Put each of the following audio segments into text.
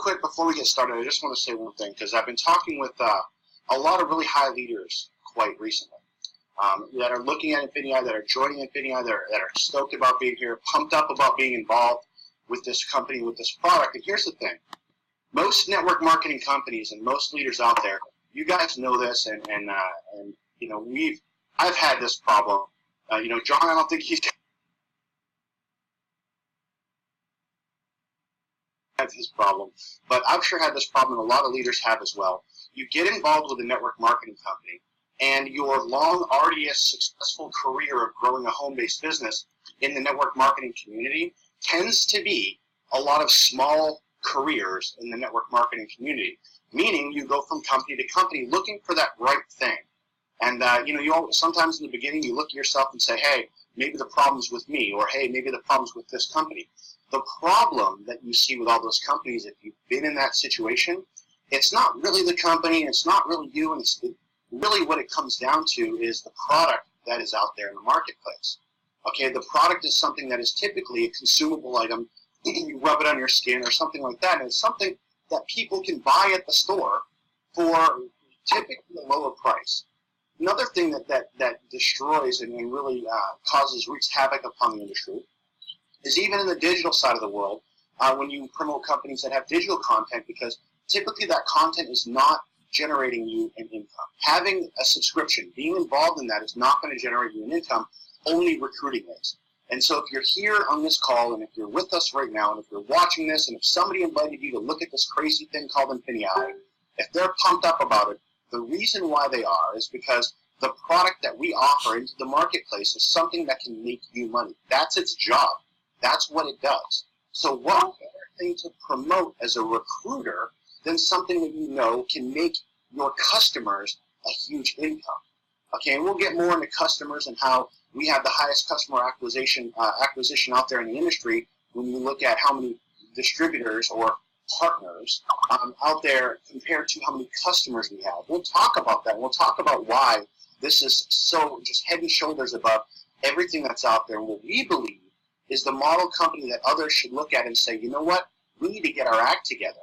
quick, before we get started, I just want to say one thing, because I've been talking with a lot of really high leaders quite recently that are looking at Infinii, that are joining Infinii, that are stoked about being here, pumped up about being involved with this company, with this product. And here's the thing. Most network marketing companies and most leaders out there, you guys know this, and you know, I've had this problem. You know, John, I don't think he's had his problem, but I've sure had this problem, and a lot of leaders have as well. You get involved with a network marketing company, and your long, arduous, successful career of growing a home-based business in the network marketing community tends to be a lot of small careers in the network marketing community, meaning you go from company to company looking for that right thing. And you know, sometimes in the beginning you look at yourself and say, hey, maybe the problem's with me, or hey, maybe the problem's with this company. The problem that you see with all those companies, if you've been in that situation, it's not really the company, it's not really you, and it's really what it comes down to is the product that is out there in the marketplace. Okay, the product is something that is typically a consumable item. You rub it on your skin or something like that, and it's something that people can buy at the store for typically a lower price. Another thing that destroys and really wreaks havoc upon the industry is even in the digital side of the world, when you promote companies that have digital content, because typically that content is not generating you an income. Having a subscription, being involved in that is not going to generate you an income, only recruiting is. And so if you're here on this call, and if you're with us right now, and if you're watching this, and if somebody invited you to look at this crazy thing called Infinii, if they're pumped up about it, the reason why they are is because the product that we offer into the marketplace is something that can make you money. That's its job. That's what it does. So what better thing to promote as a recruiter than something that you know can make your customers a huge income? Okay, and we'll get more into customers and how we have the highest customer acquisition out there in the industry when you look at how many distributors or partners out there compared to how many customers we have. We'll talk about that. We'll talk about why this is so just head and shoulders above everything that's out there. And what we believe is the model company that others should look at and say, you know what, we need to get our act together.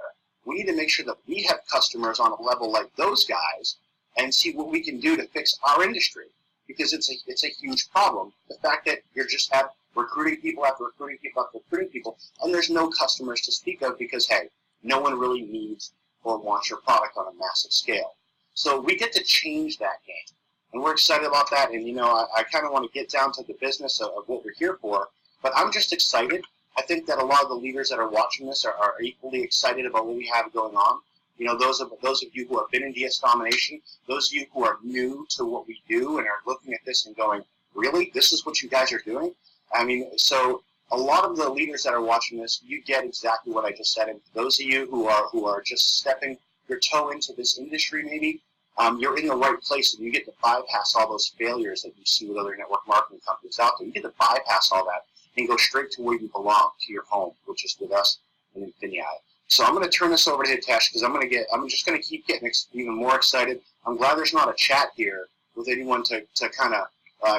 We need to make sure that we have customers on a level like those guys and see what we can do to fix our industry, because it's a huge problem. The fact that you just have recruiting people after recruiting people after recruiting people, and there's no customers to speak of because, hey, no one really needs or wants your product on a massive scale. So we get to change that game, and we're excited about that. And, you know, I kind of want to get down to the business of what we're here for, but I'm just excited. I think that a lot of the leaders that are watching this are equally excited about what we have going on. You know, those of you who have been in DS domination, those of you who are new to what we do and are looking at this and going, really? This is what you guys are doing? I mean, so a lot of the leaders that are watching this, you get exactly what I just said. And those of you who are just stepping your toe into this industry maybe, you're in the right place, and you get to bypass all those failures that you see with other network marketing companies out there. You get to bypass all that and go straight to where you belong, to your home, which is with us in Infinii. So I'm going to turn this over to Hitesh, because I'm just going to keep getting even more excited. I'm glad there's not a chat here with anyone to kind of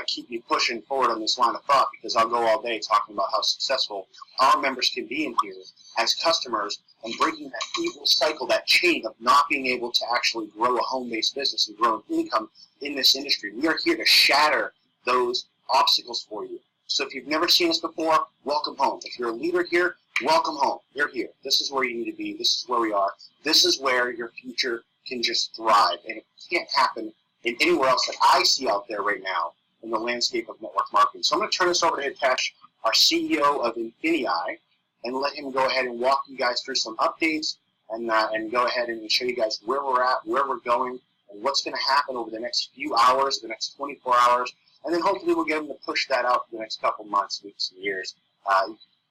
keep me pushing forward on this line of thought, because I'll go all day talking about how successful our members can be in here as customers and breaking that evil cycle, that chain of not being able to actually grow a home-based business and grow an income in this industry. We are here to shatter those obstacles for you. So if you've never seen us before, welcome home. If you're a leader here, welcome home. You're here. This is where you need to be. This is where we are. This is where your future can just thrive. And it can't happen in anywhere else that I see out there right now in the landscape of network marketing. So I'm going to turn this over to Hitesh, our CEO of Infinii, and let him go ahead and walk you guys through some updates and go ahead and show you guys where we're at, where we're going, and what's going to happen over the next few hours, the next 24 hours. And then hopefully we'll get him to push that out for the next couple months, weeks, and years.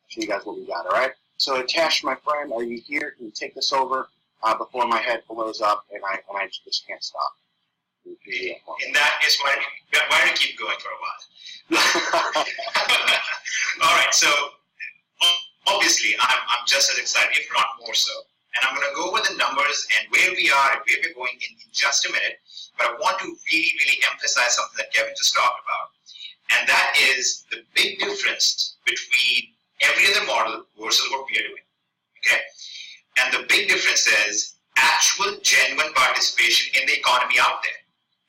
Show you guys what we got, all right? So, Hitesh, my friend, are you here? Can you take this over before my head blows up and I just can't stop? In that case, why don't you keep going for a while? All right, so obviously I'm just as excited, if not more so. And I'm going to go over the numbers and where we are and where we're going in just a minute. But I want to really, really emphasize something that Kevin just talked about. And that is the big difference between every other model versus what we are doing. Okay? And the big difference is actual genuine participation in the economy out there.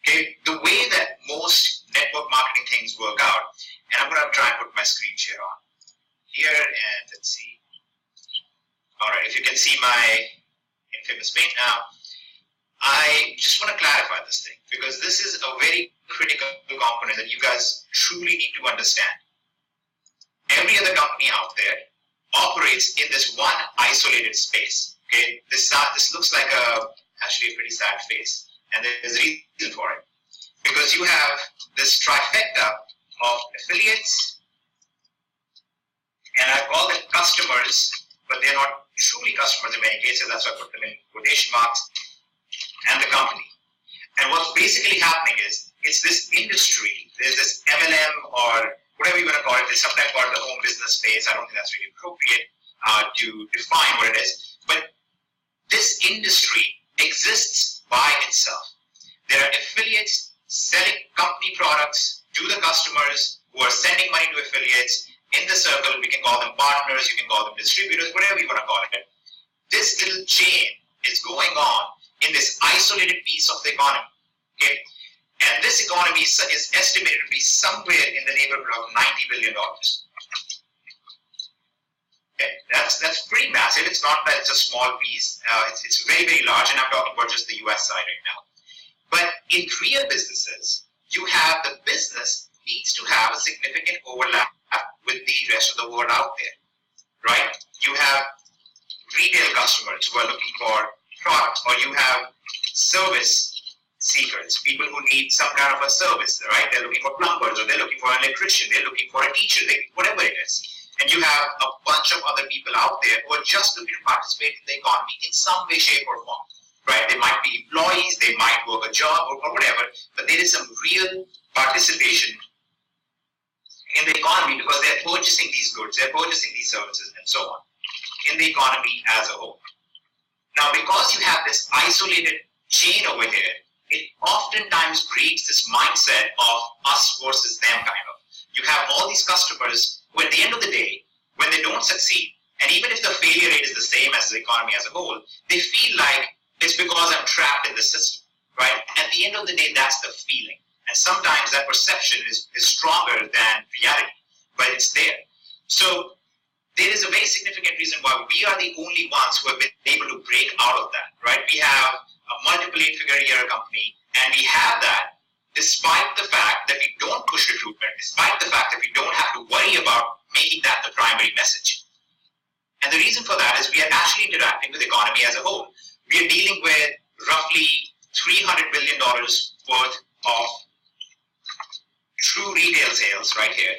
Okay, the way that most network marketing things work out, and I'm going to try and put my screen share on here, and let's see. All right, if you can see my infamous paint now, I just want to clarify this thing because this is a very critical component that you guys truly need to understand. Every other company out there operates in this one isolated space. Okay, this looks like actually a pretty sad face, and there's a reason for it. Because you have this trifecta of affiliates, and I call them customers, but they're not truly customers in many cases, that's why I put them in quotation marks, and the company. And what's basically happening is, it's this industry, there's this MLM or whatever you want to call it, there's sometimes called the home business space. I don't think that's really appropriate to define what it is. But this industry exists by itself. There are affiliates selling company products to the customers who are sending money to affiliates. In the circle, we can call them partners, you can call them distributors, whatever you want to call it. This little chain is going on in this isolated piece of the economy. Okay? And this economy is estimated to be somewhere in the neighborhood of $90 billion. Okay? That's pretty massive. It's not that it's a small piece. It's very, very large, and I'm talking about just the US side right now. But in real businesses, you have the business needs to have a significant overlap with the rest of the world out there, right? You have retail customers who are looking for products, or you have service seekers, people who need some kind of a service, right? They're looking for plumbers, or they're looking for an electrician, they're looking for a teacher, whatever it is. And you have a bunch of other people out there who are just looking to participate in the economy in some way, shape, or form, right? They might be employees, they might work a job, or whatever, but there is some real participation in the economy because they're purchasing these goods, they're purchasing these services, and so on, in the economy as a whole. Now, because you have this isolated chain over here, it oftentimes breeds this mindset of us versus them kind of. You have all these customers who at the end of the day, when they don't succeed, and even if the failure rate is the same as the economy as a whole, they feel like it's because I'm trapped in the system, right? At the end of the day, that's the feeling. And sometimes that perception is stronger than reality, but it's there. So there is a very significant reason why we are the only ones who have been able to break out of that, right? We have a multiple 8-figure a year company, and we have that despite the fact that we don't push recruitment, despite the fact that we don't have to worry about making that the primary message. And the reason for that is we are actually interacting with the economy as a whole. We are dealing with roughly $300 billion worth of true retail sales right here.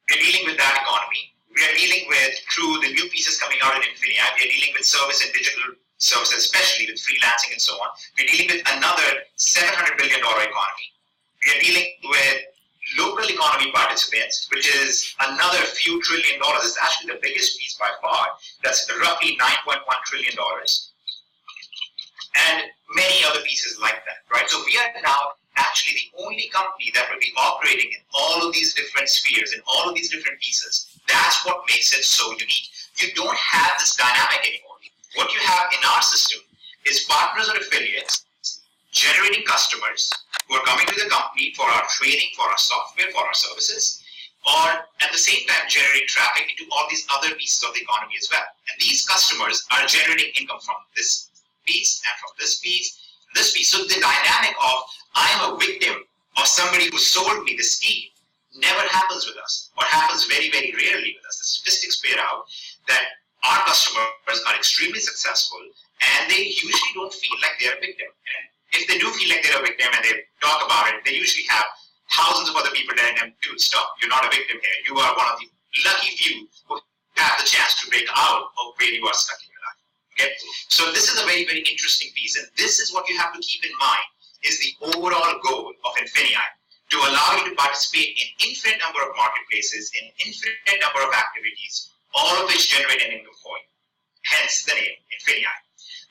We're dealing with that economy. We are dealing with, through the new pieces coming out in Infinii, we are dealing with service and digital services, especially with freelancing and so on. We're dealing with another $700 billion economy. We are dealing with local economy participants, which is another few $1 trillion. It's actually the biggest piece by far. That's roughly $9.1 trillion. And many other pieces like that, right? So we are now actually the only company that will be operating in all of these different spheres, in all of these different pieces. That's what makes it so unique. You don't have this dynamic anymore. What you have in our system is partners or affiliates generating customers who are coming to the company for our training, for our software, for our services, or at the same time generating traffic into all these other pieces of the economy as well. And these customers are generating income from this piece and from this piece, this piece. So the dynamic of I'm a victim of somebody who sold me the scheme never happens with us, or happens very, very rarely with us. The statistics bear out that our customers are extremely successful, and they usually don't feel like they're a victim. And if they do feel like they're a victim and they talk about it, they usually have thousands of other people telling them, dude, stop, you're not a victim here. You are one of the lucky few who have the chance to break out of where you are stuck in your life. Okay? So this is a very, very interesting piece, and this is what you have to keep in mind, is the overall goal of Infinii, to allow you to participate in infinite number of marketplaces, in infinite number of activities, all of which generate an income for you. Hence the name, Infinii.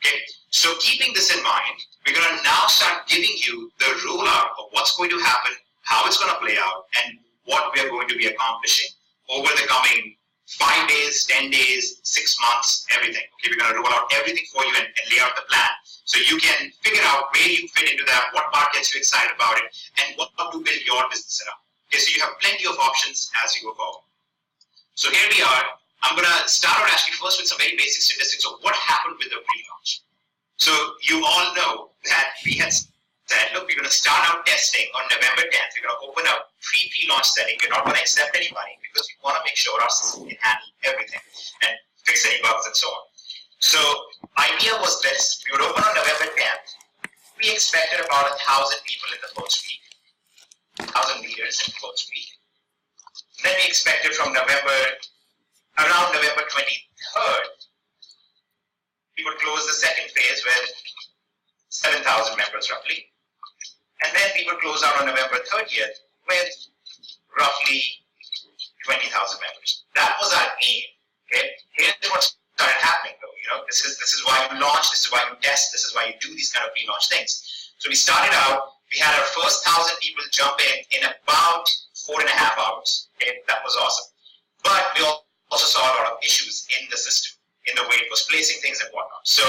Okay? So keeping this in mind, we're going to now start giving you the rollout of what's going to happen, how it's going to play out, and what we are going to be accomplishing over the coming 5 days, 10 days, 6 months, everything. Okay, we're going to roll out everything for you and lay out the plan. So you can figure out where you fit into that, what part gets you excited about it, and what to build your business around. Okay, so you have plenty of options as you go forward. So here we are. I'm going to start out actually first with some very basic statistics of what happened with the pre-launch. So you all know that we had said, look, we're going to start out testing on November 10th. We're going to open up pre-launch setting. We're not going to accept any money because we want to make sure our system can handle everything and fix any bugs and so on. So idea was this. We would open on November 10th. We expected about 1,000 people in the first week, 1,000 leaders in the first week. Then we expected from around November 23rd, we would close the second phase with 7,000 members roughly. And then we would close out on November 30th with roughly 20,000 members. That was our aim. Okay? Here's what started happening though. You know, this is why you launch, this is why you test, this is why you do these kind of pre-launch things. So we started out, we had our first 1,000 people jump in about 4.5 hours. Okay? That was awesome. But we also saw a lot of issues in the system, in the way it was placing things and whatnot. So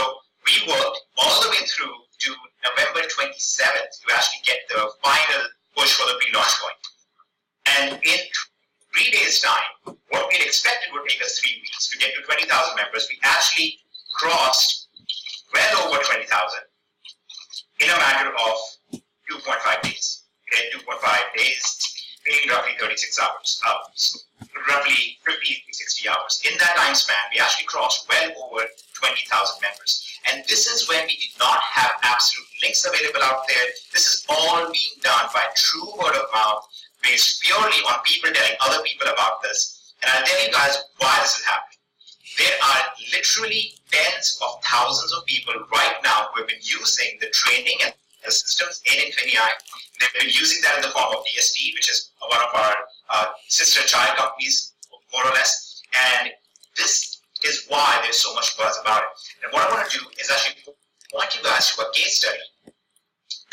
we worked all the way through to November 27th to actually get the final push for the pre-launch going. And in 3 days' time, what we had expected would take us 3 weeks to get to 20,000 members, we actually crossed well over 20,000 in a matter of 2.5 days. Okay, 2.5 days, meaning roughly 36 hours, roughly 50 to 60 hours. In that time span, we actually crossed well over 20,000 members. And this is when we did not have absolute links available out there. This is all being done by true word of mouth, based purely on people telling other people about this. And I'll tell you guys why this is happening. There are literally tens of thousands of people right now who have been using the training and the systems in Infinii. They've been using that in the form of DST, which is one of our sister child companies, more or less. And this is why there's so much buzz about it. And what I want to do is actually point you guys to a case study.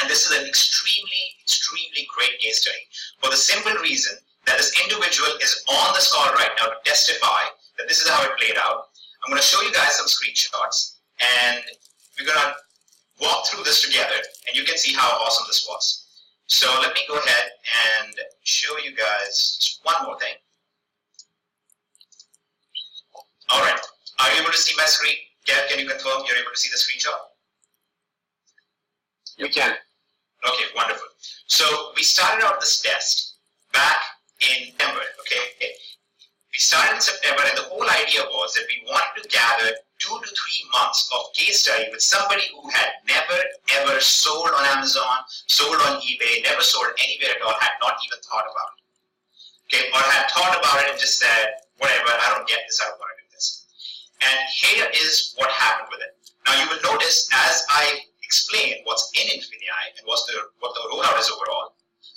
And this is an extremely, extremely great case study for the simple reason that this individual is on this call right now to testify that this is how it played out. I'm going to show you guys some screenshots and we're going to walk through this together and you can see how awesome this was. So let me go ahead and show you guys just one more thing. All right, are you able to see my screen? Can you confirm you're able to see the screenshot? You can. Okay, wonderful. So we started out this test back in September, okay? We started in September and the whole idea was that we wanted to gather 2 to 3 months of case study with somebody who had never ever sold on Amazon, sold on eBay, never sold anywhere at all, had not even thought about it. Okay, or had thought about it and just said, whatever, I don't get this, I don't want to do this. And here is what happened with it. Now you will notice as I explain what's in Infinii and what the rollout is overall,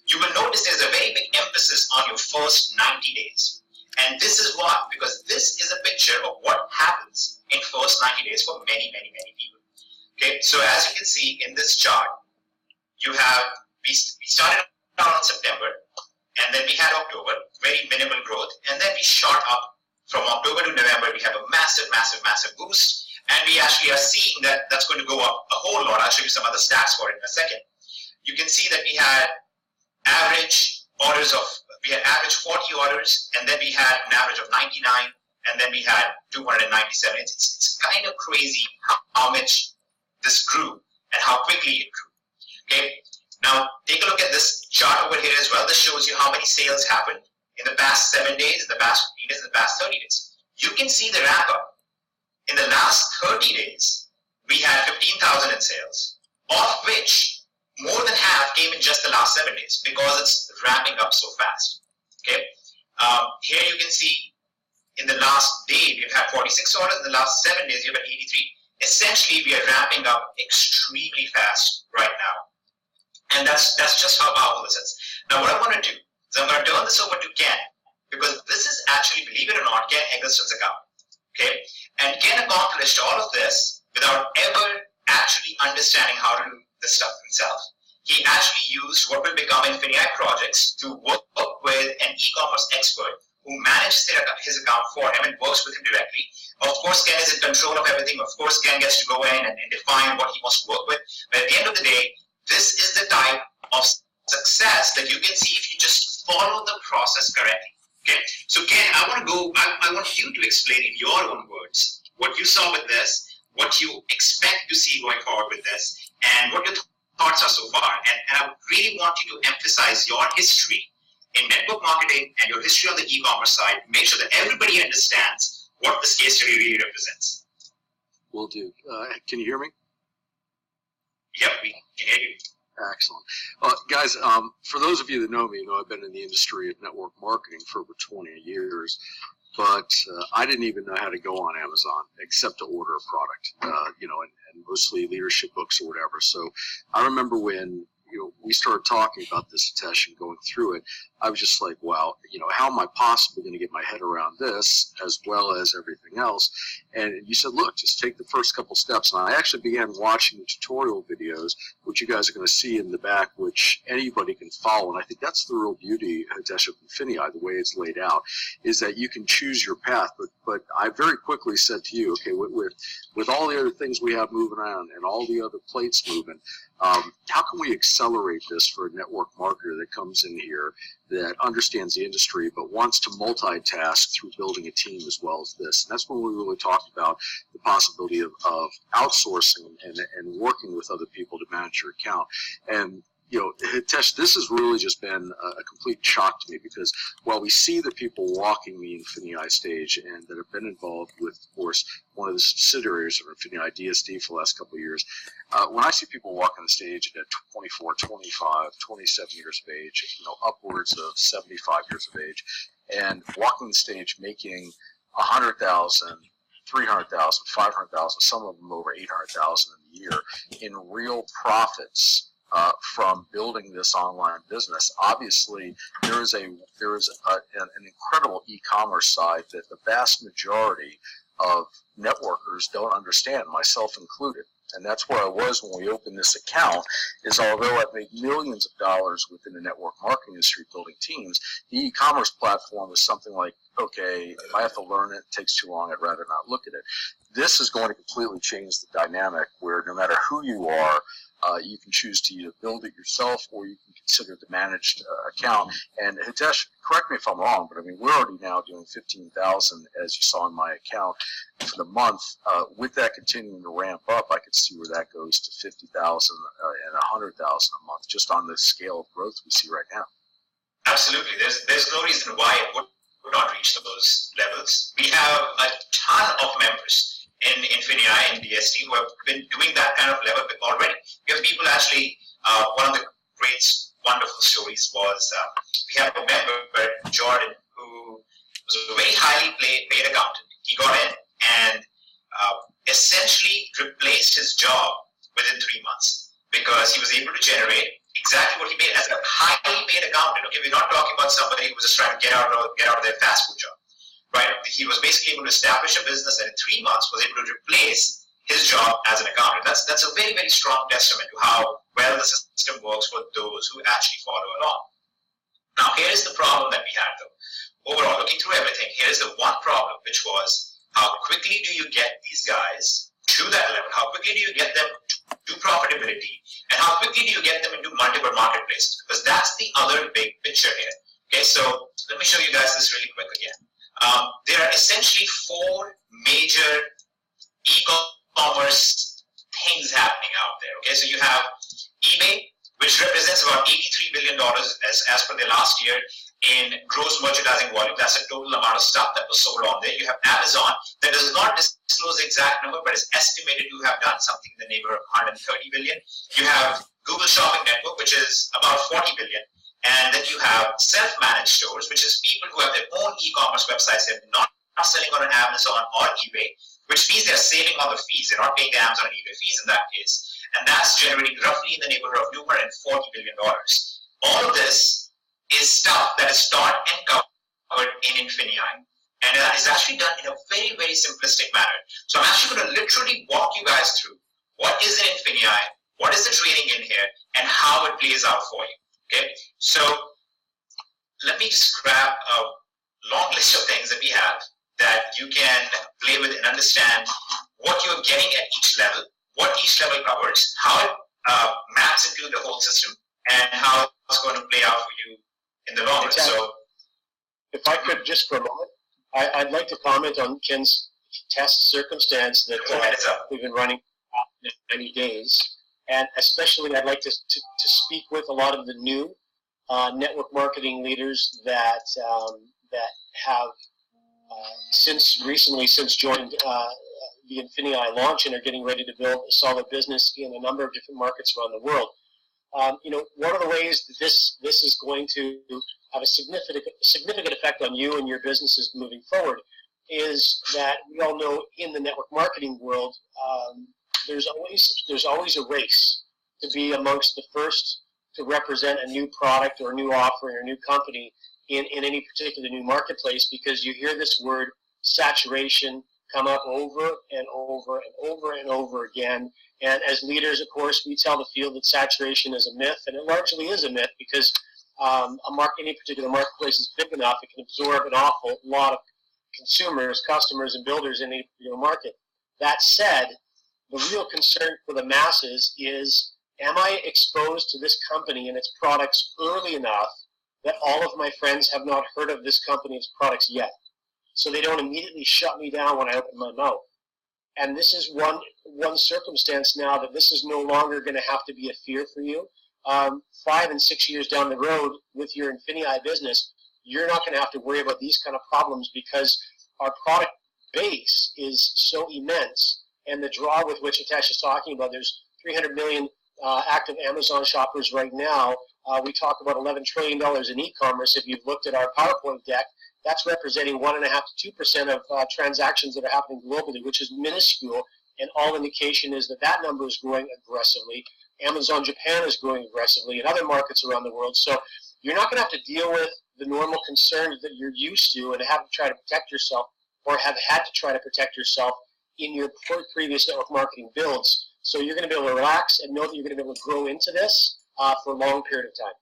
you will notice there's a very big emphasis on your first 90 days. And this is why, because this is a picture of what happens in first 90 days for many, many, many people. Okay, so as you can see in this chart, we started out in September, and then we had October, very minimal growth, and then we shot up from October to November. We have a massive, massive, massive boost, and we actually are seeing that that's going to go up a whole lot. I'll show you some other stats for it in a second. You can see that we had average 40 orders, and then we had an average of 99, and then we had 297. It's kind of crazy how much this grew and how quickly it grew. Okay, now take a look at this chart over here as well. This shows you how many sales happened in the past 7 days, in the past 15 days, in the past 30 days. You can see the ramp up. In the last 30 days, we had 15,000 in sales, of which more than half came in just the last 7 days because it's ramping up so fast. Okay, here you can see in the last day we've had 46 orders. In the last 7 days, you've had 83. Essentially, we are ramping up extremely fast right now, and that's just how powerful this is. Now, what I want to do is I'm going to turn this over to Ken, because this is actually, believe it or not, Ken Eggleston's account. Okay, and Ken accomplished all of this without ever actually understanding how to do this stuff himself. He actually used what will become Infinii projects to work with an e-commerce expert who manages his account for him and works with him directly. Of course, Ken is in control of everything. Of course, Ken gets to go in and define what he wants to work with. But at the end of the day, this is the type of success that you can see if you just follow the process correctly. Okay, so Ken, I want you to explain in your own words what you saw with this, what you expect to see going forward with this, and what your thoughts are so far. And I really want you to emphasize your history in network marketing and your history on the e-commerce side. Make sure that everybody understands what this case study really represents. Will do. Can you hear me? Yep, we can hear you. Excellent. Guys, for those of you that know me, you know I've been in the industry of network marketing for over 20 years, but I didn't even know how to go on Amazon except to order a product, you know, and mostly leadership books or whatever. So I remember when we started talking about this, Hitesh, and going through it, I was just like, wow, how am I possibly going to get my head around this as well as everything else? And you said, look, just take the first couple steps. And I actually began watching the tutorial videos, which you guys are going to see in the back, which anybody can follow. And I think that's the real beauty, Hitesh, of Infinii, the way it's laid out, is that you can choose your path. But I very quickly said to you, okay, with all the other things we have moving around and all the other plates moving, how can we accelerate this for a network marketer that comes in here that understands the industry but wants to multitask through building a team as well as this? And that's when we really talked about the possibility of outsourcing and working with other people to manage your account. And Hitesh, this has really just been a complete shock to me, because while we see the people walking the Infinii stage and that have been involved with, of course, one of the subsidiaries of Infinii, DSD, for the last couple of years, when I see people walking the stage at 24, 25, 27 years of age, upwards of 75 years of age, and walking the stage making 100,000, 300,000, 500,000, some of them over 800,000 a year in real profits, from building this online business. Obviously, there is an incredible e-commerce side that the vast majority of networkers don't understand, myself included. And that's where I was when we opened this account, is although I've made millions of dollars within the network marketing industry building teams, the e-commerce platform was something like, okay, if I have to learn it, it takes too long, I'd rather not look at it. This is going to completely change the dynamic where no matter who you are, you can choose to either build it yourself or you can consider the managed account. And Hitesh, correct me if I'm wrong, but I mean, we're already now doing 15,000, as you saw in my account, for the month. With that continuing to ramp up, I could see where that goes to 50,000 and 100,000 a month, just on the scale of growth we see right now. Absolutely. There's no reason why it would not reach those levels. We have a ton of members in Infinii and DSD who have been doing that kind of level already. We have people actually, one of the great, wonderful stories was we have a member, Jordan, who was a very highly paid accountant. He got in and essentially replaced his job within 3 months because he was able to generate exactly what he made as a highly paid accountant. Okay, we're not talking about somebody who was just trying to get out of their fast food job. Right? He was basically able to establish a business and in 3 months was able to replace his job as an accountant. That's a very, very strong testament to how well the system works for those who actually follow along. Now, here is the problem that we had, though. Overall, looking through everything, here is the one problem, which was how quickly do you get these guys to that level? How quickly do you get them to profitability? And how quickly do you get them into multiple marketplaces? Because that's the other big picture here. Okay, so let me show you guys this really quick again. There are essentially 4 major e-commerce things happening out there. Okay, so you have eBay, which represents about $83 billion as per the last year in gross merchandising volume. That's the total amount of stuff that was sold on there. You have Amazon, that does not disclose the exact number, but is estimated to have done something in the neighborhood of 130 billion. You have Google Shopping Network, which is about 40 billion. And then you have self-managed stores, which is people who have their own e-commerce websites. They're not selling on an Amazon or eBay, which means they're saving on the fees. They're not paying the Amazon and eBay fees in that case. And that's generating roughly in the neighborhood of $240 billion. All of this is stuff that is taught and covered in Infinii. And that is actually done in a very, very simplistic manner. So I'm actually going to literally walk you guys through what is in Infinii, what is the training in here, and how it plays out for you. Okay, so let me just grab a long list of things that we have that you can play with and understand what you're getting at each level, what each level covers, how it maps into the whole system, and how it's going to play out for you in the long run. So, if I could just for a moment, I'd like to comment on Ken's test circumstance that we've been running 90 days, and especially I'd like to speak with a lot of the new network marketing leaders that have since joined the Infinii launch and are getting ready to build a solid business in a number of different markets around the world. One of the ways that this is going to have a significant effect on you and your businesses moving forward is that we all know in the network marketing world, there's always a race to be amongst the first to represent a new product or a new offering or a new company in any particular new marketplace, because you hear this word saturation come up over and over and over and over again. And as leaders, of course, we tell the field that saturation is a myth, and it largely is a myth because any particular marketplace is big enough, it can absorb an awful lot of consumers, customers, and builders in any particular market. That said, the real concern for the masses is, am I exposed to this company and its products early enough that all of my friends have not heard of this company's products yet, so they don't immediately shut me down when I open my mouth? And this is one circumstance now that this is no longer going to have to be a fear for you. 5 and 6 years down the road with your Infinii business, you're not going to have to worry about these kind of problems because our product base is so immense, and the draw with which Hitesh is talking about, there's 300 million active Amazon shoppers right now. We talk about $11 trillion in e-commerce. If you've looked at our PowerPoint deck, that's representing 1.5% to 2% of transactions that are happening globally, which is minuscule, and all indication is that that number is growing aggressively. Amazon Japan is growing aggressively, and other markets around the world. So you're not going to have to deal with the normal concerns that you're used to and have to try to protect yourself, or have had to try to protect yourself in your previous network marketing builds. So you're going to be able to relax and know that you're going to be able to grow into this for a long period of time.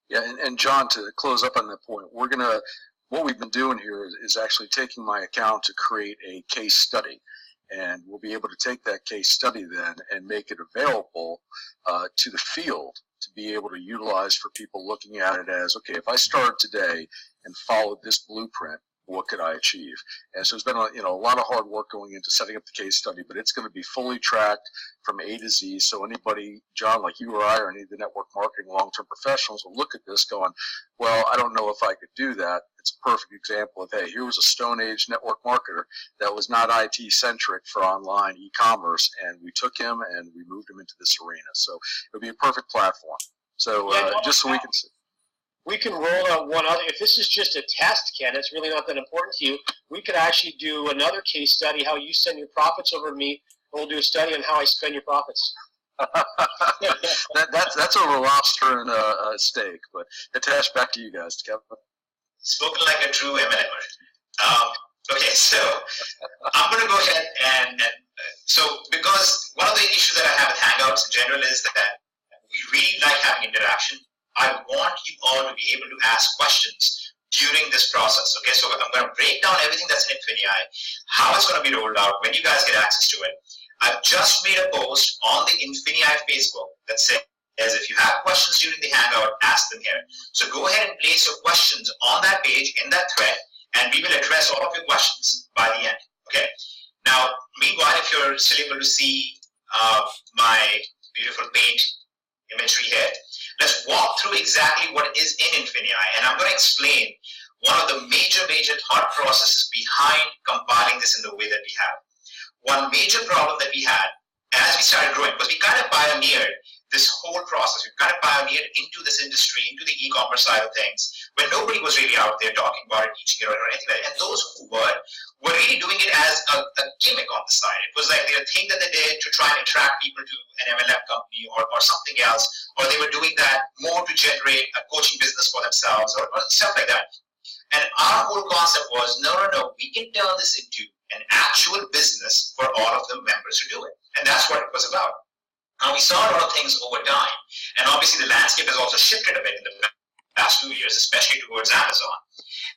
Yeah, and John, to close up on that point, what we've been doing here is actually taking my account to create a case study. And we'll be able to take that case study then and make it available to the field to be able to utilize for people looking at it as, okay, if I started today and followed this blueprint, what could I achieve? And so there's been a lot of hard work going into setting up the case study, but it's going to be fully tracked from A to Z. So anybody, John, like you or I, or any of the network marketing long-term professionals will look at this going, well, I don't know if I could do that. It's a perfect example of, hey, here was a Stone Age network marketer that was not IT-centric for online e-commerce, and we took him and we moved him into this arena. So it'll be a perfect platform. So just so we can see. We can roll out one other. If this is just a test, Ken, it's really not that important to you. We could actually do another case study, how you send your profits over to me. We'll do a study on how I spend your profits. that's over lobster and a steak. But Hitesh, back to you guys, Kevin. Spoken like a true M&A. Okay, so I'm going to go ahead and so because one of the issues that I have with Hangouts in general is that we really like having interaction. I want you all to be able to ask questions during this process. Okay, so I'm going to break down everything that's in Infinii, how it's going to be rolled out, when you guys get access to it. I've just made a post on the Infinii Facebook that says, if you have questions during the Hangout, ask them here. So go ahead and place your questions on that page, in that thread, and we will address all of your questions by the end. Okay. Now, meanwhile, if you're still able to see my beautiful paint imagery here, let's walk through exactly what is in Infinii, and I'm going to explain one of the major thought processes behind compiling this in the way that we have. One major problem that we had as we started growing, because we kind of pioneered this whole process. We kind of pioneered into this industry, into the e-commerce side of things, when nobody was really out there talking about it, teaching it, or anything like that. And those who were really doing it as a gimmick on the side. It was like a thing that they did to try and attract people to an MLM company or something else, or they were doing that more to generate a coaching business for themselves or stuff like that. And our whole concept was, no, we can turn this into an actual business for all of the members who do it. And that's what it was about. Now, we saw a lot of things over time, and obviously the landscape has also shifted a bit in the past 2 years, especially towards Amazon.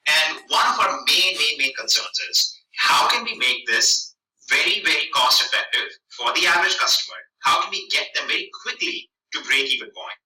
And one of our main concerns is, how can we make this very, very cost effective for the average customer? How can we get them very quickly to break-even point?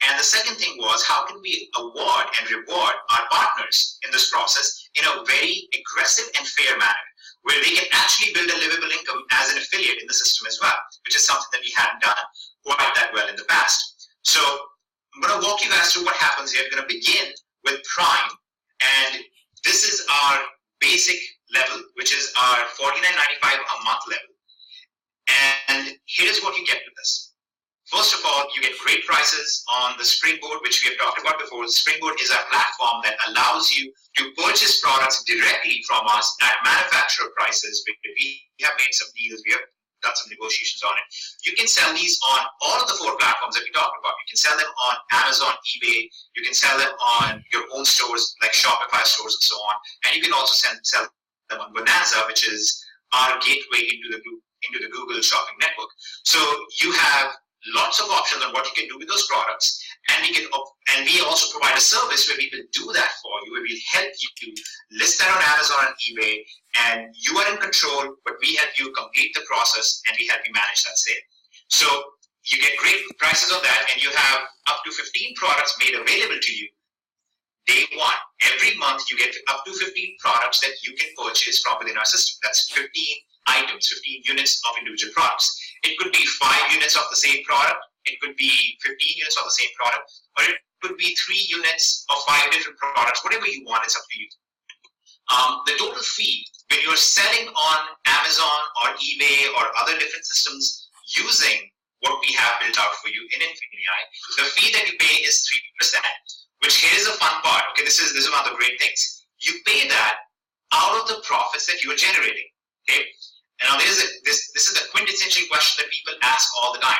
And the second thing was, how can we award and reward our partners in this process in a very aggressive and fair manner, where they can actually build a livable income as an affiliate in the system as well, which is something that we hadn't done quite that well in the past. So I'm going to walk you guys through what happens here. We're going to begin with Prime, and this is our basic level, which is our $49.95 a month level. And here's what you get with this. First of all, you get great prices on the Springboard, which we have talked about before. The Springboard is our platform that allows you to purchase products directly from us at manufacturer prices. We have made some deals. We have done some negotiations on it. You can sell these on all of the 4 platforms that we talked about. You can sell them on Amazon, eBay. You can sell them on your own stores like Shopify stores and so on. And you can also sell them on Bonanza, which is our gateway into the Google Shopping Network. So you have lots of options on what you can do with those products, and we also provide a service where we will do that for you, where we'll help you to list that on Amazon and eBay, and you are in control, but we help you complete the process and we help you manage that sale. So you get great prices on that, and you have up to 15 products made available to you day one. Every month you get up to 15 products that you can purchase from within our system. That's 15 items, 15 units of individual products. It could be 5 units of the same product, it could be 15 units of the same product, or it could be 3 units of 5 different products. Whatever you want, it's up to you. The total fee, when you're selling on Amazon or eBay or other different systems using what we have built out for you in Infinii, the fee that you pay is 3%, which here is a fun part. Okay, this is one of the great things. You pay that out of the profits that you are generating. Okay. Now, this is the quintessential question that people ask all the time.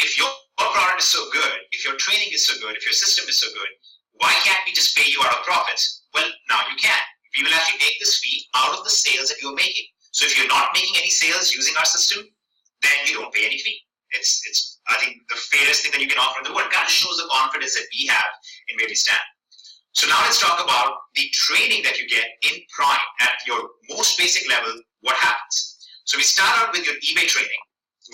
If your product is so good, if your training is so good, if your system is so good, why can't we just pay you out of profits? Well, now you can. We will actually take this fee out of the sales that you're making. So if you're not making any sales using our system, then you don't pay any fee. It's I think, the fairest thing that you can offer in the world. It kind of shows the confidence that we have in where we stand. So now let's talk about the training that you get in Prime at your most basic level. What happens? So we start out with your eBay training,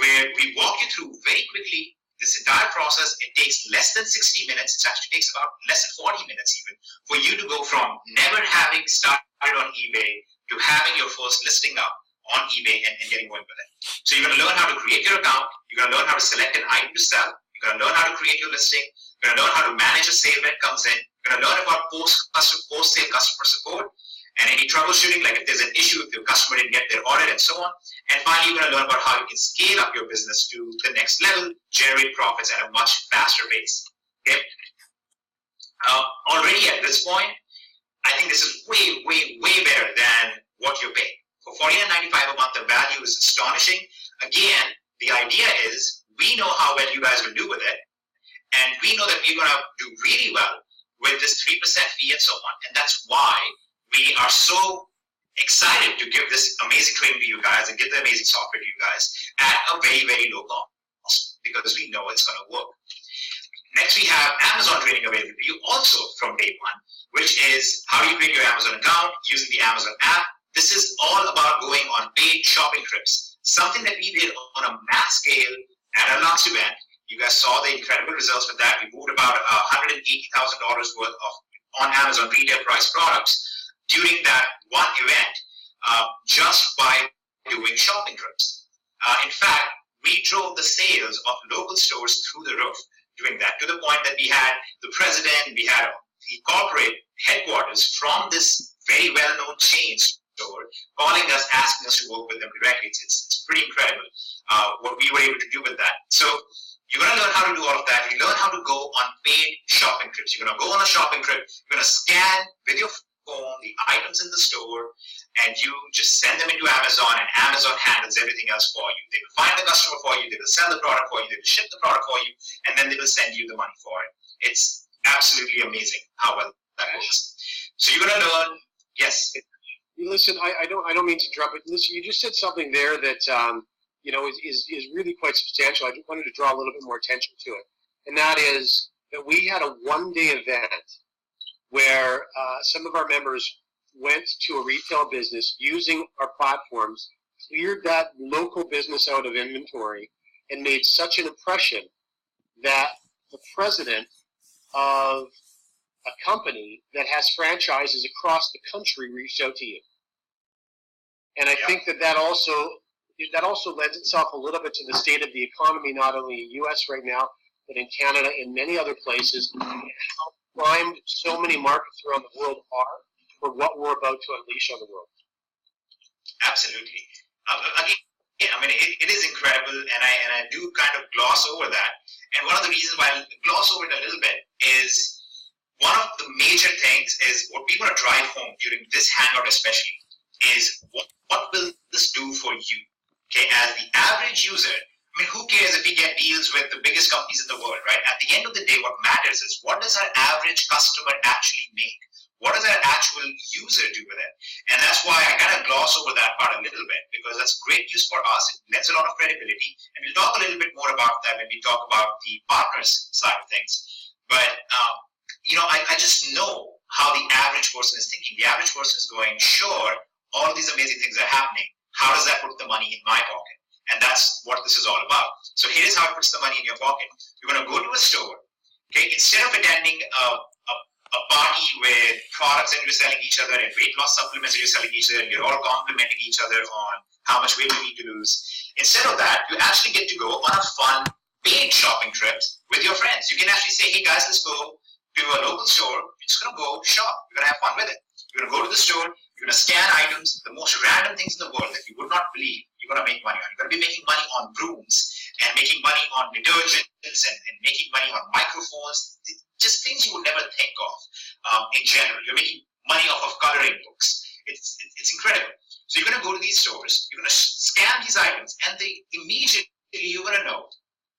where we walk you through very quickly this entire process. It takes less than 60 minutes. It actually takes about less than 40 minutes even for you to go from never having started on eBay to having your first listing up on eBay and getting going with it. So you're going to learn how to create your account. You're going to learn how to select an item to sell. You're going to learn how to create your listing. You're going to learn how to manage a sale when it comes in. You're going to learn about post-sale customer support and any troubleshooting, like if there's an issue, if your customer didn't get their audit and so on. And finally, you're going to learn about how you can scale up your business to the next level, generate profits at a much faster pace. Okay. Already at this point, I think this is way better than what you're paying. For $49.95 a month, the value is astonishing. Again, the idea is we know how well you guys will do with it, and we know that we're going to do really well with this 3% fee and so on. And that's why we are so excited to give this amazing training to you guys and give the amazing software to you guys at a very low cost, because we know it's going to work. Next, we have Amazon training available to you also from day one, which is how you create your Amazon account using the Amazon app. This is all about going on paid shopping trips, something that we did on a mass scale at our last event. You guys saw the incredible results with that. We moved about $180,000 worth of on Amazon retail price products during that one event, just by doing shopping trips. In fact, we drove the sales of local stores through the roof doing that, to the point that we had the president, we had the corporate headquarters from this very well-known chain store calling us, asking us to work with them directly. It's pretty incredible what we were able to do with that. So you're going to learn how to do all of that. You learn how to go on paid shopping trips. You're going to go on a shopping trip. You're going to scan with your phone the items in the store, and you just send them into Amazon, and Amazon handles everything else for you. They will find the customer for you. They will sell the product for you. They will ship the product for you, and then they will send you the money for it. It's absolutely amazing how well that works. So you're going to learn. Yes. Listen, I don't mean to interrupt, but listen, you just said something there that is really quite substantial. I just wanted to draw a little bit more attention to it, and that is that we had a one-day event where some of our members went to a retail business using our platforms, cleared that local business out of inventory, and made such an impression that the president of a company that has franchises across the country reached out to you. And I think that also lends itself a little bit to the state of the economy, not only in the U.S. right now, but in Canada and many other places, and how primed so many markets around the world are for what we're about to unleash on the world. Absolutely. Again, I mean, it is incredible, and I do kind of gloss over that. And one of the reasons why I gloss over it a little bit is one of the major things is what we want to drive home during this hangout especially is what will this do for you? Okay, as the average user, I mean, who cares if we get deals with the biggest companies in the world, right? At the end of the day, what matters is what does our average customer actually make? What does our actual user do with it? And that's why I kind of gloss over that part a little bit, because that's great news for us. It lends a lot of credibility. And we'll talk a little bit more about that when we talk about the partners side of things. But, I just know how the average person is thinking. The average person is going, sure, all these amazing things are happening. How does that put the money in my pocket? And that's what this is all about. So here's how it puts the money in your pocket. You're going to go to a store. Okay, instead of attending a party with products that you're selling each other and weight loss supplements that you're selling each other, and you're all complimenting each other on how much weight you need to lose. Instead of that, you actually get to go on a fun, paid shopping trip with your friends. You can actually say, hey guys, let's go to a local store. We're just going to go shop. We're going to have fun with it. You're going to go to the store. You're going to scan items, the most random things in the world that you would not believe you're going to make money on. You're going to be making money on brooms and making money on detergents and making money on microphones, just things you would never think of in general. You're making money off of coloring books. It's incredible. So you're going to go to these stores, you're going to scan these items, and immediately you're going to know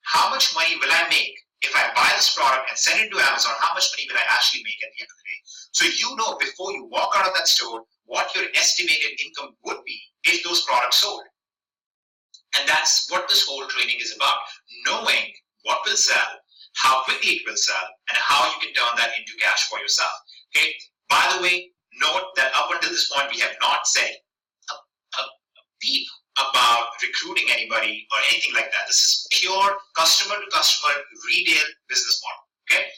how much money will I make if I buy this product and send it to Amazon, how much money will I actually make at the end of the day. So you know before you walk out of that store what your estimated income would be if those products sold. And that's what this whole training is about, knowing what will sell, how quickly it will sell, and how you can turn that into cash for yourself. Okay. By the way, note that up until this point, we have not said a peep about recruiting anybody or anything like that. This is pure customer-to-customer retail business model. Okay.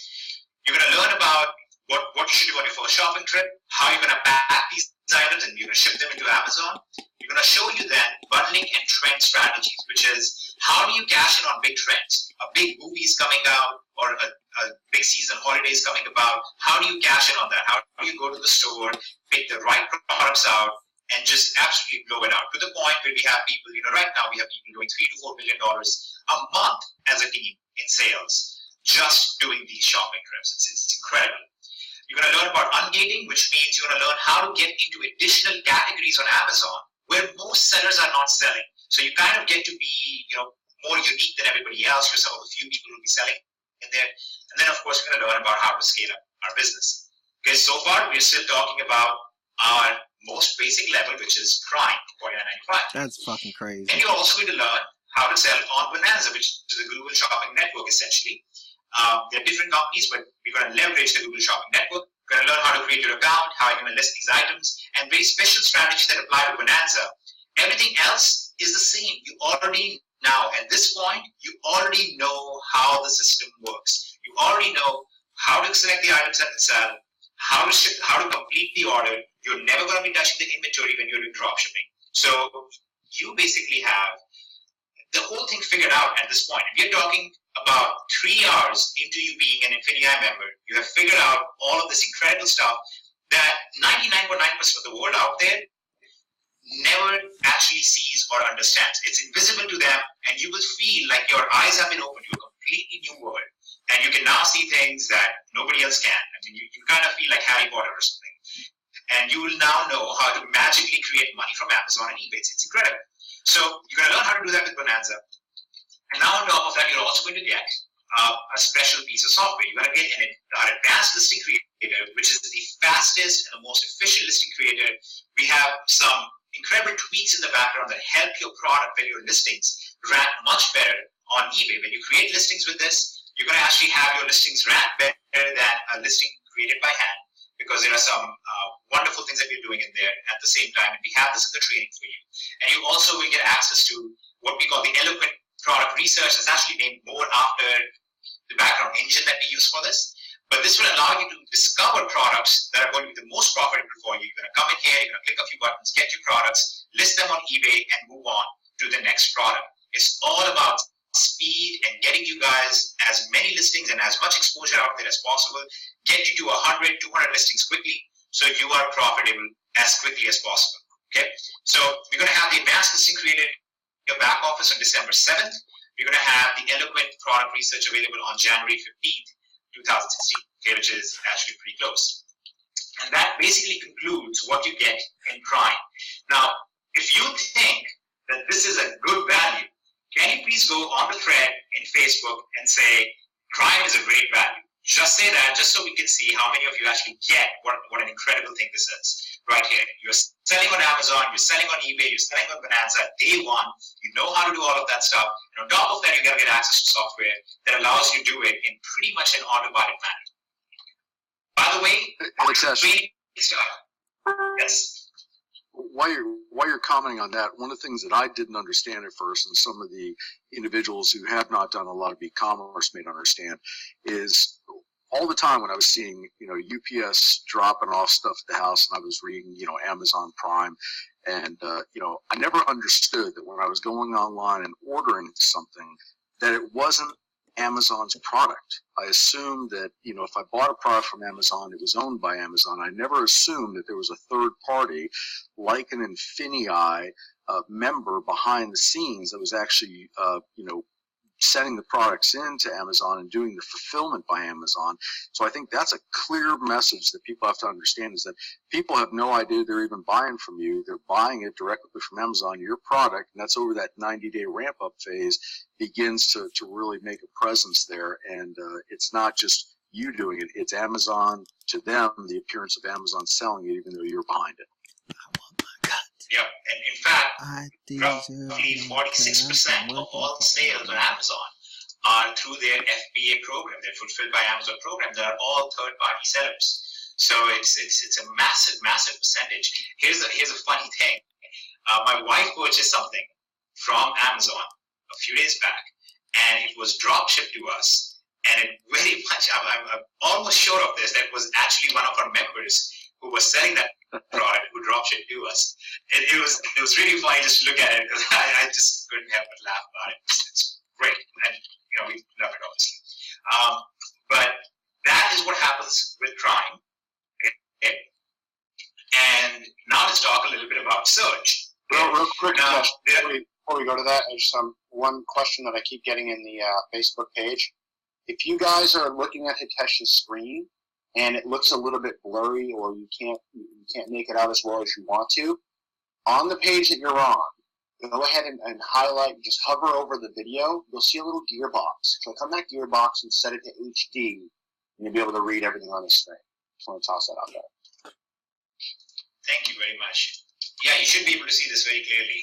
You're going to learn about what you should do on your first shopping trip, how you're going to pack these items, and you're going to ship them into Amazon. We're going to show you then bundling and trend strategies, which is how do you cash in on big trends? A big movie is coming out or a big season holiday is coming about. How do you cash in on that? How do you go to the store, pick the right products out, and just absolutely blow it out to the point where we have people, right now we have people doing $3 to $4 million a month as a team in sales, just doing these shopping trips. It's incredible. You're going to learn about ungating, which means you're going to learn how to get into additional categories on Amazon where most sellers are not selling. So you kind of get to be, more unique than everybody else. You're some of the few people who will be selling in there. And then, of course, we're going to learn about how to scale up our business. Okay, so far, we're still talking about our most basic level, which is Prime, $49.95. That's fucking crazy. And you're also going to learn how to sell on Bonanza, which is a Google Shopping Network, essentially. There are different companies, but we're going to leverage the Google Shopping Network. We're going to learn how to create your account, how you're going to list these items, and very special strategies that apply to Bonanza. Everything else is the same. You already now, at this point, you already know how the system works. You already know how to select the items that will sell, how to ship, how to complete the order. You're never going to be touching the inventory when you're doing dropshipping. So you basically have the whole thing figured out at this point. If you're talking about 3 hours into you being an Infinii member, you have figured out all of this incredible stuff that 99.9% of the world out there never actually sees or understands. It's invisible to them, and you will feel like your eyes have been opened to a completely new world, and you can now see things that nobody else can. I mean, you kind of feel like Harry Potter or something, and you will now know how to magically create money from Amazon and eBay. It's incredible. So you're going to learn how to do that with Bonanza. And now on top of that, you're also going to get a special piece of software. You're going to get our advanced listing creator, which is the fastest and the most efficient listing creator. We have some incredible tweaks in the background that help your product and your listings rank much better on eBay. When you create listings with this, you're going to actually have your listings rank better than a listing created by hand. because there are some wonderful things that we're doing in there at the same time, and we have this in the training for you. And you also will get access to what we call the Eloquent product research. That's actually named more after the background engine that we use for this. But this will allow you to discover products that are going to be the most profitable for you. You're going to come in here, you're going to click a few buttons, get your products, list them on eBay, and move on to the next product. It's all about speed and getting you guys as many listings and as much exposure out there as possible. Get you to 100, 200 listings quickly so you are profitable as quickly as possible. Okay, so we're going to have the advanced listing created in your back office on December 7th. We're going to have the Eloquent product research available on January 15th, 2016, okay, which is actually pretty close. And that basically concludes what you get in Prime. Now, if you think that this is a good value, can you please go on the thread in Facebook and say, Prime is a great value? Just say that, just so we can see how many of you actually get what an incredible thing this is. Right here, you're selling on Amazon, you're selling on eBay, you're selling on Bonanza, day one, you know how to do all of that stuff. And on top of that, you're going to get access to software that allows you to do it in pretty much an automatic manner. By the way, yes. While you're commenting on that, one of the things that I didn't understand at first, and some of the individuals who have not done a lot of e-commerce may not understand, is all the time when I was seeing, UPS dropping off stuff at the house, and I was reading, Amazon Prime, and I never understood that when I was going online and ordering something, that it wasn't Amazon's product. I assumed that, if I bought a product from Amazon, it was owned by Amazon. I never assumed that there was a third party, like an Infinii member behind the scenes that was actually, sending the products into Amazon and doing the fulfillment by Amazon. So I think that's a clear message that people have to understand, is that people have no idea they're even buying from you. They're buying it directly from Amazon, your product, and that's over that 90-day ramp-up phase begins to really make a presence there. And it's not just you doing it, it's Amazon to them, the appearance of Amazon selling it, even though you're behind it. Yep, and in fact, roughly 46% of all the sales on Amazon are through their FBA program. They're fulfilled by Amazon program. They are all third-party sellers. So it's a massive percentage. Here's a funny thing. My wife purchased something from Amazon a few days back, and it was drop shipped to us. And it very much, I'm almost sure of this, that was actually one of our members who was selling that product, who drop shipped to us. It was really funny just to look at it, because I just couldn't help but laugh about it. It's great, and we love it obviously. But that is what happens with Prime. Okay? And now let's talk a little bit about search. Real quick, before we go to that, there's one question that I keep getting in the Facebook page. If you guys are looking at Hitesh's screen and it looks a little bit blurry, or you can't make it out as well as you want to, on the page that you're on, go ahead and highlight, just hover over the video. You'll see a little gearbox. Click on that gearbox and set it to HD, and you'll be able to read everything on the screen. Just want to toss that out there. Thank you very much. Yeah, you should be able to see this very clearly.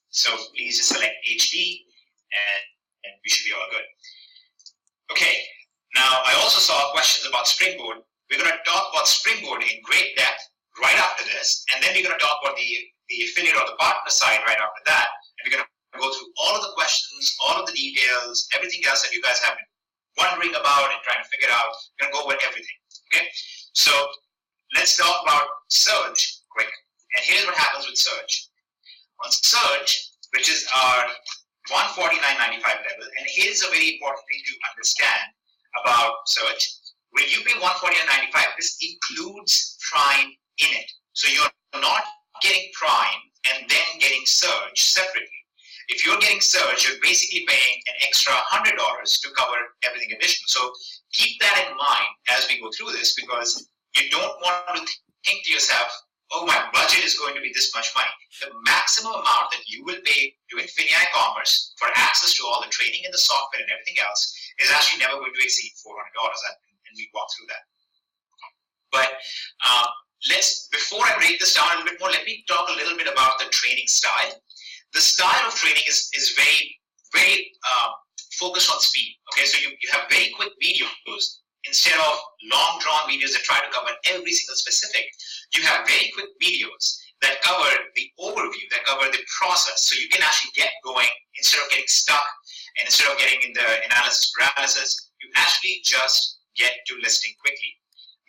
So please just select HD, and we should be all good. Okay. Now, I also saw questions about Springboard. We're going to talk about Springboard in great depth right after this, and then we're going to talk about the affiliate or the partner side right after that, and we're going to go through all of the questions, all of the details, everything else that you guys have been wondering about and trying to figure out. We're going to go over everything, okay? So let's talk about search quick, and here's what happens with search. On search, which is our $149.95 level, and here's a very important thing to understand about search. When you pay $149.95, this includes Prime in it. So you're not getting Prime and then getting search separately. If you're getting search, you're basically paying an extra $100 to cover everything additional. So keep that in mind as we go through this, because you don't want to think to yourself, oh, my budget is going to be this much money. The maximum amount that you will pay to Infinii Commerce for access to all the training and the software and everything else is actually never going to exceed $400, and we walk through that. But before I break this down a little bit more, let me talk a little bit about the training style. The style of training is very, very focused on speed. Okay, so you have very quick videos instead of long drawn videos that try to cover every single specific, you have very quick videos that cover the overview, that cover the process. So you can actually get going instead of getting stuck and instead of getting in the analysis paralysis, you actually just get to listing quickly.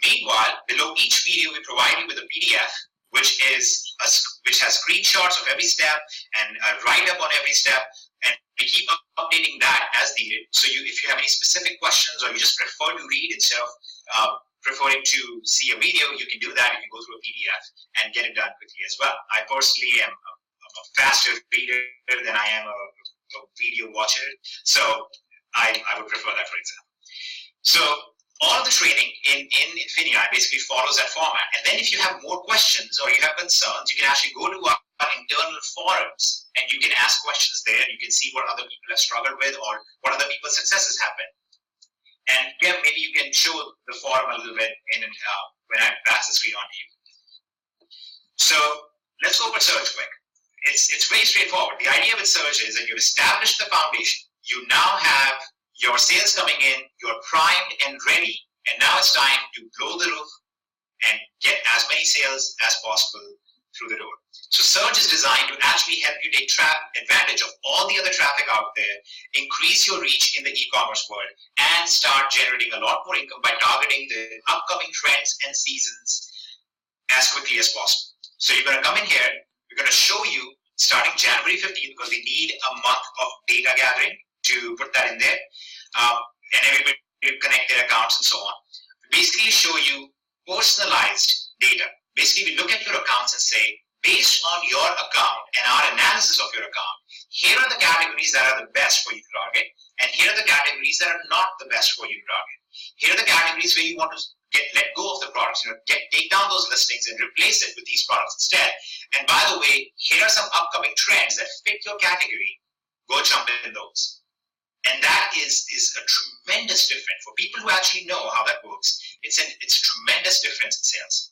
Meanwhile, below each video, we provide you with a PDF, which has screenshots of every step and a write-up on every step, and we keep updating that as needed. So if you have any specific questions or you just prefer to read instead of preferring to see a video, you can do that. You can go through a PDF and get it done quickly as well. I personally am a faster reader than I am a video watcher, so I would prefer that, for example. So all of the training in Infinii basically follows that format. And then if you have more questions or you have concerns, you can actually go to our internal forums and you can ask questions there. You can see what other people have struggled with or what other people's successes have been. And yeah, maybe you can show the forum a little bit when I pass the screen on to you. So let's go over search quick. It's very straightforward. The idea with search is that you've established the foundation. You now have your sales coming in, you're primed and ready, and now it's time to blow the roof and get as many sales as possible through the door. So search is designed to actually help you take advantage of all the other traffic out there, increase your reach in the e-commerce world, and start generating a lot more income by targeting the upcoming trends and seasons as quickly as possible. So you're going to come in here, we're going to show you starting January 15th, because we need a month of data gathering to put that in there, and everybody connect their accounts and so on. We basically show you personalized data. Basically, we look at your accounts and say, based on your account and our analysis of your account, here are the categories that are the best for you to target, and here are the categories that are not the best for you to target. Here are the categories where you want to let go of the products, take down those listings and replace it with these products instead. And by the way, here are some upcoming trends that fit your category. Go jump in those. And that is a tremendous difference for people who actually know how that works. It's a tremendous difference in sales.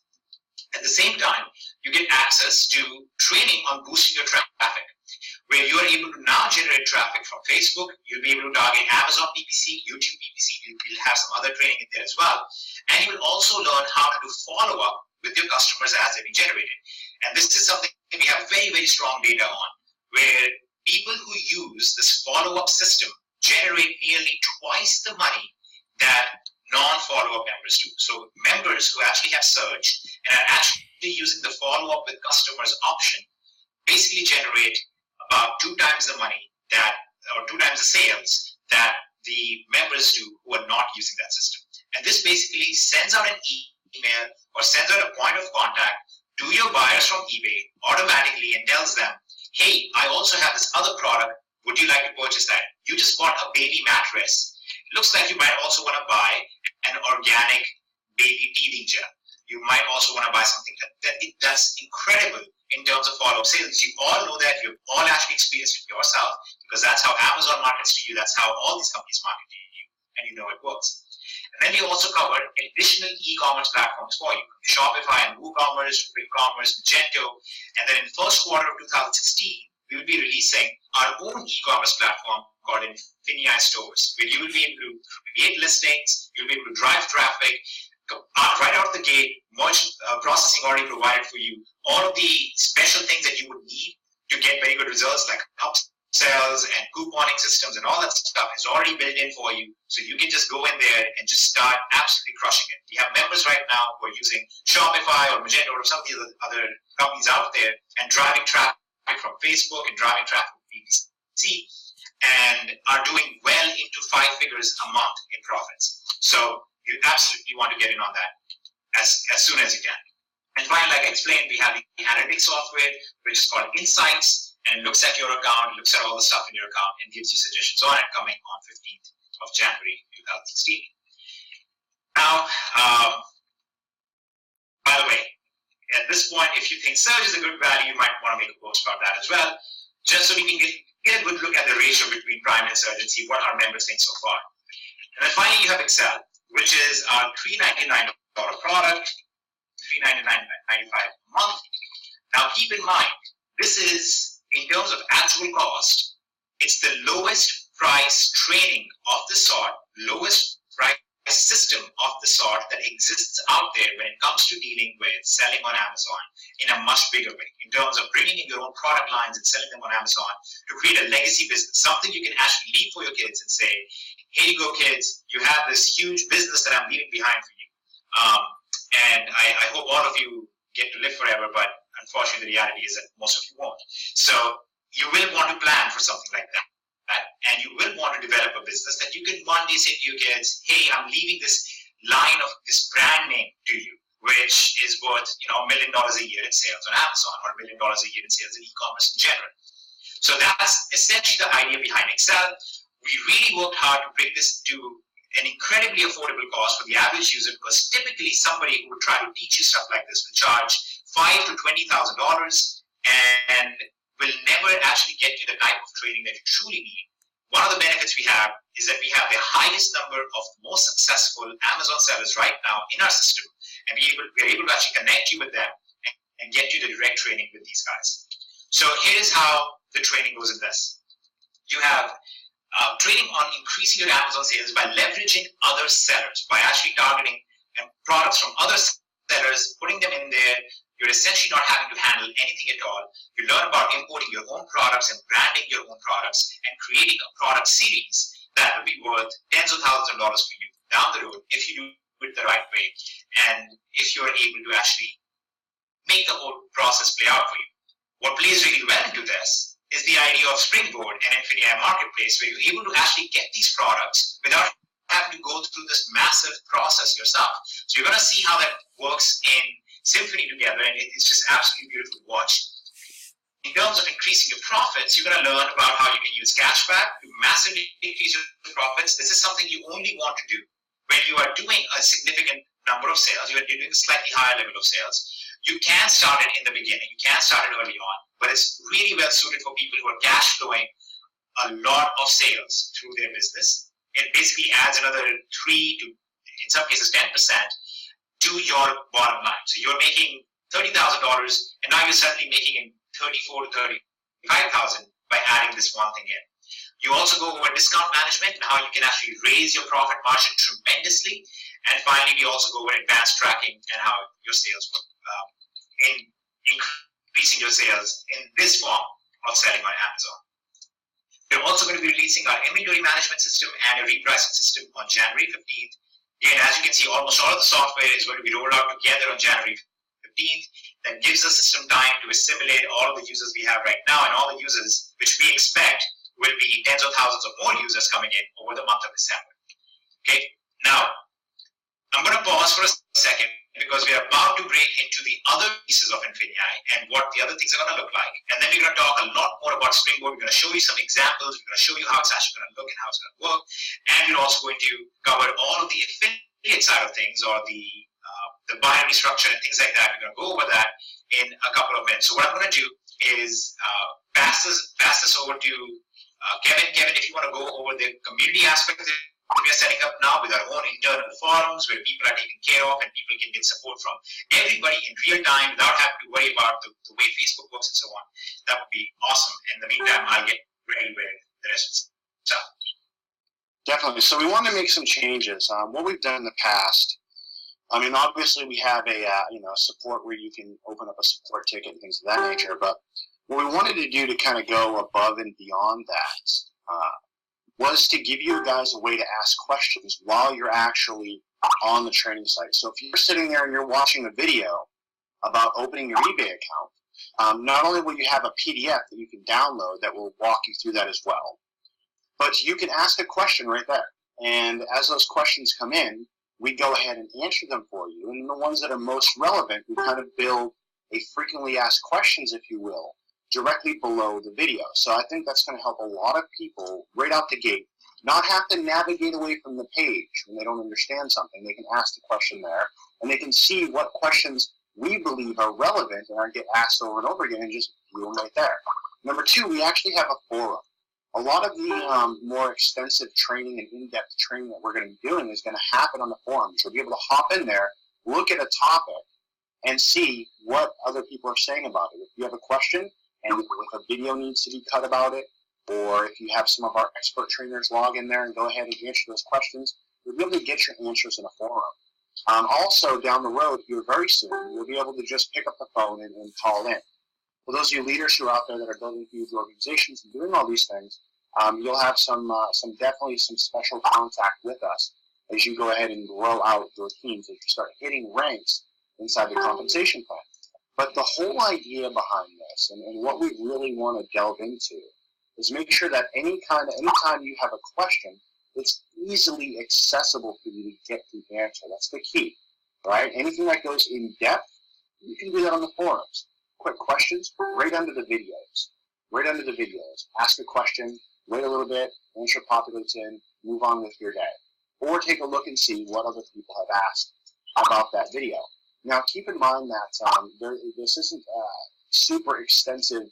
At the same time, you get access to training on boosting your traffic, where you are able to now generate traffic from Facebook. You'll be able to target Amazon PPC, YouTube PPC. You'll have some other training in there as well. And you will also learn how to do follow-up with your customers as they be generated. And this is something we have very, very strong data on, where people who use this follow-up system generate nearly twice the money that non-follow-up members do. So members who actually have searched and are actually using the follow-up with customers option basically generate about 2 times the money or 2 times the sales that the members do who are not using that system. And this basically sends out an email or sends out a point of contact to your buyers from eBay automatically and tells them, hey, I also have this other product. Would you like to purchase that? You just bought a baby mattress. Looks like you might also want to buy an organic baby teething gel. You might also want to buy something that's incredible in terms of follow-up sales. You all know that. You've all actually experienced it yourself, because that's how Amazon markets to you. That's how all these companies market to you, and you know it works. And then we also covered additional e-commerce platforms for you: Shopify and WooCommerce, BigCommerce, Magento. And then in the first quarter of 2016, we will be releasing our own e-commerce platform called Infinii Stores, where you will be able to create listings, you'll be able to drive traffic, right out of the gate, merchant processing already provided for you, all of the special things that you would need to get very good results, like upsells and couponing systems and all that stuff is already built in for you. So you can just go in there and just start absolutely crushing it. We have members right now who are using Shopify or Magento or some of the other companies out there and driving traffic from Facebook and driving traffic from PPC, and are doing well into 5 figures a month in profits. So you absolutely want to get in on that as soon as you can. And finally, like I explained, we have the analytics software, which is called Insights, and it looks at your account, looks at all the stuff in your account, and gives you suggestions on it, coming on 15th of January 2016. Now, by the way, at this point, if you think search is a good value, you might want to make a post about that as well, just so we can get a good look at the ratio between prime and search and see what our members think so far. And then finally, you have Excel, which is our $399 product, $399.95 a month. Now, keep in mind, this is, in terms of actual cost, it's the lowest price training of the sort, lowest price system of the sort that exists out there when it comes to dealing with selling on Amazon in a much bigger way, in terms of bringing in your own product lines and selling them on Amazon to create a legacy business, something you can actually leave for your kids and say, here you go, kids, you have this huge business that I'm leaving behind for you. And I hope all of you get to live forever, but unfortunately the reality is that most of you won't. So you will want to plan for something like that. And you will want to develop a business that you can one day say to your kids, hey, I'm leaving this line of this brand name to you, which is worth $1 million a year in sales on Amazon, or $1 million a year in sales in e-commerce in general. So that's essentially the idea behind Excel. We really worked hard to bring this to an incredibly affordable cost for the average user, because typically somebody who would try to teach you stuff like this will charge $5,000 to $20,000 and will never actually get you the type of training that you truly need. One of the benefits we have is that we have the highest number of most successful Amazon sellers right now in our system, and we're able to actually connect you with them and get you the direct training with these guys. So here's how the training goes in this. You have training on increasing your Amazon sales by leveraging other sellers, by actually targeting products from other sellers, putting them in there. You're essentially not having to handle anything at all. You learn about importing your own products and branding your own products and creating a product series that will be worth tens of thousands of dollars for you down the road if you do it the right way, and if you're able to actually make the whole process play out for you. What plays really well into this is the idea of Springboard and Infinii Marketplace, where you're able to actually get these products without having to go through this massive process yourself. So you're going to see how that works in Symphony together, and it's just absolutely beautiful to watch. In terms of increasing your profits, you're going to learn about how you can use cashback to massively increase your profits. This is something you only want to do when you are doing a significant number of sales. You're doing a slightly higher level of sales. You can start it in the beginning. You can start it early on, but it's really well suited for people who are cash flowing a lot of sales through their business. It basically adds another 3 to, in some cases, 10% to your bottom line. So you're making $30,000, and now you're suddenly making $34,000 to $35,000 by adding this one thing in. You also go over discount management and how you can actually raise your profit margin tremendously. And finally, we also go over advanced tracking and how your sales work in increasing your sales in this form of selling on Amazon. We're also going to be releasing our inventory management system and a repricing system on January 15th. Again, as you can see, almost all of the software is going to be rolled out together on January 15th. That gives us some time to assimilate all of the users we have right now and all the users which we expect will be tens of thousands of more users coming in over the month of December. Okay, now I'm going to pause for a second because we are about to break into the other pieces of Infinii and what the other things are going to look like. And then we're going to talk a lot more about Springboard. We're going to show you some examples. We're going to show you how it's actually going to look and how it's going to work. And we're also going to cover all of the affiliate side of things, or the binary structure and things like that. We're going to go over that in a couple of minutes. So what I'm going to do is pass this over to Kevin. Kevin, if you want to go over the community aspect that we are setting up now with our own internal forums where people are taken care of and people can get support from everybody in real time without having to worry about the way Facebook works and so on. That would be awesome. In the meantime, I'll get ready with the rest of the stuff. Definitely. So we want to make some changes. What we've done in the past, I mean, obviously we have a support where you can open up a support ticket and things of that nature. But what we wanted to do to kind of go above and beyond that was to give you guys a way to ask questions while you're actually on the training site. So if you're sitting there and you're watching a video about opening your eBay account, not only will you have a PDF that you can download that will walk you through that as well, but you can ask a question right there. And as those questions come in, we go ahead and answer them for you. And the ones that are most relevant, we kind of build a frequently asked questions, if you will, directly below the video. So I think that's going to help a lot of people right out the gate not have to navigate away from the page when they don't understand something. They can ask the question there, and they can see what questions we believe are relevant and are get asked over and over again, and just do them right there. Number two, we actually have a forum. A lot of the more extensive training and in-depth training that we're going to be doing is going to happen on the forum. So you'll be able to hop in there, look at a topic, and see what other people are saying about it. If you have a question, and if a video needs to be cut about it, or if you have some of our expert trainers log in there and go ahead and answer those questions, you'll be able to get your answers in a forum. Also, down the road, here very soon, you'll be able to just pick up the phone and call in. For those of you leaders who are out there that are building huge organizations and doing all these things, you'll have definitely some special contact with us as you go ahead and grow out your teams, as you start hitting ranks inside the compensation plan. But the whole idea behind this, and what we really want to delve into, is make sure that anytime you have a question, it's easily accessible for you to get the answer. That's the key, right? Anything that goes in depth, you can do that on the forums. Quick questions, right under the videos. Right under the videos. Ask a question, wait a little bit, answer populates in, move on with your day. Or take a look and see what other people have asked about that video. Now, keep in mind that this isn't a super extensive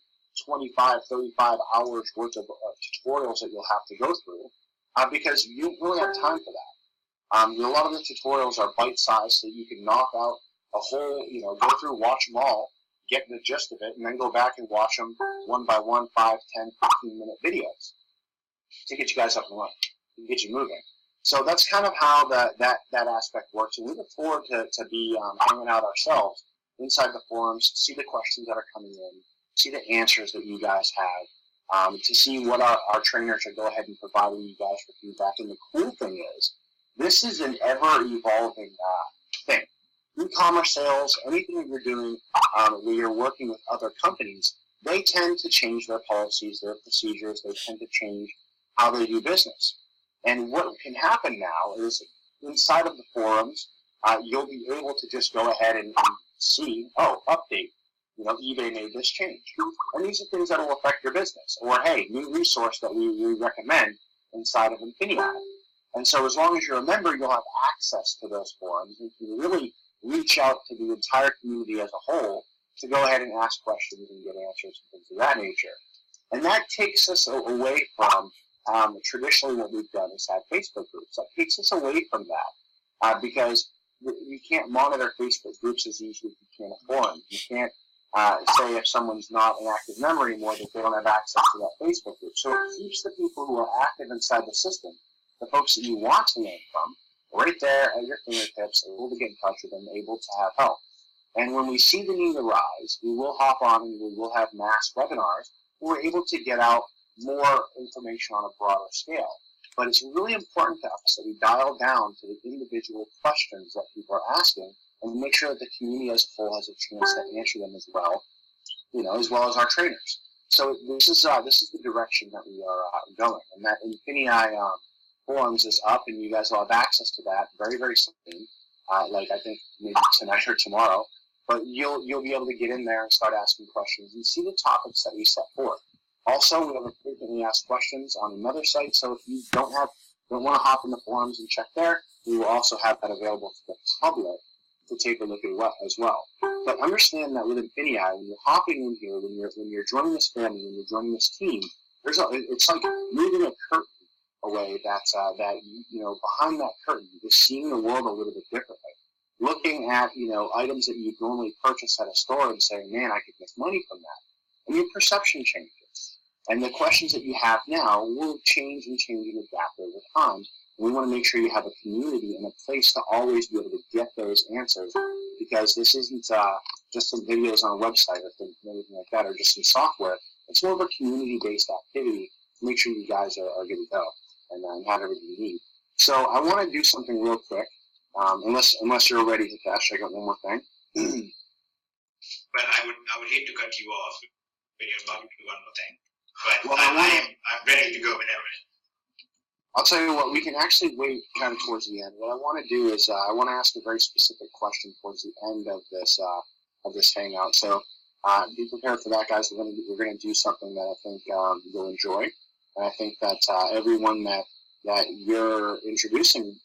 25, 35 hours worth of tutorials that you'll have to go through because you don't really have time for that. A lot of the tutorials are bite-sized, so you can knock out a whole, go through, watch them all, get the gist of it, and then go back and watch them one by one, 5, 10, 15-minute videos to get you guys up and running, and get you moving. So that's kind of how that aspect works, and we look forward to be hanging out ourselves inside the forums, see the questions that are coming in, see the answers that you guys have, to see what our trainers are go ahead and providing you guys for feedback. And the cool thing is, this is an ever-evolving thing. E-commerce sales, anything that you're doing where you're working with other companies, they tend to change their policies, their procedures, they tend to change how they do business. And what can happen now is inside of the forums, you'll be able to just go ahead and see, update, eBay made this change. And these are things that will affect your business. Or, hey, new resource that we recommend inside of Infinii. And so as long as you're a member, you'll have access to those forums. You can really reach out to the entire community as a whole to go ahead and ask questions and get answers and things of that nature. And that takes us away from traditionally what we've done is have Facebook groups. That takes us away from that because you can't monitor Facebook groups as easily as you can a forum. You can't say if someone's not an active member anymore that they don't have access to that Facebook group. So it keeps the people who are active inside the system, the folks that you want to learn from, right there at your fingertips, able to get in touch with them, able to have help. And when we see the need arise, we will hop on and we will have mass webinars where we're able to get out more information on a broader scale. But it's really important to us that we dial down to the individual questions that people are asking and make sure that the community as a whole has a chance to answer them as well, as well as our trainers. So this is the direction that we are going. And that Infinii forums is up, and you guys will have access to that very, very soon. I think maybe tonight or tomorrow. But you'll be able to get in there and start asking questions and see the topics that we set forth. Also, we have a frequently asked questions on another site, so if you don't want to hop in the forums and check there, we will also have that available to the public to take a look at as well. But understand that with Infinii, when you're hopping in here, when you're joining this family, when you're joining this team, it's like moving a curtain away. That's behind that curtain, you're seeing the world a little bit differently. Looking at items that you normally purchase at a store and saying, man, I could make money from that, and your perception changes. And the questions that you have now will change and adapt over time. We want to make sure you have a community and a place to always be able to get those answers, because this isn't just some videos on a website or anything like that, or just some software. It's more of a community-based activity to make sure you guys are good to go and have everything you need. So I want to do something real quick, unless you're ready, Hitesh. I got one more thing. Well, I would hate to cut you off when you're about to do one more thing. But I'm ready to go whenever. I'll tell you what, we can actually wait kind of towards the end. What I want to do is I want to ask a very specific question towards the end of this hangout. So be prepared for that, guys. We're going to do something that I think you'll enjoy, and I think that everyone that you're introducing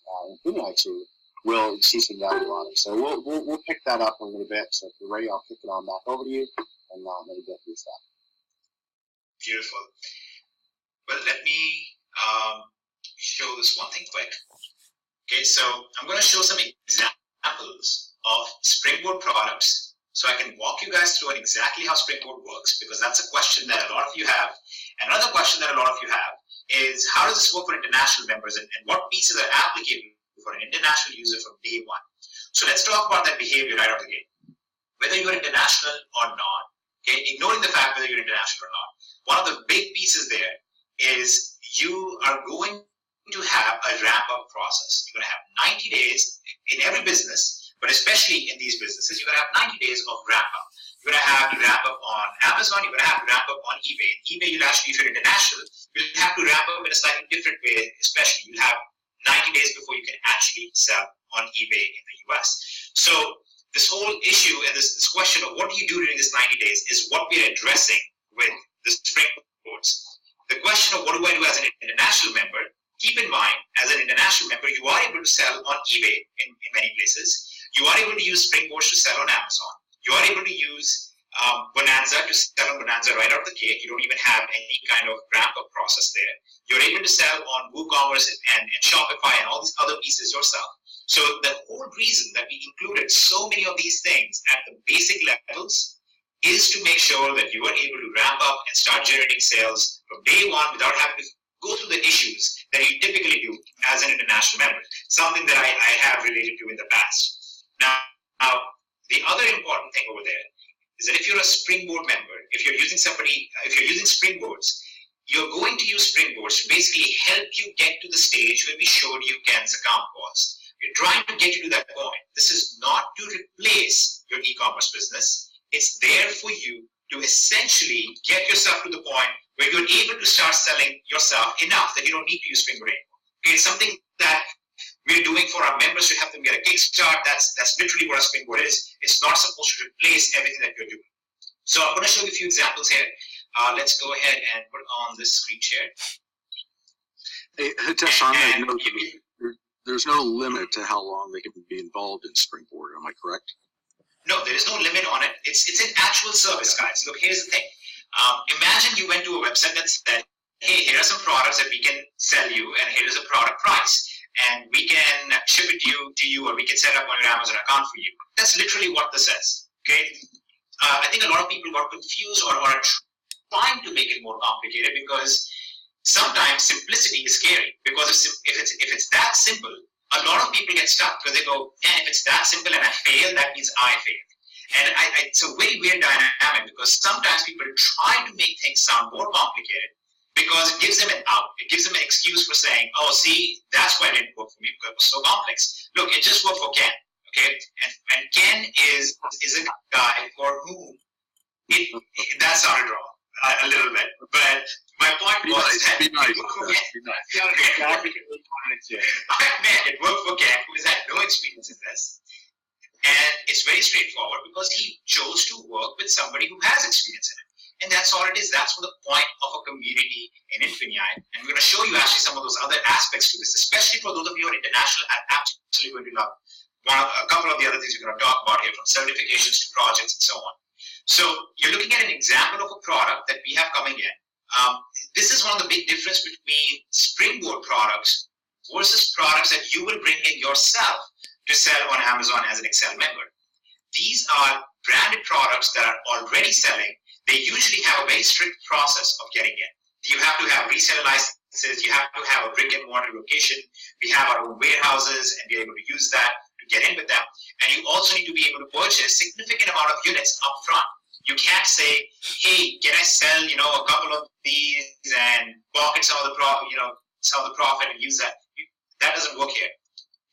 Infinii to will see some value on it. So we'll pick that up in a little bit. So if you're ready, I'll kick it on back over to you and let you get through stuff. Beautiful. Well, let me show this one thing quick. Okay, so I'm going to show some examples of Springboard products so I can walk you guys through on exactly how Springboard works, because that's a question that a lot of you have. And another question that a lot of you have is, how does this work for international members, and what pieces are applicable for an international user from day one. So let's talk about that behavior right out of the gate. Whether you're international or not, okay, ignoring the fact whether you're international or not, one of the big pieces there is you are going to have a ramp-up process. You're going to have 90 days in every business, but especially in these businesses, you're going to have 90 days of ramp-up. You're going to have to ramp up on Amazon, you're going to have to ramp up on eBay. In eBay, you'll actually, if you're international, you'll have to ramp up in a slightly different way, especially you'll have 90 days before you can actually sell on eBay in the US. So this whole issue and this question of what do you do during this 90 days is what we're addressing with the springboards. The question of what do I do as an international member, keep in mind, as an international member, you are able to sell on eBay in many places. You are able to use springboards to sell on Amazon. You are able to use Bonanza to sell on Bonanza right out of the gate. You don't even have any kind of ramp-up process there. You're able to sell on WooCommerce and Shopify and all these other pieces yourself. So the whole reason that we included so many of these things at the basic levels is to make sure that you are able to ramp up and start generating sales from day one without having to go through the issues that you typically do as an international member, something that I have related to in the past. Now, the other important thing over there is that if you're a Springboard member, if you're using Springboards, you're going to use Springboards to basically help you get to the stage where we showed you Ken's account was. We're trying to get you to that point. This is not to replace your e-commerce business. It's there for you to essentially get yourself to the point where you're able to start selling yourself enough that you don't need to use Springboard anymore. Okay, it's something that we're doing for our members to help them get a kickstart. That's literally what a Springboard is. It's not supposed to replace everything that you're doing. So I'm going to show you a few examples here. Let's go ahead and put on this screen share. Hey, Hitesh, on that note, there's no limit to how long they can be involved in Springboard. Am I correct? No, there is no limit on it. It's an actual service, guys. Look, here's the thing. Imagine you went to a website that said, hey, here are some products that we can sell you, and here is a product price. And we can ship it to you, or we can set up on your Amazon account for you. That's literally what this says. Okay. I think a lot of people got confused or are trying to make it more complicated because sometimes simplicity is scary. Because if it's that simple, a lot of people get stuck because they go, and if it's that simple and I fail, that means I failed. And it's a very weird dynamic because sometimes people try to make things sound more complicated because it gives them an out. It gives them an excuse for saying, oh, see, that's why it didn't work for me because it was so complex. Look, it just worked for Ken, okay? And Ken is a guy for whom that sounded wrong a little bit. But my point was that it worked for Ken. It worked for Ken, who has had no experience in this. And it's very straightforward because he chose to work with somebody who has experience in it. And that's all it is. That's the point of a community in Infinii. And we're going to show you actually some of those other aspects to this, especially for those of you who are international and absolutely going to love a couple of the other things we're going to talk about here, from certifications to projects and so on. So you're looking at an example of a product that we have coming in. This is one of the big difference between Springboard products versus products that you will bring in yourself to sell on Amazon as an Excel member. These are branded products that are already selling. They usually have a very strict process of getting in. You have to have reseller licenses, you have to have a brick and mortar location. We have our own warehouses and be able to use that to get in with them. And you also need to be able to purchase a significant amount of units up front. You can't say, hey, can I sell, a couple of these and pocket some of the profit and use that. That doesn't work here.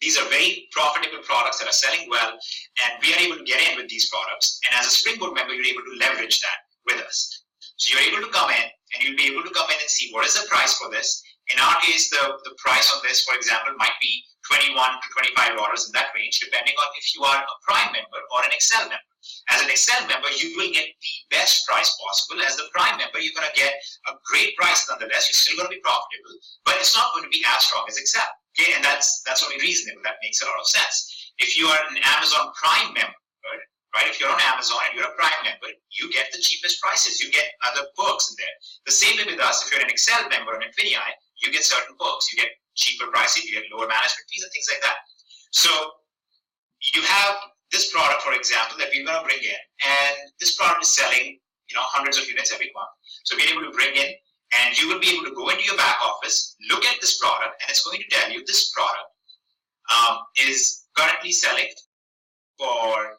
These are very profitable products that are selling well, and we are able to get in with these products. And as a Springboard member, you're able to leverage that with us. So you're able to come in, and you'll be able to come in and see what is the price for this. In our case, the price on this, for example, might be $21 to $25 in that range, depending on if you are a Prime member or an Excel member. As an Excel member, you will get the best price possible. As the Prime member, you're going to get a great price nonetheless. You're still going to be profitable, but it's not going to be as strong as Excel. Okay, and that's only reasonable. That makes a lot of sense. If you are an Amazon Prime member, right? If you're on Amazon and you're a Prime member, you get the cheapest prices. You get other perks in there. The same way with us. If you're an Excel member on Infinii, you get certain perks. You get cheaper pricing. You get lower management fees and things like that. So you have this product, for example, that we're going to bring in, and this product is selling, hundreds of units every month. So we're able to bring in, and you will be able to go into your back office, look at this product, and it's going to tell you this product is currently selling for,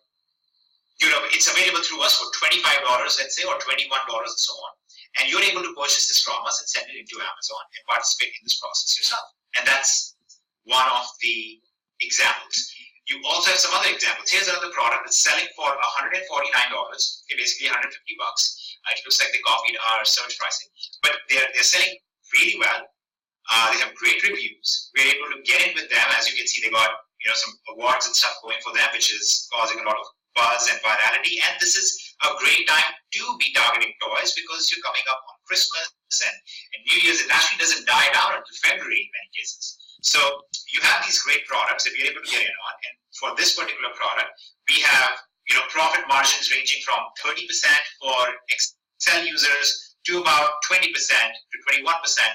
it's available through us for $25, let's say, or $21 and so on. And you're able to purchase this from us and send it into Amazon and participate in this process yourself. And that's one of the examples. You also have some other examples. Here's another product that's selling for $149. Okay, basically 150 bucks. It looks like they copied our search pricing, but they're selling really well. They have great reviews. We're able to get in with them. As you can see, they got some awards and stuff going for them, which is causing a lot of buzz and virality. And this is a great time to be targeting toys because you're coming up on Christmas and New Year's. It actually doesn't die down until February in many cases. So you have these great products that you're able to get in on. And for this particular product, we have profit margins ranging from 30% for Excel users to about 20% to 21%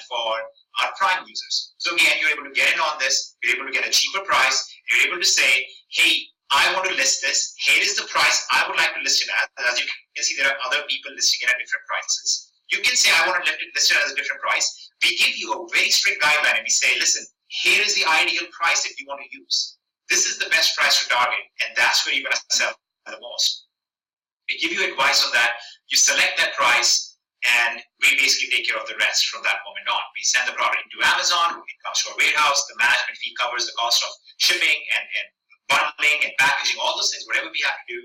for our Prime users. So again, you're able to get in on this. You're able to get a cheaper price. You're able to say, hey, I want to list this. Here is the price I would like to list it at. As you can see, there are other people listing it at different prices. You can say, I want to list it at a different price. We give you a very strict guideline and we say, listen, here is the ideal price that you want to use. This is the best price to target, and that's where you're going to sell the most. We give you advice on that. You select that price, and we basically take care of the rest from that moment on. We send the product into Amazon. It comes to our warehouse. The management fee covers the cost of shipping and bundling and packaging, all those things, whatever we have to do.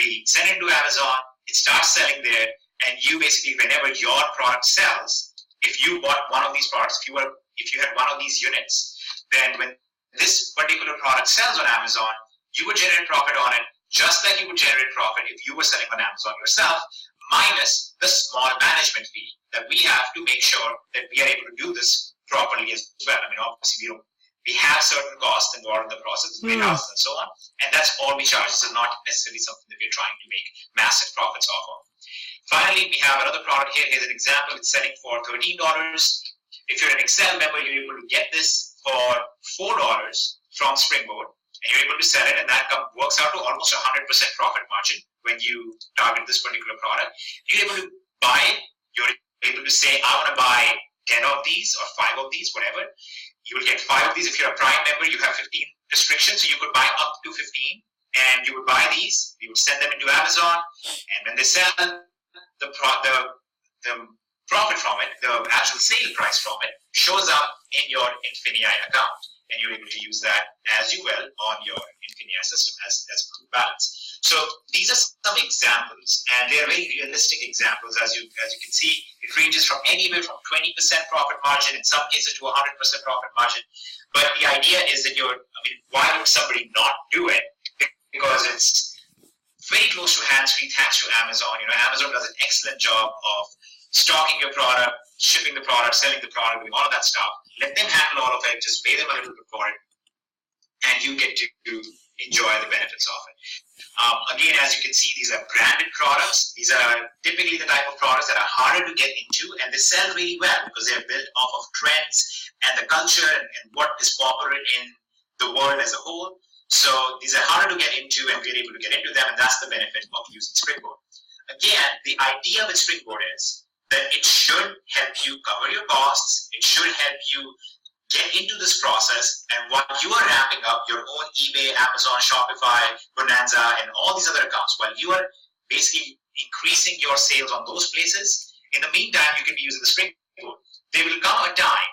We send it to Amazon. It starts selling there, and you basically, whenever your product sells, if you bought one of these products, if you had one of these units, then when this particular product sells on Amazon, you would generate profit on it, just like you would generate profit if you were selling on Amazon yourself, minus the small management fee that we have to make sure that we are able to do this properly as well. I mean, obviously, we have certain costs involved in the process, warehouses and so on, and that's all we charge. This is not necessarily something that we're trying to make massive profits off of. Finally, we have another product here. Here's an example. It's selling for $13. If you're an Excel member, you're able to get this for $4 from Springboard, and you're able to sell it, and that works out to almost 100% profit margin when you target this particular product. You're able to buy it. You're able to say, I want to buy 10 of these or 5 of these, whatever. You will get 5 of these. If you're a Prime member, you have 15 restrictions, so you could buy up to 15, and you would buy these. You would send them into Amazon, and when they sell, the profit from it, the actual sale price from it, shows up in your Infinii account, and you're able to use that as you will on your Infinii system as balance. So these are some examples, and they are very realistic examples. As you can see, it ranges from anywhere from 20% profit margin, in some cases to 100% profit margin. But the idea is that why would somebody not do it? Because it's very close to hands-free thanks to Amazon. Amazon does an excellent job of stocking your product, shipping the product, selling the product, doing all of that stuff. Let them handle all of it. Just pay them a little bit for it, and you get to enjoy the benefits of it. Again, as you can see, these are branded products. These are typically the type of products that are harder to get into, and they sell really well because they're built off of trends and the culture and what is popular in the world as a whole. So these are harder to get into, and we're able to get into them, and that's the benefit of using Springboard. Again, the idea with Springboard is that it should help you cover your costs. It should help you get into this process, and while you are ramping up your own eBay, Amazon, Shopify, Bonanza, and all these other accounts, while you are basically increasing your sales on those places, in the meantime, you can be using the Springboard. There will come a time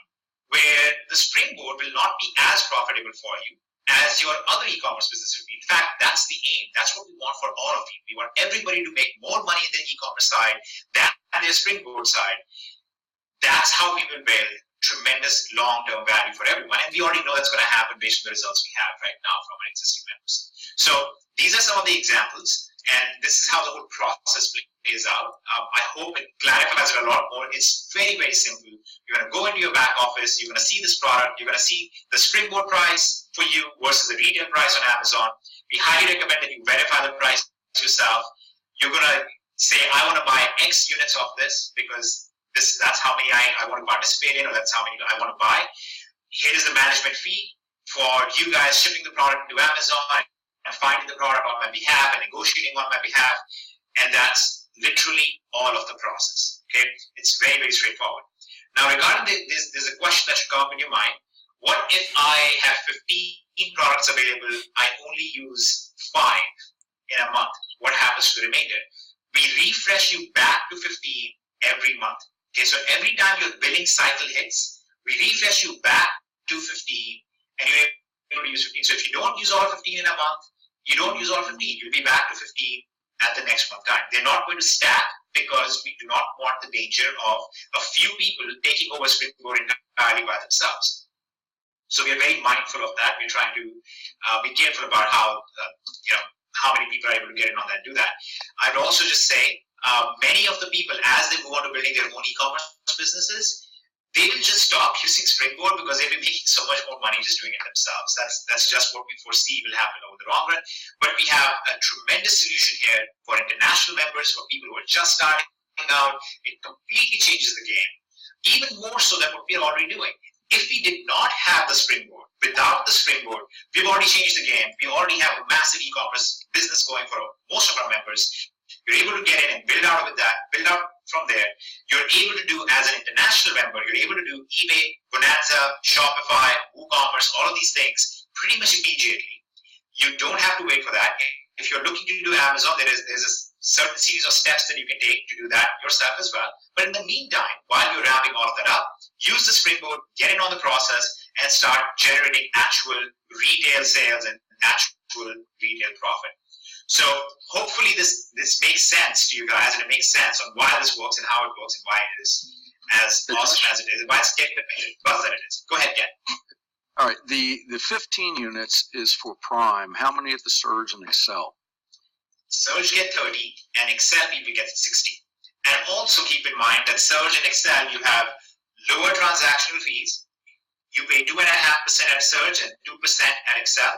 where the Springboard will not be as profitable for you as your other e-commerce business would be. In fact, that's the aim. That's what we want for all of you. We want everybody to make more money in their e-commerce side than their Springboard side. That's how we will build tremendous long-term value for everyone. And we already know that's going to happen based on the results we have right now from our existing members. So these are some of the examples, and this is how the whole process plays out. I hope it clarifies it a lot more. It's very, very simple. You're going to go into your back office. You're going to see this product. You're going to see the Springboard price for you versus the retail price on Amazon. We highly recommend that you verify the price yourself. You're going to say, I want to buy X units of this because that's how many I want to participate in, or that's how many I want to buy. Here is the management fee for you guys shipping the product to Amazon and finding the product on my behalf and negotiating on my behalf. And that's literally all of the process. Okay, it's very, very straightforward. Now, regarding there's a question that should come up in your mind. What if I have 15 products available, I only use 5 in a month? What happens to the remainder? We refresh you back to 15 every month. Okay, so every time your billing cycle hits, we refresh you back to 15 and you're able to use 15. So if you don't use all 15 in a month, you don't use all 15, you'll be back to 15 at the next month time. They're not going to stack because we do not want the danger of a few people taking over Springboard entirely by themselves. So we are very mindful of that. We're trying to be careful about how many people are able to get in on that and do that. I'd also just say many of the people, as they move on to building their own e-commerce businesses, they will just stop using Springboard because they'll be making so much more money just doing it themselves. That's just what we foresee will happen over the long run. But we have a tremendous solution here for international members, for people who are just starting out. It completely changes the game, even more so than what we are already doing. If we did not have the Springboard, without the Springboard, we've already changed the game. We already have a massive e-commerce business going for most of our members. You're able to get in and build out with that, build out from there. You're able to do, as an international member, you're able to do eBay, Bonanza, Shopify, WooCommerce, all of these things pretty much immediately. You don't have to wait for that. If you're looking to do Amazon, there's a certain series of steps that you can take to do that yourself as well. But in the meantime, while you're wrapping all of that up, use the Springboard, get in on the process, and start generating actual retail sales and actual retail profit. So hopefully this makes sense to you guys, and it makes sense on why this works and how it works and why it is as awesome as it is, and why it's getting the buzz that it is. Go ahead, Ken. All right, the 15 units is for Prime. How many at the Surge and Excel? Surge get 30, and Excel people get 60. And also keep in mind that Surge and Excel, you have lower transactional fees. You pay 2.5% at Surge and 2% at Excel,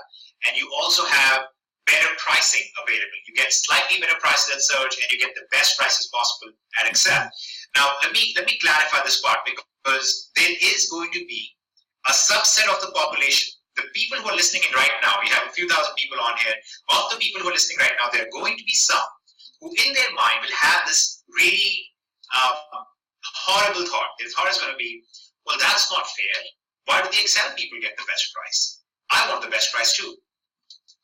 and you also have better pricing available. You get slightly better prices at Surge, and you get the best prices possible at Excel. Now, let me clarify this part, because there is going to be a subset of the population, the people who are listening in right now. We have a few thousand people on here. Of the people who are listening right now, there are going to be some who, in their mind, will have this really horrible thought. Their thought is going to be, well, that's not fair. Why do the Excel people get the best price? I want the best price too.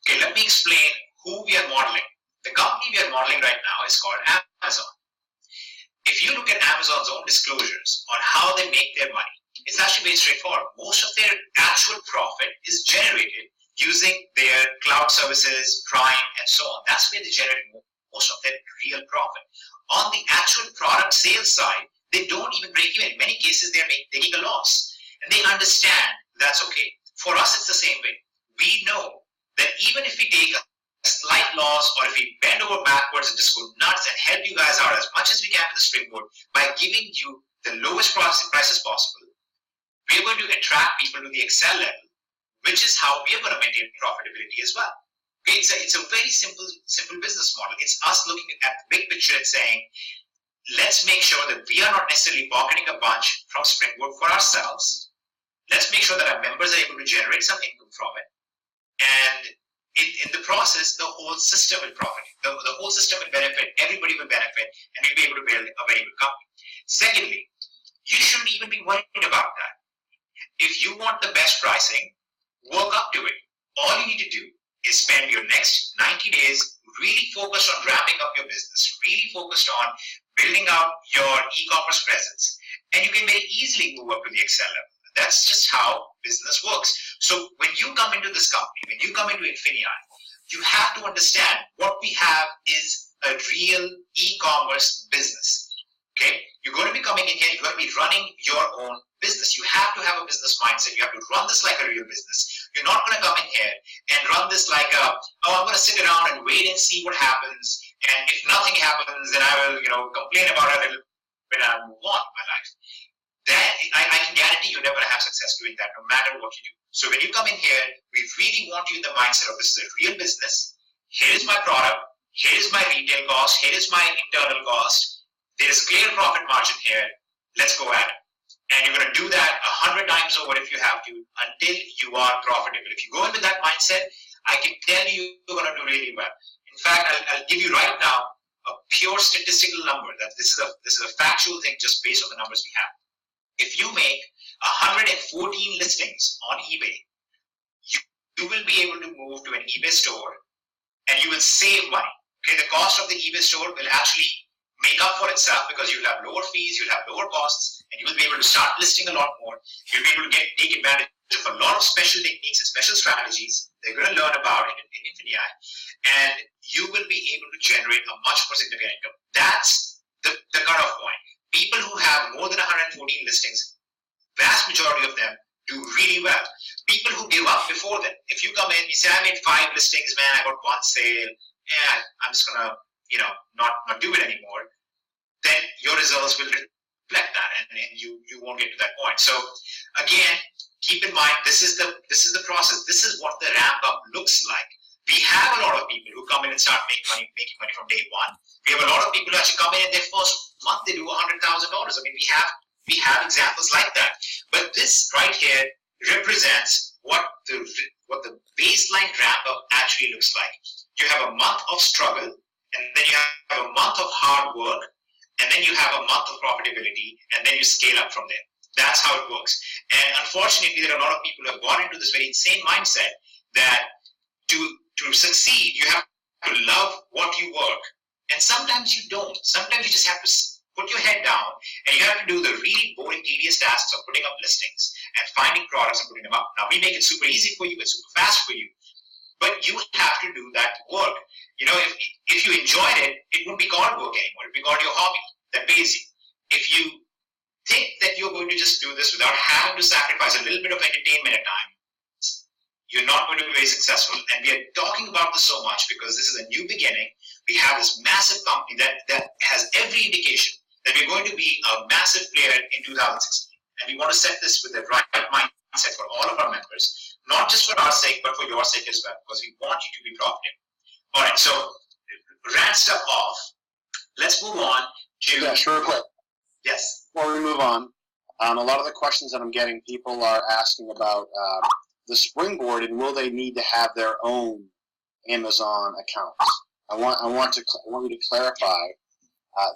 Okay, let me explain who we are modeling. The company we are modeling right now is called Amazon. If you look at Amazon's own disclosures on how they make their money, it's actually very straightforward. Most of their actual profit is generated using their cloud services, Prime, and so on. That's where they generate most of their real profit. On the actual product sales side, they don't even break even. In many cases, they're taking a loss. And they understand that's okay. For us, it's the same way. We know that even if we take a slight loss, or if we bend over backwards and just go nuts and help you guys out as much as we can with the Springboard by giving you the lowest prices possible, we're going to attract people to the Excel level, which is how we are going to maintain profitability as well. Okay, it's a very simple business model. It's us looking at the big picture and saying, let's make sure that we are not necessarily pocketing a bunch from Springboard for ourselves. Let's make sure that our members are able to generate some income from it. And in the process, the whole system will profit. The whole system will benefit, everybody will benefit, and we'll be able to build a very good company. Secondly, you shouldn't even be worried about that. If you want the best pricing, work up to it. All you need to do is spend your next 90 days really focused on ramping up your business, really focused on building out your e-commerce presence, and you can very easily move up to the Excel level. That's just how business works. So when you come into this company, when you come into Infinii, you have to understand what we have is a real e-commerce business. Okay? You're going to be coming in here, you're going to be running your own business. You have to have a business mindset. You have to run this like a real business. You're not going to come in here and run this like I'm going to sit around and wait and see what happens. And if nothing happens, then I will, complain about it a little bit and move on in my life. Then I can guarantee you're never going to have success doing that, no matter what you do. So when you come in here, we really want you in the mindset of this is a real business. Here is my product. Here is my retail cost. Here is my internal cost. There is clear profit margin here. Let's go at it. And you're going to do that 100 times over if you have to until you are profitable. If you go in with that mindset, I can tell you you're going to do really well. In fact, I'll give you right now a pure statistical number that this is a factual thing just based on the numbers we have. If you make 114 listings on eBay, you will be able to move to an eBay store and you will save money. Okay, the cost of the eBay store will actually make up for itself because you'll have lower fees, you'll have lower costs, and you will be able to start listing a lot more. You'll be able to take advantage of a lot of special techniques and special strategies they're going to learn about in Infinii, and you will be able to generate a much more significant income. That's the cutoff point. People who have more than 114 listings, vast majority of them do really well. People who give up before them, if you come in, you say, I made 5 listings, man, I got 1 sale, and I'm just gonna, not do it anymore, then your results will reflect that, and you won't get to that point. So again, keep in mind, this is the process. This is what the ramp up looks like. We have a lot of people who come in and start making money from day one. We have a lot of people who actually come in their first month, they do $100,000. I mean, we have examples like that. But this right here represents what the baseline ramp up actually looks like. You have a month of struggle, and then you have a month of hard work, and then you have a month of profitability, and then you scale up from there. That's how it works. And unfortunately, there are a lot of people who have gone into this very insane mindset that to succeed, you have to love what you work. And sometimes you don't. Sometimes you just have to put your head down and you have to do the really boring, tedious tasks of putting up listings and finding products and putting them up. Now, we make it super easy for you and super fast for you, but you have to do that work. If you enjoyed it, it wouldn't be called work anymore. It would be called your hobby that pays you. If you think that you're going to just do this without having to sacrifice a little bit of entertainment at times, you're not going to be very successful. And we are talking about this so much because this is a new beginning. We have this massive company that has every indication that we're going to be a massive player in 2016. And we want to set this with the right mindset for all of our members, not just for our sake, but for your sake as well, because we want you to be profitable. All right, so rant stuff off. Let's move on to... Yeah, sure, quick. Yes. Before we move on, a lot of the questions that I'm getting, people are asking about the Springboard and will they need to have their own Amazon accounts. I want you to clarify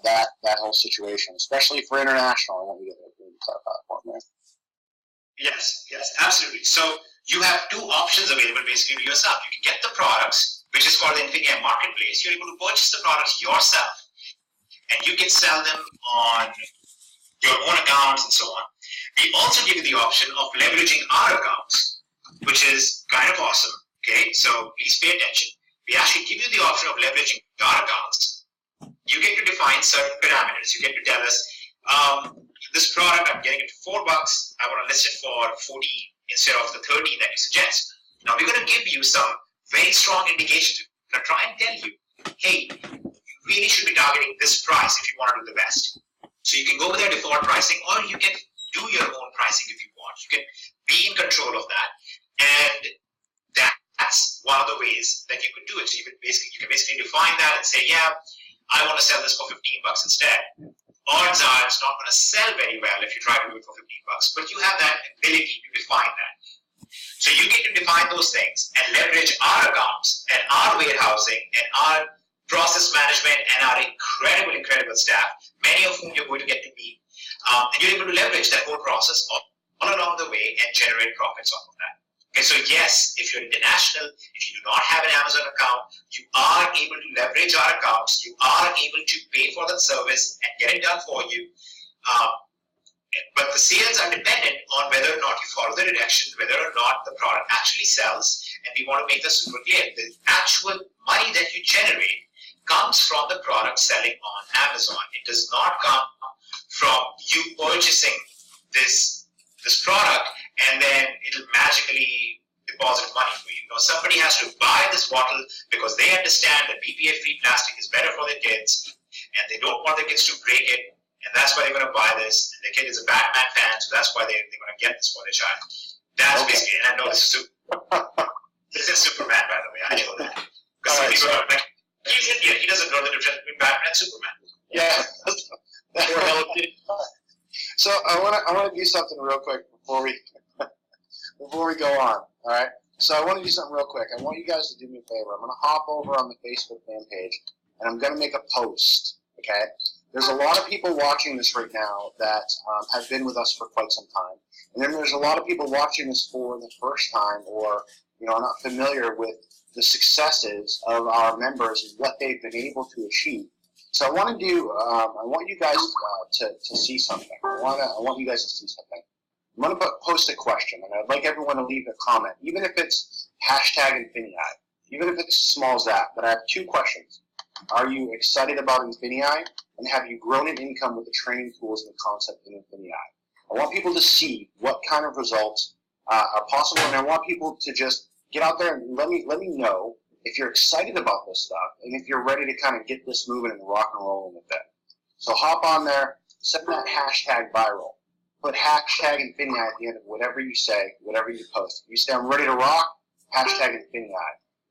that whole situation, especially for international. I want you to clarify that for me. Yes, absolutely. So you have 2 options available basically to yourself. You can get the products, which is called the Infinii Marketplace. You're able to purchase the products yourself, and you can sell them on your own accounts and so on. We also give you the option of leveraging our accounts, which is kind of awesome. Okay, so please pay attention. We actually give you the option of leveraging our accounts. You get to define certain parameters. You get to tell us, this product, I'm getting it for $4. I want to list it for 14 instead of the 13 that you suggest. Now we're going to give you some very strong indications. We're going to try and tell you, hey, you really should be targeting this price if you want to do the best. So you can go with our default pricing, or you can do your own pricing if you want. You can be in control of that, and that's one of the ways that you can do it. So you can basically define that and say, yeah, I want to sell this for $15 instead. Odds are it's not going to sell very well if you try to do it for $15, but you have that ability to define that. So you get to define those things and leverage our accounts and our warehousing and our process management and our incredible staff, many of whom you're going to get to meet. And you're able to leverage that whole process all along the way and generate profits off of that. Okay, so yes, if you're international, if you do not have an Amazon account, you are able to leverage our accounts. You are able to pay for that service and get it done for you. But the sales are dependent on whether or not you follow the directions, whether or not the product actually sells. And we want to make this super clear. The actual money that you generate comes from the product selling on Amazon. It does not come from you purchasing this product and then it'll magically deposit money for you. Somebody has to buy this bottle because they understand that BPA-free plastic is better for their kids and they don't want their kids to break it, and that's why they're going to buy this. And the kid is a Batman fan, so that's why they're going to get this for their child. That's basically, and I know this is Superman, by the way. I know that. Because some people are like, he's Indian, he doesn't know the difference between Batman and Superman. Yeah. So I want to do something real quick before we go on. All right. So I want to do something real quick. I want you guys to do me a favor. I'm going to hop over on the Facebook fan page, and I'm going to make a post. Okay. There's a lot of people watching this right now that have been with us for quite some time. And then there's a lot of people watching this for the first time or, are not familiar with the successes of our members and what they've been able to achieve. So I want you guys to see something. I want you guys to see something. I'm going to post a question, and I'd like everyone to leave a comment, even if it's #Infinii, even if it's small as that. But I have 2 questions. Are you excited about Infinii, and have you grown in income with the training tools and the concept in Infinii? I want people to see what kind of results are possible, and I want people to just get out there and let me know if you're excited about this stuff and if you're ready to kind of get this moving and rock and rolling with it. So hop on there, send that #viral. Put #Infinii at the end of whatever you say, whatever you post. If you say, I'm ready to rock, #Infinii.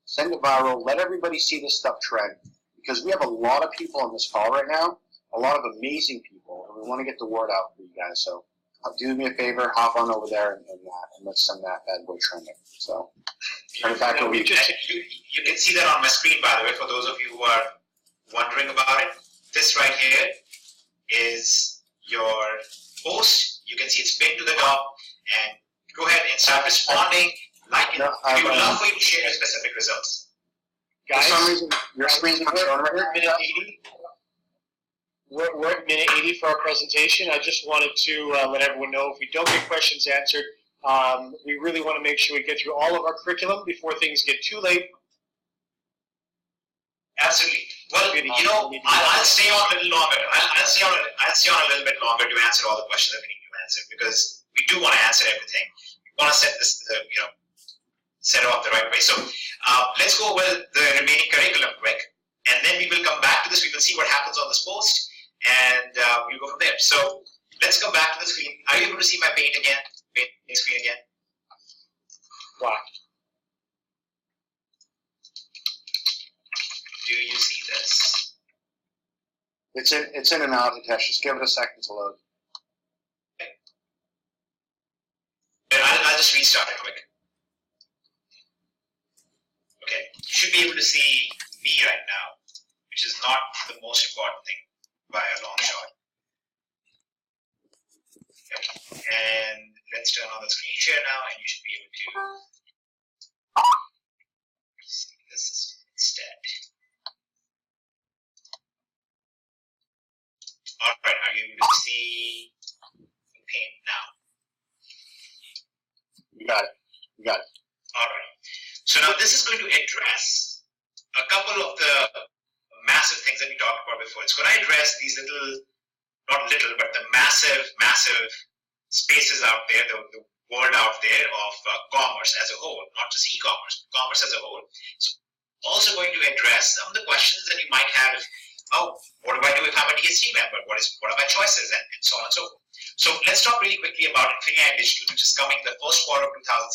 Send it viral. Let everybody see this stuff trend. Because we have a lot of people on this call right now, a lot of amazing people, and we want to get the word out for you guys. So do me a favor, hop on over there and let's send that bad boy trending. So turn it back over to you. You can see that on my screen, by the way, for those of you who are wondering about it. This right here is your post. You can see it's pinned to the top, and go ahead and start responding. We would love for you to share your specific results. Guys, for some reason, your screen's not showing right now. Minute 80. We're at minute 80 for our presentation. I just wanted to let everyone know if we don't get questions answered, we really want to make sure we get through all of our curriculum before things get too late. Absolutely. Well, I'll stay on a little longer. I'll stay on a little bit longer to answer all the questions that we need to answer, because we do want to answer everything. We want to set this, set it off the right way. So let's go over the remaining curriculum quick, and then we will come back to this. We will see what happens on this post, and we'll go from there. So let's come back to the screen. Are you able to see my paint screen again? Wow. Do you see this? It's in and out, Hitesh. Just give it a second to load. Okay. I'll just restart it quick. Okay, you should be able to see me right now, which is not the most important thing by a long shot. Okay. And let's turn on the screen share now, and you should be able to see this instead. All right, are you able to see the paint now? You got it. All right. So now this is going to address a couple of the massive things that we talked about before. It's going to address these not little, but the massive spaces out there, the world out there of commerce as a whole, not just e-commerce, commerce as a whole. So also going to address some of the questions that you might have. What do I do if I'm a DST member? What are my choices, and so on and so forth. So let's talk really quickly about Infinii Digital, which is coming the first quarter of 2016.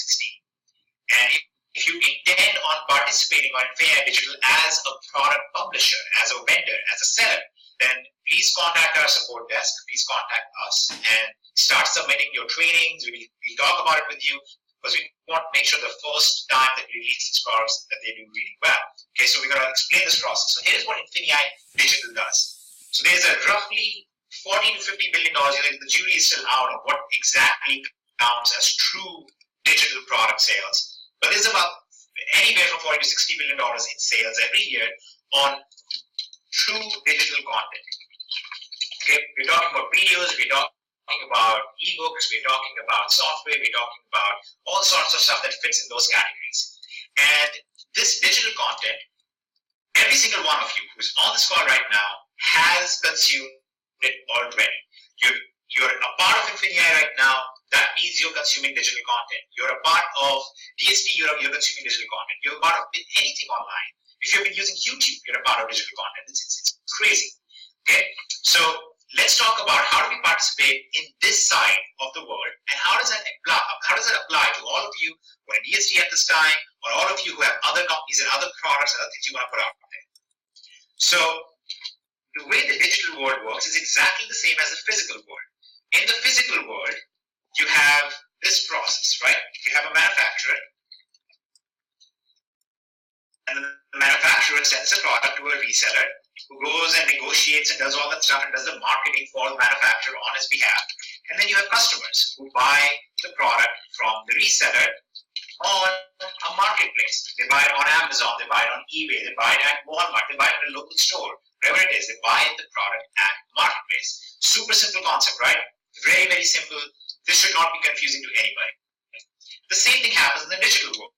And if you intend on participating on Infinii Digital as a product publisher, as a vendor, as a seller, then please contact our support desk. Please contact us and start submitting your trainings. We'll talk about it with you, because we want to make sure the first time that we release these products that they do really well. Okay, so we're going to explain this process. So here's what Infinii Digital does. So there's a roughly $40 to $50 billion. The jury is still out on what exactly counts as true digital product sales. But there's about anywhere from $40 to $60 billion in sales every year on true digital content. Okay, we're talking about videos, we're talking about ebooks, we're talking about software, we're talking about all sorts of stuff that fits in those categories. And this digital content, every single one of you who's on this call right now has consumed it already. You're a part of Infinii right now. That means you're consuming digital content. You're a part of DST, you're consuming digital content. You're a part of anything online. If you've been using YouTube, you're a part of digital content. It's crazy. Okay? So let's talk about how do we participate in this side of the world, and how does that apply to all of you who are in DST at this time, or all of you who have other companies and other products and other things you want to put out there. So the way the digital world works is exactly the same as the physical world. In the physical world, you have this process, right? You have a manufacturer, and the manufacturer sends a product to a reseller, who goes and negotiates and does all that stuff and does the marketing for the manufacturer on his behalf. And then you have customers who buy the product from the reseller on a marketplace. They buy it on Amazon, they buy it on eBay, they buy it at Walmart, they buy it at a local store, wherever it is, they buy the product at marketplace. Super simple concept, right? Very, very simple. This should not be confusing to anybody. The same thing happens in the digital world.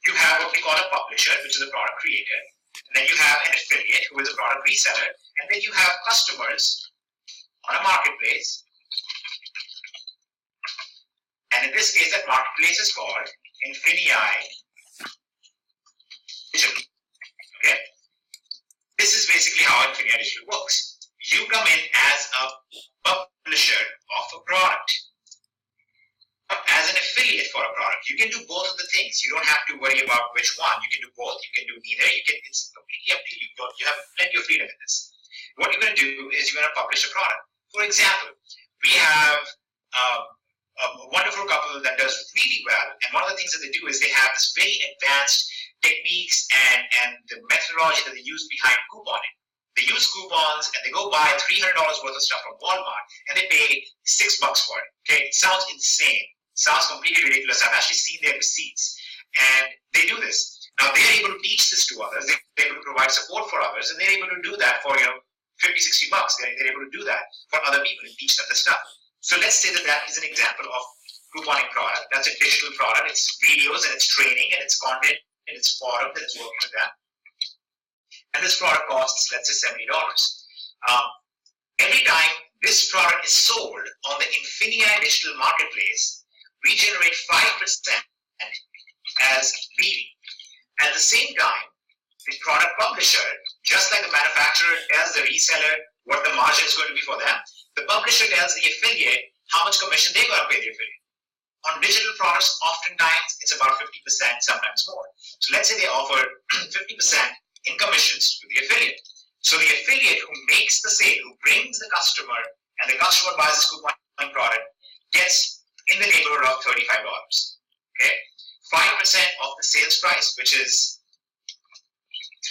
You have what we call a publisher, which is a product creator. And then you have an affiliate, who is a product reseller. And then you have customers on a marketplace. And in this case, that marketplace is called Infinii Digital. Okay? This is basically how Infinii Digital works. You come in as a publisher of a product, as an affiliate for a product. You can do both of the things. You don't have to worry about which one. You can do both. You can do neither. It's completely up to you. You have plenty of freedom in this. What you're going to do is you're going to publish a product. For example, we have a wonderful couple that does really well, and one of the things that they do is they have this very advanced techniques and the methodology that they use behind couponing. They use coupons and they go buy $300 worth of stuff from Walmart and they pay $6 for it. Okay, it sounds insane. Sounds completely ridiculous. I've actually seen their receipts, and they do this. Now they're able to teach this to others. They're able to provide support for others, and they're able to do that for $50, $60. They're able to do that for other people and teach them the stuff. So let's say that that is an example of couponing product. That's a digital product. It's videos and it's training and it's content and it's forum that is working with that. And this product costs, let's say, $70. Every time this product is sold on the Infinii Digital Marketplace, we generate 5% as BD. At the same time, the product publisher, just like the manufacturer tells the reseller what the margin is going to be for them, the publisher tells the affiliate how much commission they're going to pay the affiliate. On digital products, oftentimes it's about 50%, sometimes more. So let's say they offer 50% in commissions to the affiliate. So the affiliate who makes the sale, who brings the customer, and the customer buys this couponing product, gets in the neighborhood of $35. Okay, 5% of the sales price, which is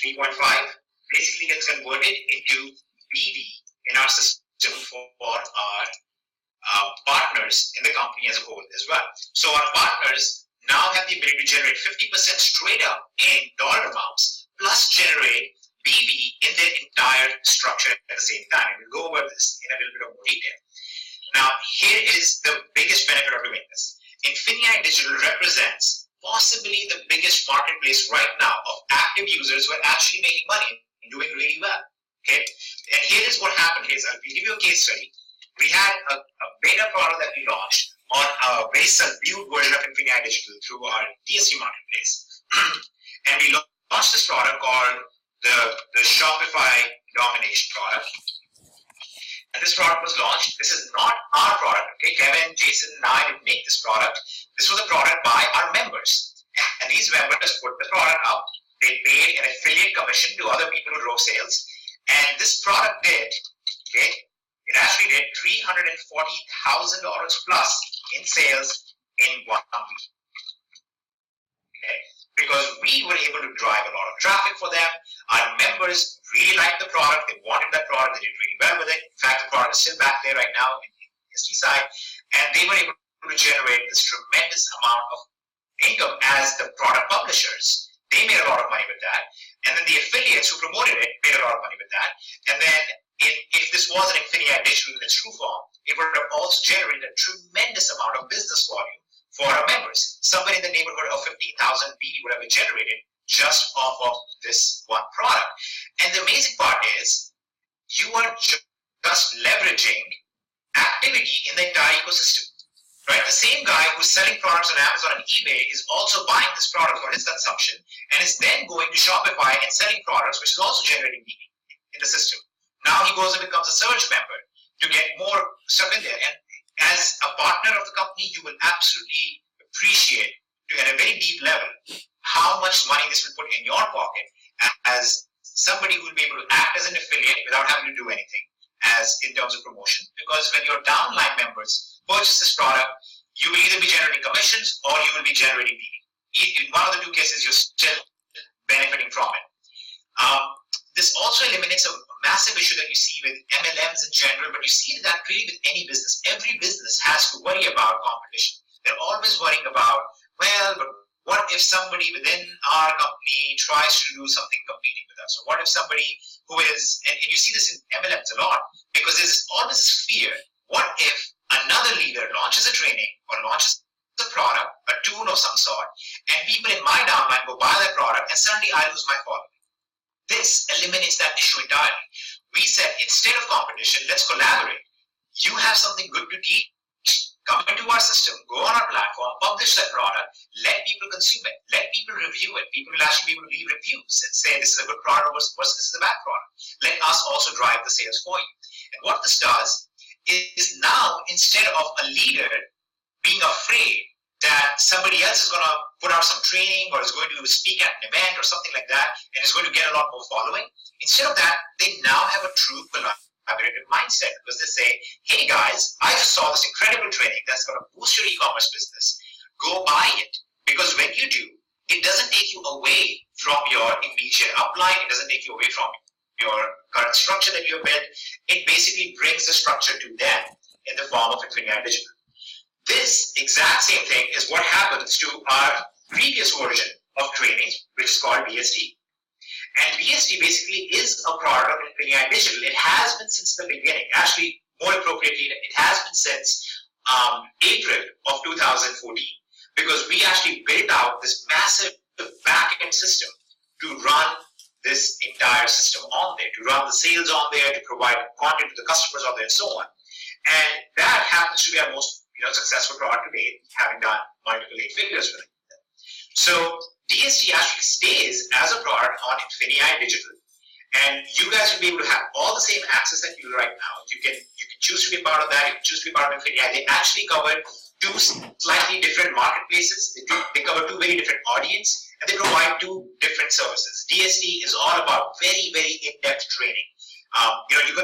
3.5, basically gets converted into BD in our system for our partners in the company as a whole as well. So our partners now have the ability to generate 50% straight up in dollar amounts, plus generate BB in their entire structure at the same time. And we'll go over this in a little bit of more detail. Now, here is the biggest benefit of doing this. Infinii Digital represents possibly the biggest marketplace right now of active users who are actually making money and doing really well. Okay, and here is what happened. I'll give you a case study. We had a beta product that we launched on a very subdued version of Infinii Digital through our DSP marketplace. And we launched this product called the Shopify Domination product. And this product was launched. This is not our product. Okay, Kevin, Jason, and I didn't make this product. This was a product by our members. And these members put the product up. They paid an affiliate commission to other people who drove sales. And this product did, okay, it actually did $340,000 plus in sales in 1 week. Okay, because we were able to drive a lot of traffic for them. Our members really liked the product. They wanted that product. They did really well with it. In fact, the product is still back there right now in the SD side. And they were able to generate this tremendous amount of income as the product publishers. They made a lot of money with that. And then the affiliates who promoted it made a lot of money with that. And then if this was an Infinii Digital in its true form, it would have also generated a tremendous amount of business volume for our members. Somewhere in the neighborhood of 15,000 BD would have been generated just off of this one product. And the amazing part is you are just leveraging activity in the entire ecosystem. Right? The same guy who's selling products on Amazon and eBay is also buying this product for his consumption and is then going to Shopify and selling products, which is also generating BD in the system. Now he goes and becomes a surge member to get more stuff in there. And as a partner of the company, you will absolutely appreciate at a very deep level how much money this will put in your pocket as somebody who will be able to act as an affiliate without having to do anything as in terms of promotion. Because when your downline members purchase this product, you will either be generating commissions or you will be generating BD. In one of the two cases, you're still benefiting from it. this also eliminates a massive issue that you see with MLMs in general, but you see that really with any business. Every business has to worry about competition. They're always worrying about, well, but what if somebody within our company tries to do something competing with us? Or what if somebody who is, and you see this in MLMs a lot, because there's always this fear. What if another leader launches a training or launches a product, a tool of some sort, and people in my downline go buy that product, and suddenly I lose my following? This eliminates that issue entirely. We said, instead of competition, let's collaborate. You have something good to teach, come into our system, go on our platform, publish that product, let people consume it, let people review it. People will actually be able to leave reviews and say this is a good product versus this is a bad product. Let us also drive the sales for you. And what this does is now, instead of a leader being afraid that somebody else is going to put out some training or is going to speak at an event or something like that and is going to get a lot more following, instead of that, they now have a true collaborative mindset, because they say, hey guys, I just saw this incredible training that's going to boost your e-commerce business. Go buy it. Because when you do, it doesn't take you away from your immediate upline. It doesn't take you away from your current structure that you have built. It basically brings the structure to them in the form of Infinii Digital. This exact same thing is what happens to our previous version of training, which is called BSD. And BSD basically is a product of Infinii Digital. It has been since the beginning. Actually, more appropriately, it has been since April of 2014, because we actually built out this massive back-end system to run this entire system on there, to run the sales on there, to provide content to the customers on there, and so on. And that happens to be our most successful product to date, having done multiple 8 figures with it. So DSD actually stays as a product on Infinii Digital, and you guys will be able to have all the same access that you do right now. You can choose to be part of that. You can choose to be part of Infinii. They actually cover 2 slightly different marketplaces. They cover 2 very different audience, and they provide 2 different services. DSD is all about very, very in-depth training.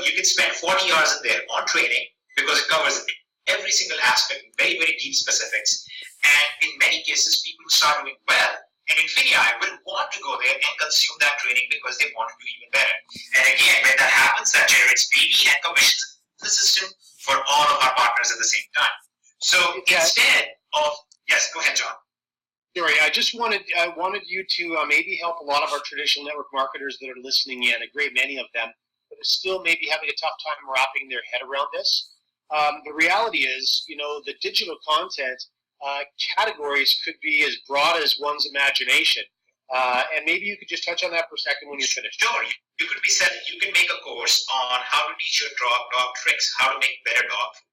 You can spend 40 hours in there on training, because it covers every single aspect, very, very deep specifics. And in many cases, people who start doing well in Infinii will want to go there and consume that training because they want to do even better. And again, when that happens, that generates BD and commissions in the system for all of our partners at the same time. So instead of, yes, go ahead, John. Sorry, I wanted you to maybe help a lot of our traditional network marketers that are listening in, a great many of them, that are still maybe having a tough time wrapping their head around this. The reality is, the digital content categories could be as broad as one's imagination. And maybe you could just touch on that for a second when you're finished. Sure. You can make a course on how to teach your dog tricks, how to make better dog food.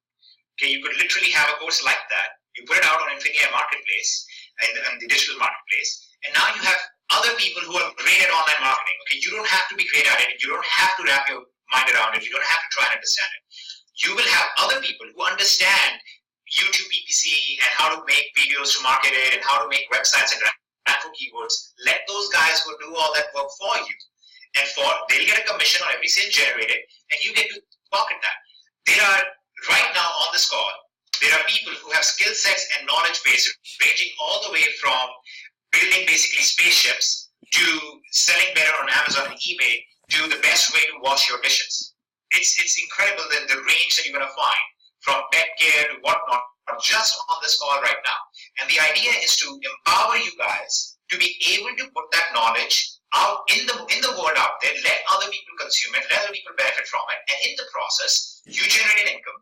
Okay, you could literally have a course like that. You put it out on Infinii Marketplace and the digital marketplace, and now you have other people who are great at online marketing. Okay, you don't have to be great at it. You don't have to wrap your mind around it. You don't have to try and understand it. You will have other people who understand YouTube PPC and how to make videos to market it and how to make websites and rank for keywords. Let those guys go do all that work for you. And they'll get a commission on every sale generated, and you get to pocket that. There are, right now on this call, there are people who have skill sets and knowledge base ranging all the way from building basically spaceships to selling better on Amazon and eBay to the best way to wash your dishes. It's incredible the range that you're going to find, from pet care to whatnot, just on this call right now. And the idea is to empower you guys to be able to put that knowledge out in the world out there, let other people consume it, let other people benefit from it, and in the process, you generate an income.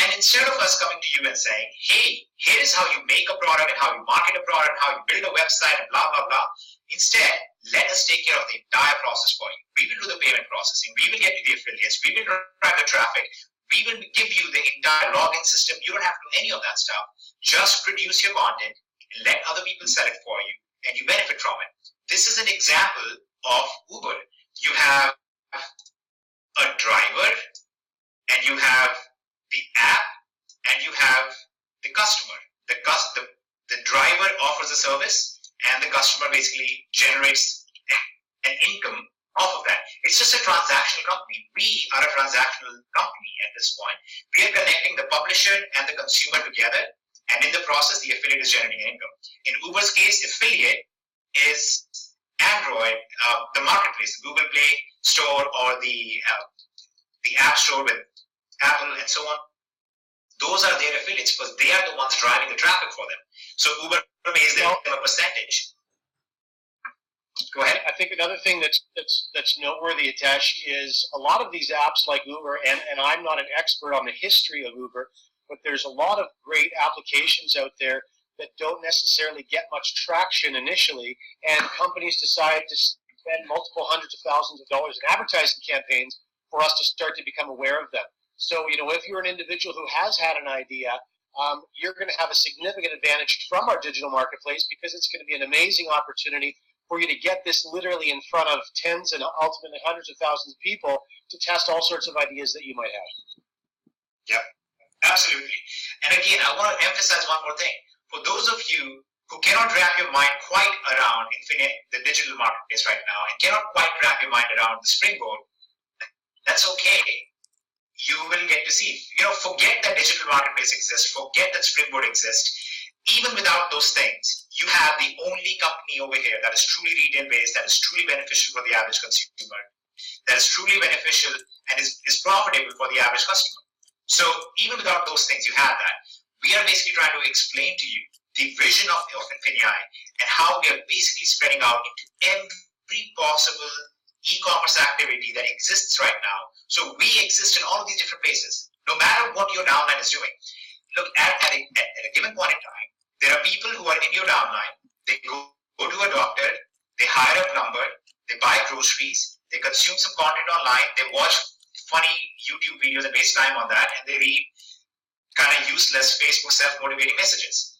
And instead of us coming to you and saying, hey, here is how you make a product and how you market a product, how you build a website and blah, blah, blah. Instead, let us take care of the entire process for you. We will do the payment processing. We will get you the affiliates. We will drive the traffic. We will give you the entire login system. You don't have to do any of that stuff. Just produce your content and let other people sell it for you, and you benefit from it. This is an example of Uber. You have a driver, and you have the app, and you have the customer. The driver offers a service, and the customer basically generates an income off of that. It's just a transactional company. We are a transactional company at this point. We are connecting the publisher and the consumer together, and in the process, the affiliate is generating income. In Uber's case, affiliate is Android, the marketplace, the Google Play Store or the App Store with Apple and so on, those are their affiliates because they are the ones driving the traffic for them. So Uber pays them a percentage. Go ahead. I think another thing that's noteworthy, Hitesh, is a lot of these apps like Uber, and I'm not an expert on the history of Uber, but there's a lot of great applications out there that don't necessarily get much traction initially, and companies decide to spend multiple hundreds of thousands of dollars in advertising campaigns for us to start to become aware of them. So, if you're an individual who has had an idea, you're going to have a significant advantage from our digital marketplace because it's going to be an amazing opportunity for you to get this literally in front of tens and ultimately hundreds of thousands of people to test all sorts of ideas that you might have. Yep, absolutely. And again, I want to emphasize one more thing. For those of you who cannot wrap your mind quite around Infinii, the digital marketplace right now, and cannot quite wrap your mind around the Springboard, that's okay. You will get to see. Forget that digital marketplace exists. Forget that Springboard exists. Even without those things, you have the only company over here that is truly retail-based, that is truly beneficial for the average consumer, that is truly beneficial and is profitable for the average customer. So even without those things, you have that. We are basically trying to explain to you the vision of Infinii and how we are basically spreading out into every possible e-commerce activity that exists right now. So we exist in all of these different places, no matter what your downline is doing. Look, at a given point in time, there are people who are in your downline. They go to a doctor, they hire a plumber, they buy groceries, they consume some content online, they watch funny YouTube videos and waste time on that, and they read kind of useless Facebook self-motivating messages.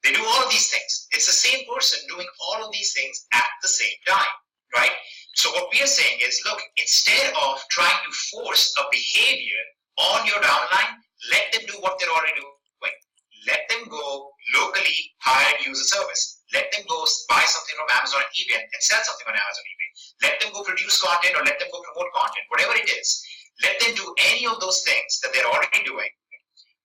They do all of these things. It's the same person doing all of these things at the same time, right? So what we are saying is, look, instead of trying to force a behavior on your downline, let them do what they're already doing. Let them go locally hire and use a service. Let them go buy something from Amazon and eBay and sell something on Amazon and eBay. Let them go produce content or let them go promote content, whatever it is. Let them do any of those things that they're already doing.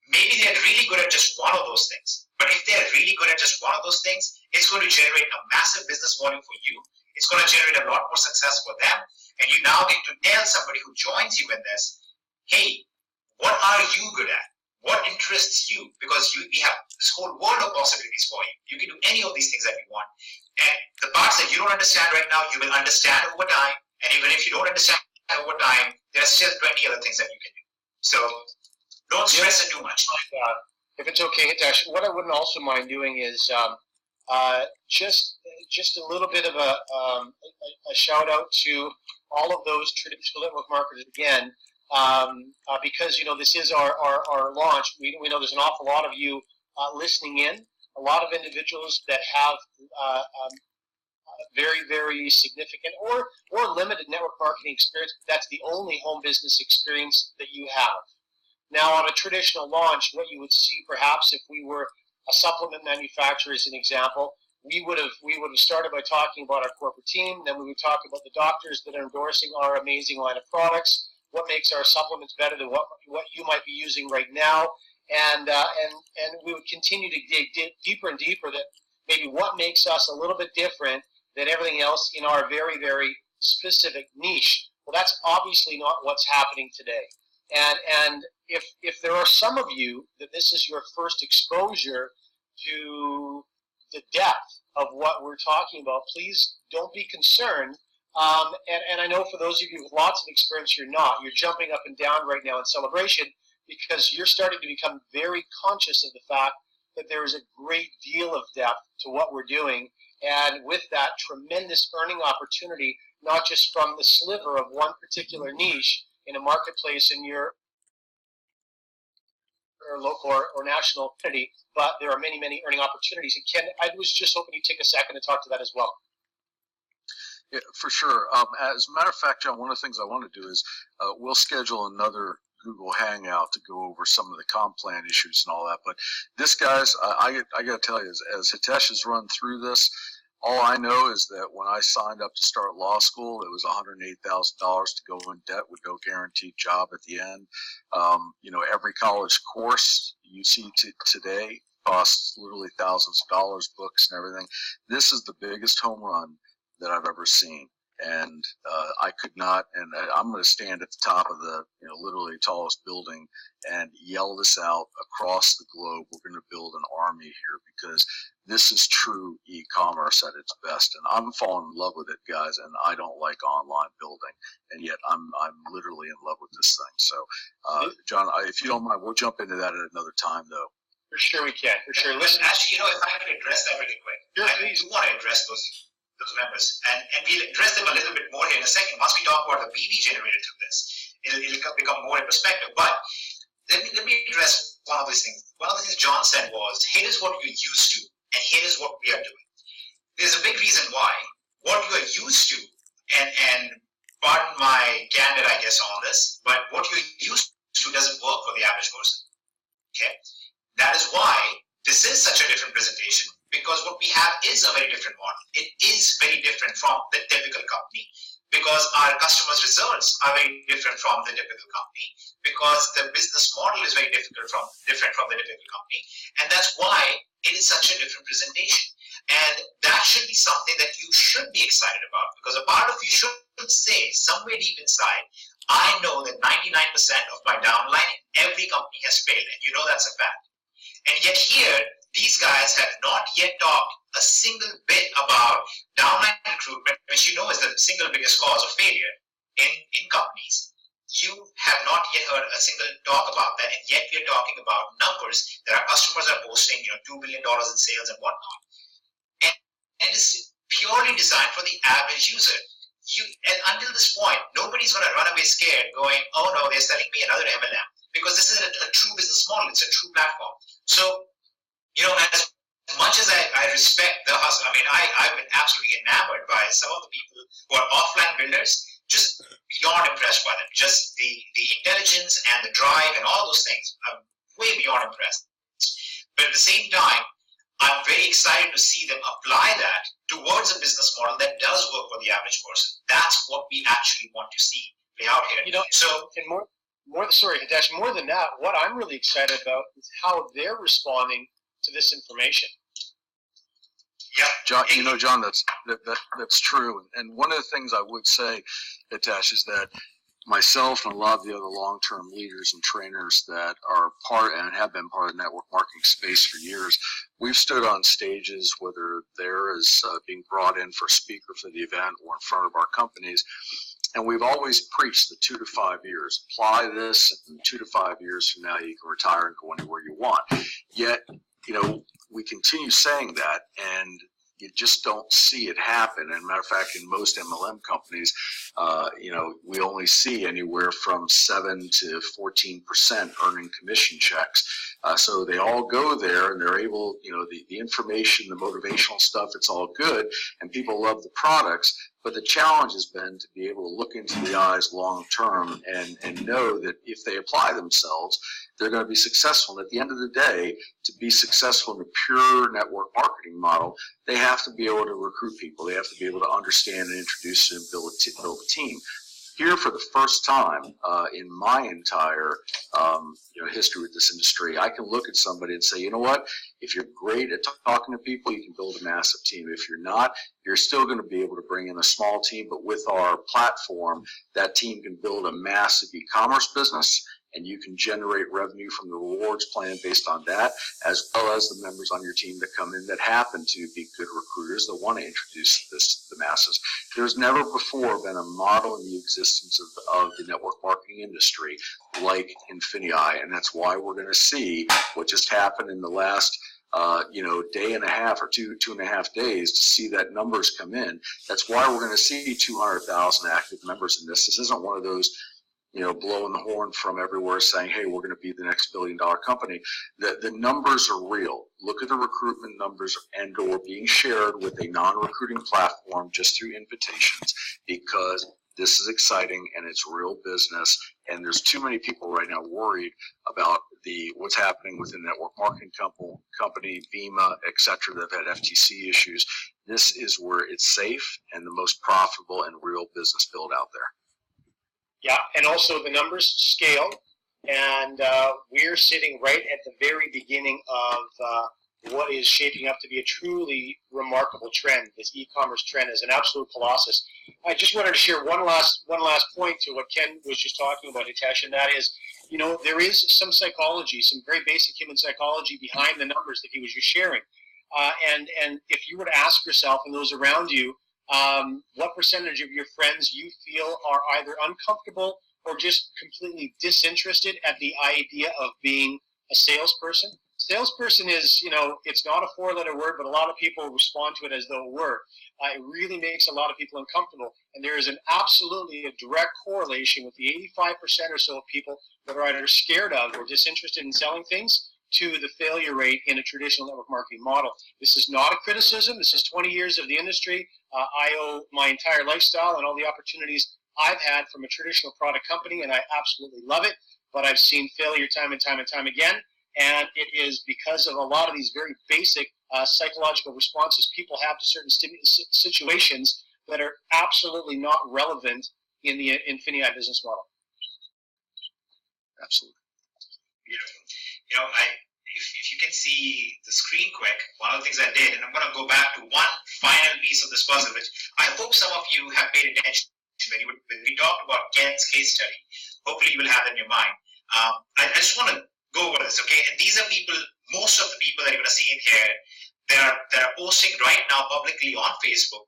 Maybe they're really good at just one of those things. But if they're really good at just one of those things, it's going to generate a massive business volume for you. It's going to generate a lot more success for them. And you now get to tell somebody who joins you in this, hey, what are you good at? What interests you? Because we have this whole world of possibilities for you. You can do any of these things that you want. And the parts that you don't understand right now, you will understand over time. And even if you don't understand over time, there's still plenty other things that you can do. So don't stress it too much. If it's okay, Hitesh, what I wouldn't also mind doing is just a little bit of a shout out to all of those traditional network marketers again. Because this is our launch. We know there's an awful lot of you listening in, a lot of individuals that have very, very significant or limited network marketing experience. That's the only home business experience that you have. Now, on a traditional launch, what you would see perhaps if we were a supplement manufacturer, as an example, we would have started by talking about our corporate team. Then we would talk about the doctors that are endorsing our amazing line of products. What makes our supplements better than what you might be using right now, and we would continue to dig deeper and deeper that maybe what makes us a little bit different than everything else in our very, very specific niche. Well, that's obviously not what's happening today. And if there are some of you that this is your first exposure to the depth of what we're talking about, please don't be concerned. And I know for those of you with lots of experience, you're not. You're jumping up and down right now in celebration because you're starting to become very conscious of the fact that there is a great deal of depth to what we're doing. And with that, tremendous earning opportunity, not just from the sliver of one particular niche in a marketplace in your or local or national entity, but there are many, many earning opportunities. And Ken, I was just hoping you'd take a second to talk to that as well. Yeah, for sure. As a matter of fact, John, one of the things I want to do is we'll schedule another Google Hangout to go over some of the comp plan issues and all that. But this, guys, I got to tell you, as Hitesh has run through this, all I know is that when I signed up to start law school, it was $108,000 to go in debt with no guaranteed job at the end. Every college course you see today costs literally thousands of dollars, books and everything. This is the biggest home run that I've ever seen. And I could not, and I'm going to stand at the top of the, literally tallest building and yell this out across the globe. We're going to build an army here because this is true e-commerce at its best. And I'm falling in love with it, guys, and I don't like online building. And yet I'm literally in love with this thing. So, John, if you don't mind, we'll jump into that at another time, though. For sure we can. For sure. Listen, actually, if I could address that really quick. I do want to address those members, and we'll address them a little bit more here in a second. Once we talk about the PV generated through this, it'll become more in perspective. But let me address one of these things. One of the things John said was, here is what you're used to, and here is what we are doing. There's a big reason why. What you are used to, and pardon my candor, I guess, on this, but what you're used to doesn't work for the average person. Okay? That is why this is such a different presentation, because what we have is a very different model. It is very different from the typical company, because our customers' results are very different from the typical company, because the business model is very different from the typical company, and that's why it is such a different presentation. And that should be something that you should be excited about, because a part of you should say, somewhere deep inside, I know that 99% of my downline in every company has failed, and you know that's a fact. And yet here, these guys have not yet talked a single bit about downline recruitment, which you know is the single biggest cause of failure in companies. You have not yet heard a single talk about that, and yet we are talking about numbers that our customers are posting, $2 billion in sales and whatnot. And it's purely designed for the average user. And until this point, nobody's going to run away scared going, oh no, they're selling me another MLM, because this is a true business model. It's a true platform. So, as much as I respect the hustle, I've been absolutely enamored by some of the people who are offline builders, just beyond impressed by them. Just the intelligence and the drive and all those things. I'm way beyond impressed. But at the same time, I'm very excited to see them apply that towards a business model that does work for the average person. That's what we actually want to see play out here. Sorry, Hitesh, more than that, what I'm really excited about is how they're responding to this information. Yeah, John, that's true. And one of the things I would say, Hitesh, is that myself and a lot of the other long-term leaders and trainers that are part and have been part of the network marketing space for years, we've stood on stages, whether they're as being brought in for a speaker for the event or in front of our companies, and we've always preached the 2 to 5 years. Apply this, and 2 to 5 years from now you can retire and go anywhere you want. Yet, we continue saying that, and you just don't see it happen. And matter of fact, in most MLM companies, we only see anywhere from 7 to 14% earning commission checks. So they all go there, and they're able, the information, the motivational stuff, it's all good, and people love the products. But the challenge has been to be able to look into the eyes long term and know that if they apply themselves, they're going to be successful. And at the end of the day, to be successful in a pure network marketing model, they have to be able to recruit people. They have to be able to understand and introduce and build a team. Here, for the first time in my entire history with this industry, I can look at somebody and say, you know what? If you're great at talking to people, you can build a massive team. If you're not, you're still going to be able to bring in a small team. But with our platform, that team can build a massive e-commerce business, and you can generate revenue from the rewards plan based on that, as well as the members on your team that come in that happen to be good recruiters that want to introduce this to the masses. There's never before been a model in the existence of the network marketing industry like Infinii, and that's why we're going to see what just happened in the last day and a half or two and a half days to see that numbers come in. That's why we're going to see 200,000 active members in this. This isn't one of those blowing the horn from everywhere saying, hey, we're going to be the next billion-dollar company. The numbers are real. Look at the recruitment numbers and/or being shared with a non-recruiting platform just through invitations, because this is exciting and it's real business. And there's too many people right now worried about what's happening with the network marketing company, Vima, et cetera, that have had FTC issues. This is where it's safe and the most profitable and real business build out there. Yeah, and also the numbers scale, and we're sitting right at the very beginning of what is shaping up to be a truly remarkable trend. This e-commerce trend is an absolute colossus. I just wanted to share one last point to what Ken was just talking about, Hitesh, and that is, you know, there is some psychology, some very basic human psychology behind the numbers that he was just sharing. And if you were to ask yourself and those around you, what percentage of your friends you feel are either uncomfortable or just completely disinterested at the idea of being a salesperson? Salesperson is, you know, it's not a four-letter word, but a lot of people respond to it as though it were. It really makes a lot of people uncomfortable. And there is absolutely a direct correlation with the 85% or so of people that are either scared of or disinterested in selling things to the failure rate in a traditional network marketing model. This is not a criticism. This is 20 years of the industry. I owe my entire lifestyle and all the opportunities I've had from a traditional product company, and I absolutely love it. But I've seen failure time and time and time again. And it is because of a lot of these very basic psychological responses people have to certain situations that are absolutely not relevant in the Infinii business model. Absolutely. Beautiful. You know, if you can see the screen quick, one of the things I did, and I'm going to go back to one final piece of this puzzle, which I hope some of you have paid attention when we talked about Ken's case study. Hopefully you will have that in your mind. I just want to go over this, okay? And these are people, most of the people that you're going to see in here, that are posting right now publicly on Facebook.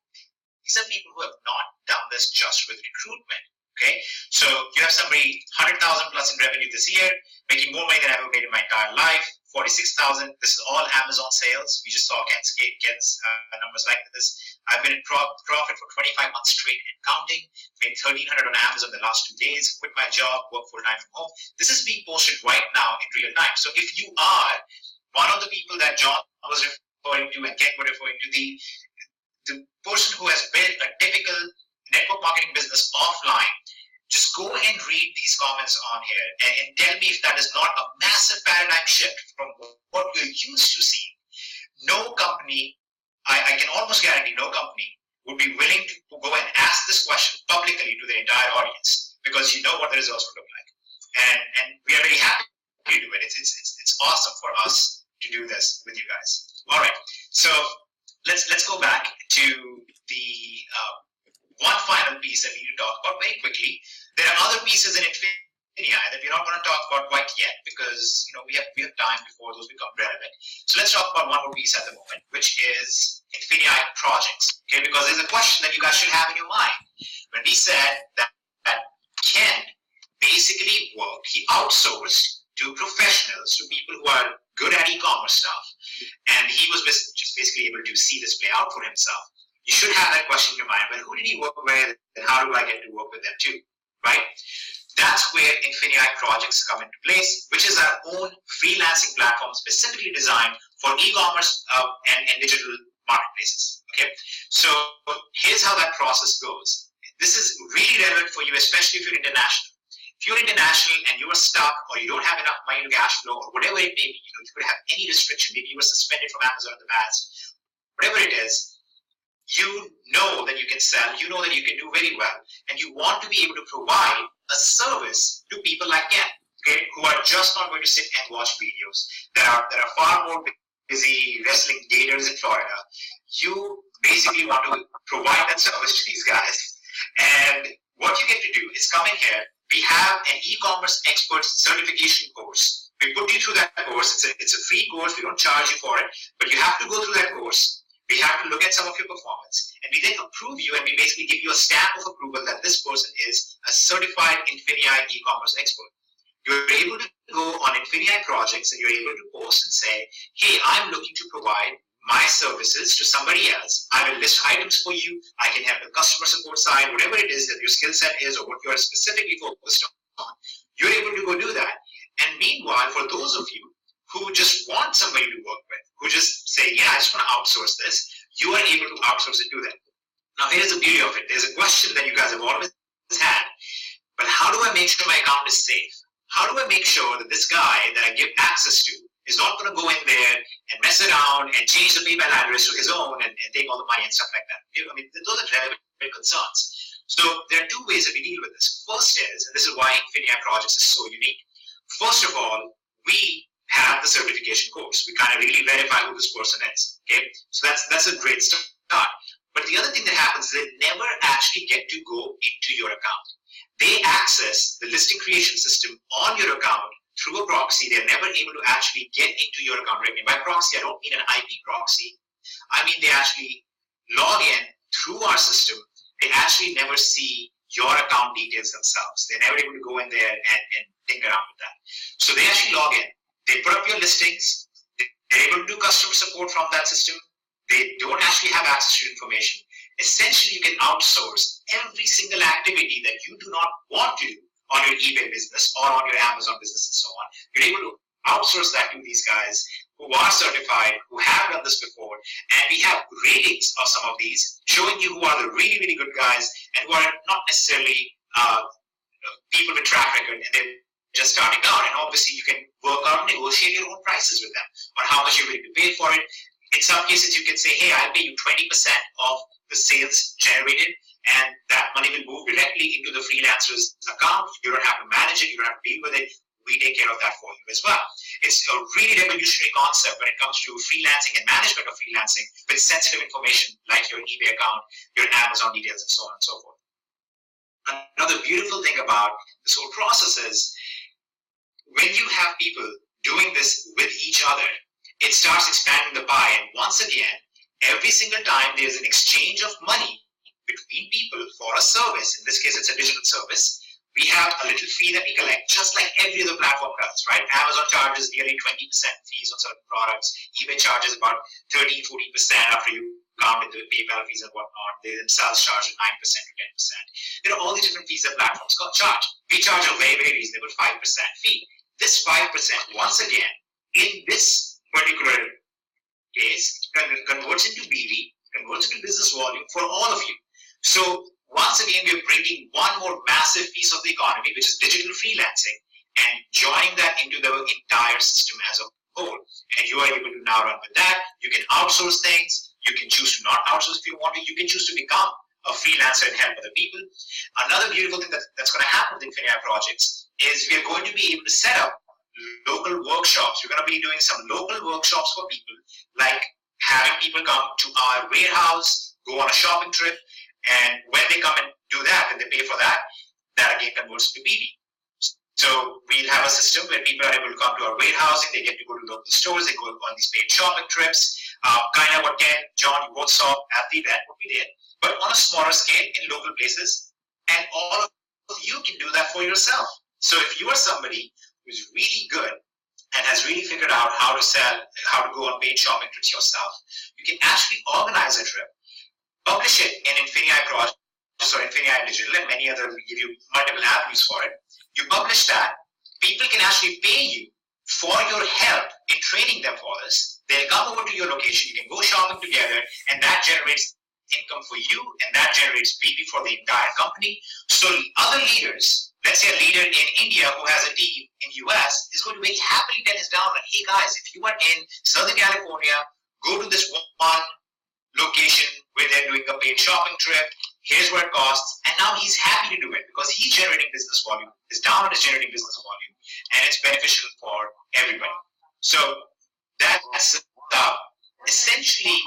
These are people who have not done this just with recruitment, okay? So you have somebody 100,000 plus in revenue this year, making more money than I've ever made in my entire life, 46,000. This is all Amazon sales. We just saw Ken's numbers like this. I've been in profit for 25 months straight and counting. Made 1,300 on Amazon the last 2 days. Quit my job, work full time from home. This is being posted right now in real time. So if you are one of the people that John was referring to and Ken were referring to, the person who has built a typical network marketing business offline, just go and read these comments on here and tell me if that is not a massive paradigm shift from what you're used to seeing. No company, I can almost guarantee no company would be willing to go and ask this question publicly to the entire audience, because you know what the results would look like. And we are very happy to do it. It's awesome for us to do this with you guys. All right, so let's go back to the one final piece that we need to talk about very quickly. There are other pieces in Infinii that we're not going to talk about quite yet, because you know we have time before those become relevant. So let's talk about one more piece at the moment, which is Infinii projects. Okay, because there's a question that you guys should have in your mind. When we said that Ken basically worked, he outsourced to professionals, to people who are good at e-commerce stuff, and he was just basically able to see this play out for himself. You should have that question in your mind. Well, who did he work with, and how do I get to work with them too, right? That's where Infinii projects come into place, which is our own freelancing platform specifically designed for e-commerce and digital marketplaces, okay? So here's how that process goes. This is really relevant for you, especially if you're international. If you're international and you are stuck, or you don't have enough money to cash flow, or whatever it may be, you know, you could have any restriction, maybe you were suspended from Amazon in the past, whatever it is, you know that you can sell, you know that you can do very well, and you want to be able to provide a service to people like Ken, okay, who are just not going to sit and watch videos, that are far more busy wrestling gators in Florida. You basically want to provide that service to these guys. And what you get to do is come in here. We have an e-commerce expert certification course. We put you through that course. It's a free course. We don't charge you for it, but you have to go through that course. We have to look at some of your performance, and we then approve you, and we basically give you a stamp of approval that this person is a certified Infinii e-commerce expert. You're able to go on Infinii projects, and you're able to post and say, hey, I'm looking to provide my services to somebody else. I will list items for you. I can have the customer support side, whatever it is that your skill set is or what you're specifically focused on. You're able to go do that. And meanwhile, for those of you who just want somebody to work with, who just say, yeah, I just want to outsource this, you are able to outsource it to them. Now, here's the beauty of it. There's a question that you guys have always had, but how do I make sure my account is safe? How do I make sure that this guy that I give access to is not going to go in there and mess around and change the PayPal address to his own and take all the money and stuff like that? I mean, those are relevant concerns. So there are two ways that we deal with this. First is, and this is why Infinii Projects is so unique. First of all, we have the certification codes. We kind of really verify who this person is. Okay, so that's a great start. But the other thing that happens is they never actually get to go into your account. They access the listing creation system on your account through a proxy. They're never able to actually get into your account directly. By proxy, I don't mean an IP proxy. I mean they actually log in through our system. They actually never see your account details themselves. They're never able to go in there and think around with that. So they actually log in. They put up your listings. They're able to do customer support from that system. They don't actually have access to information. Essentially, you can outsource every single activity that you do not want to do on your eBay business or on your Amazon business and so on. You're able to outsource that to these guys who are certified, who have done this before, and we have ratings of some of these showing you who are the really, really good guys and who are not necessarily people with track record and they're just starting out. And obviously, you can work out and negotiate your own prices with them on how much you're willing to pay for it. In some cases, you can say, hey, I'll pay you 20% of the sales generated, and that money will move directly into the freelancer's account. You don't have to manage it. You don't have to deal with it. We take care of that for you as well. It's a really revolutionary concept when it comes to freelancing and management of freelancing with sensitive information like your eBay account, your Amazon details, and so on and so forth. Another beautiful thing about this whole process is when you have people doing this with each other, it starts expanding the pie. And once again, every single time there's an exchange of money between people for a service, in this case it's a digital service, we have a little fee that we collect, just like every other platform does, right? Amazon charges nearly 20% fees on certain products. eBay charges about 13-14% after you count in the PayPal fees and whatnot. They themselves charge 9% to 10%. There are all these different fees that platforms charge. We charge a very, very reasonable 5% fee. This 5%, once again, in this particular case, converts into BV, converts into business volume for all of you. So once again, we're bringing one more massive piece of the economy, which is digital freelancing, and joining that into the entire system as a whole. And you are able to now run with that. You can outsource things. You can choose to not outsource if you want to. You can choose to become a freelancer and help other people. Another beautiful thing that's going to happen with Infinii projects is we are going to be able to set up local workshops. We're going to be doing some local workshops for people, like having people come to our warehouse, go on a shopping trip, and when they come and do that and they pay for that, that again converts to BD. So we'll have a system where people are able to come to our warehousing, they get to go to local stores, they go on these paid shopping trips, kind of what Ken, John, you both saw at the event, what we did, but on a smaller scale in local places, and all of you can do that for yourself. So if you are somebody who's really good and has really figured out how to sell, how to go on paid shopping trips yourself, you can actually organize a trip, publish it in Infinii project, or Infinii Digital, and many other give you multiple avenues for it. You publish that, people can actually pay you for your help in training them for this. They'll come over to your location, you can go shopping together, and that generates income for you, and that generates BP for the entire company. So other leaders, let's say a leader in India who has a team in US is going to very happily tell his downline, hey guys, if you are in Southern California, go to this one location where they're doing a paid shopping trip, here's what it costs, and now he's happy to do it because he's generating business volume, his downline is generating business volume, and it's beneficial for everybody. So that's essentially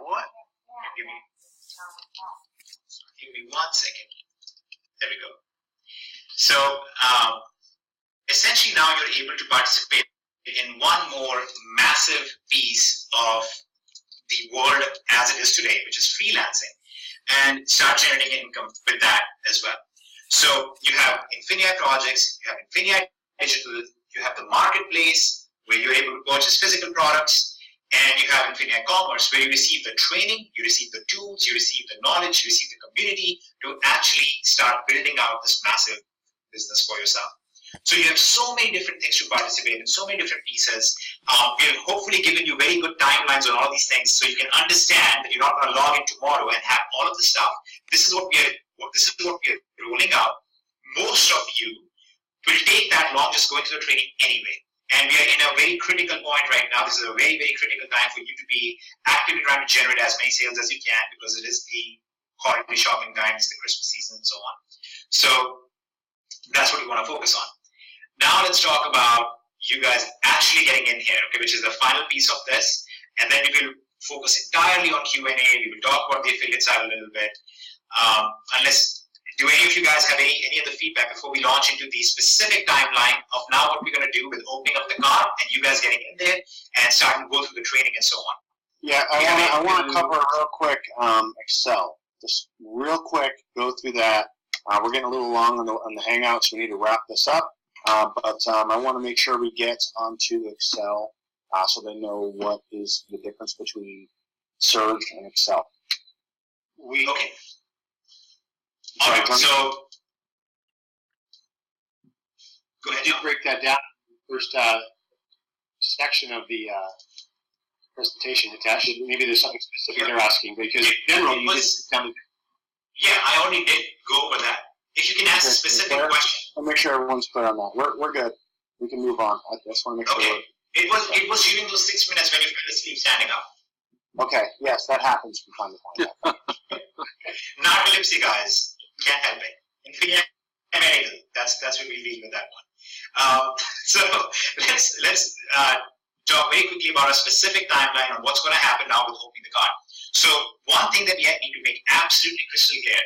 what? Give me 1 second. There we go. So essentially now you're able to participate in one more massive piece of the world as it is today, which is freelancing, and start generating income with that as well. So you have Infinii projects, you have Infinii Digital, you have the marketplace where you're able to purchase physical products, and you have Infinii Commerce where you receive the training, you receive the tools, you receive the knowledge, you receive the community to actually start building out this massive business for yourself. So you have so many different things to participate in, so many different pieces. We've hopefully given you very good timelines on all these things so you can understand that you're not going to log in tomorrow and have all of the stuff. This is what we're rolling out. Most of you will take that long just going through the training anyway. And we are in a very critical point right now. This is a very, very critical time for you to be actively trying to generate as many sales as you can because it is the holiday shopping time, it's the Christmas season and so on. So that's what we want to focus on. Now let's talk about you guys actually getting in here, okay, which is the final piece of this. And then we will focus entirely on Q&A. We will talk about the affiliate side a little bit. Do any of you guys have any other feedback before we launch into the specific timeline of now what we're going to do with opening up the card and you guys getting in there and starting to go through the training and so on? Yeah, I want to cover real quick Excel. Just real quick, go through that. We're getting a little long on the Hangout, so we need to wrap this up. But I want to make sure we get onto Excel so they know what is the difference between Surge and Excel. Okay. All right, so go ahead. You break that down in the first section of the presentation, Hitesh. Maybe there's something specific they're asking, because in general, you just kind of... Yeah, I already did go over that. If you can ask a specific question. I'll make sure everyone's clear on that. We're good. We can move on. I just want to make sure. Okay. It was during those 6 minutes when you fell asleep standing up. Okay. Yes, that happens from time to time. Narcolepsy, guys. Can't help it. Infinii medical. That's what we'll deal with that one. So let's talk very quickly about a specific timeline on what's going to happen now with opening the card. So one thing that we need to make absolutely crystal clear,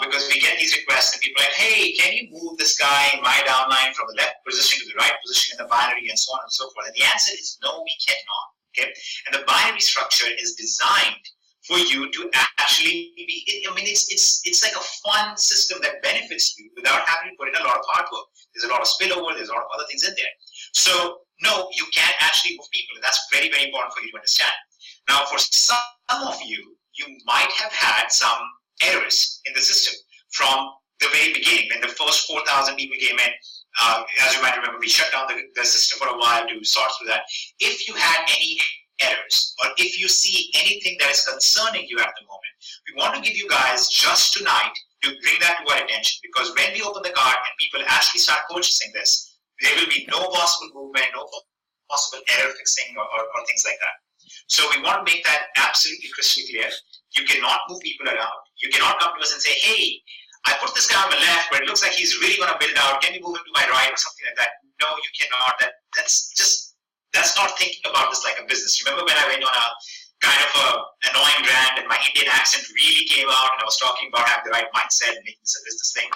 because we get these requests and people are like, hey, can you move this guy in my downline from the left position to the right position in the binary and so on and so forth? And the answer is no, we cannot. Okay, and the binary structure is designed for you to actually be, I mean, it's like a fun system that benefits you without having to put in a lot of hard work. There's a lot of spillover, there's a lot of other things in there. So no, you can't actually move people, and that's very, very important for you to understand. Now, for some of you, you might have had some errors in the system from the very beginning. When the first 4,000 people came in, as you might remember, we shut down the system for a while to sort through that. If you had any errors, or if you see anything that is concerning you at the moment, we want to give you guys just tonight to bring that to our attention, because when we open the card and people actually start purchasing this, there will be no possible movement, no possible error fixing or things like that. So we want to make that absolutely crystal clear. You cannot move people around. You cannot come to us and say, hey, I put this guy on the left, but it looks like he's really going to build out. Can you move him to my right or something like that? No, you cannot. That's not thinking about this like a business. You remember when I went on a kind of a annoying rant and my Indian accent really came out and I was talking about having the right mindset and making this a business thing?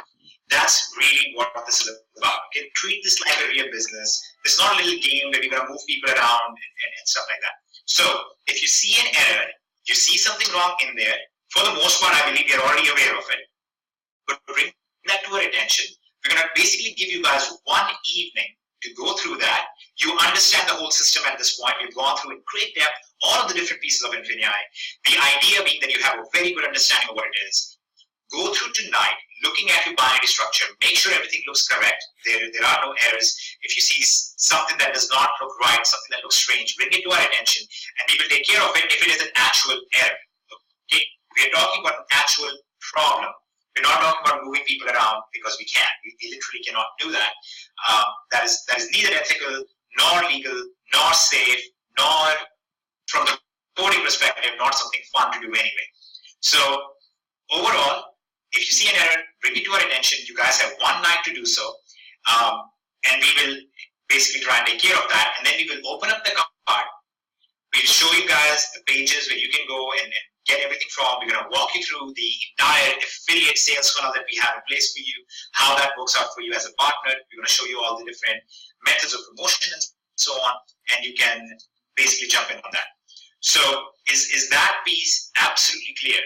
That's really what this is about. Okay? Treat this like a real business. It's not a little game where we're going to move people around and stuff like that. So if you see an error, you see something wrong in there, for the most part, I believe you're already aware of it. But bring that to our attention. We're going to basically give you guys one evening to go through that. You understand the whole system at this point. We've gone through in great depth all of the different pieces of Infinii. The idea being that you have a very good understanding of what it is. Go through tonight, looking at your binary structure, make sure everything looks correct. There are no errors. If you see something that does not look right, something that looks strange, bring it to our attention, and we will take care of it if it is an actual error. Okay? We are talking about an actual problem. We're not talking about moving people around because we can't. We literally cannot do that. That is neither ethical, nor legal, nor safe, nor from the coding perspective, not something fun to do anyway. So overall, if you see an error, bring it to our attention. You guys have one night to do so. And we will basically try and take care of that. And then we will open up the card. We'll show you guys the pages where you can go and get everything from. We're going to walk you through the entire affiliate sales funnel that we have in place for you, how that works out for you as a partner. We're going to show you all the different methods of promotion and so on. And you can basically jump in on that. So is that piece absolutely clear?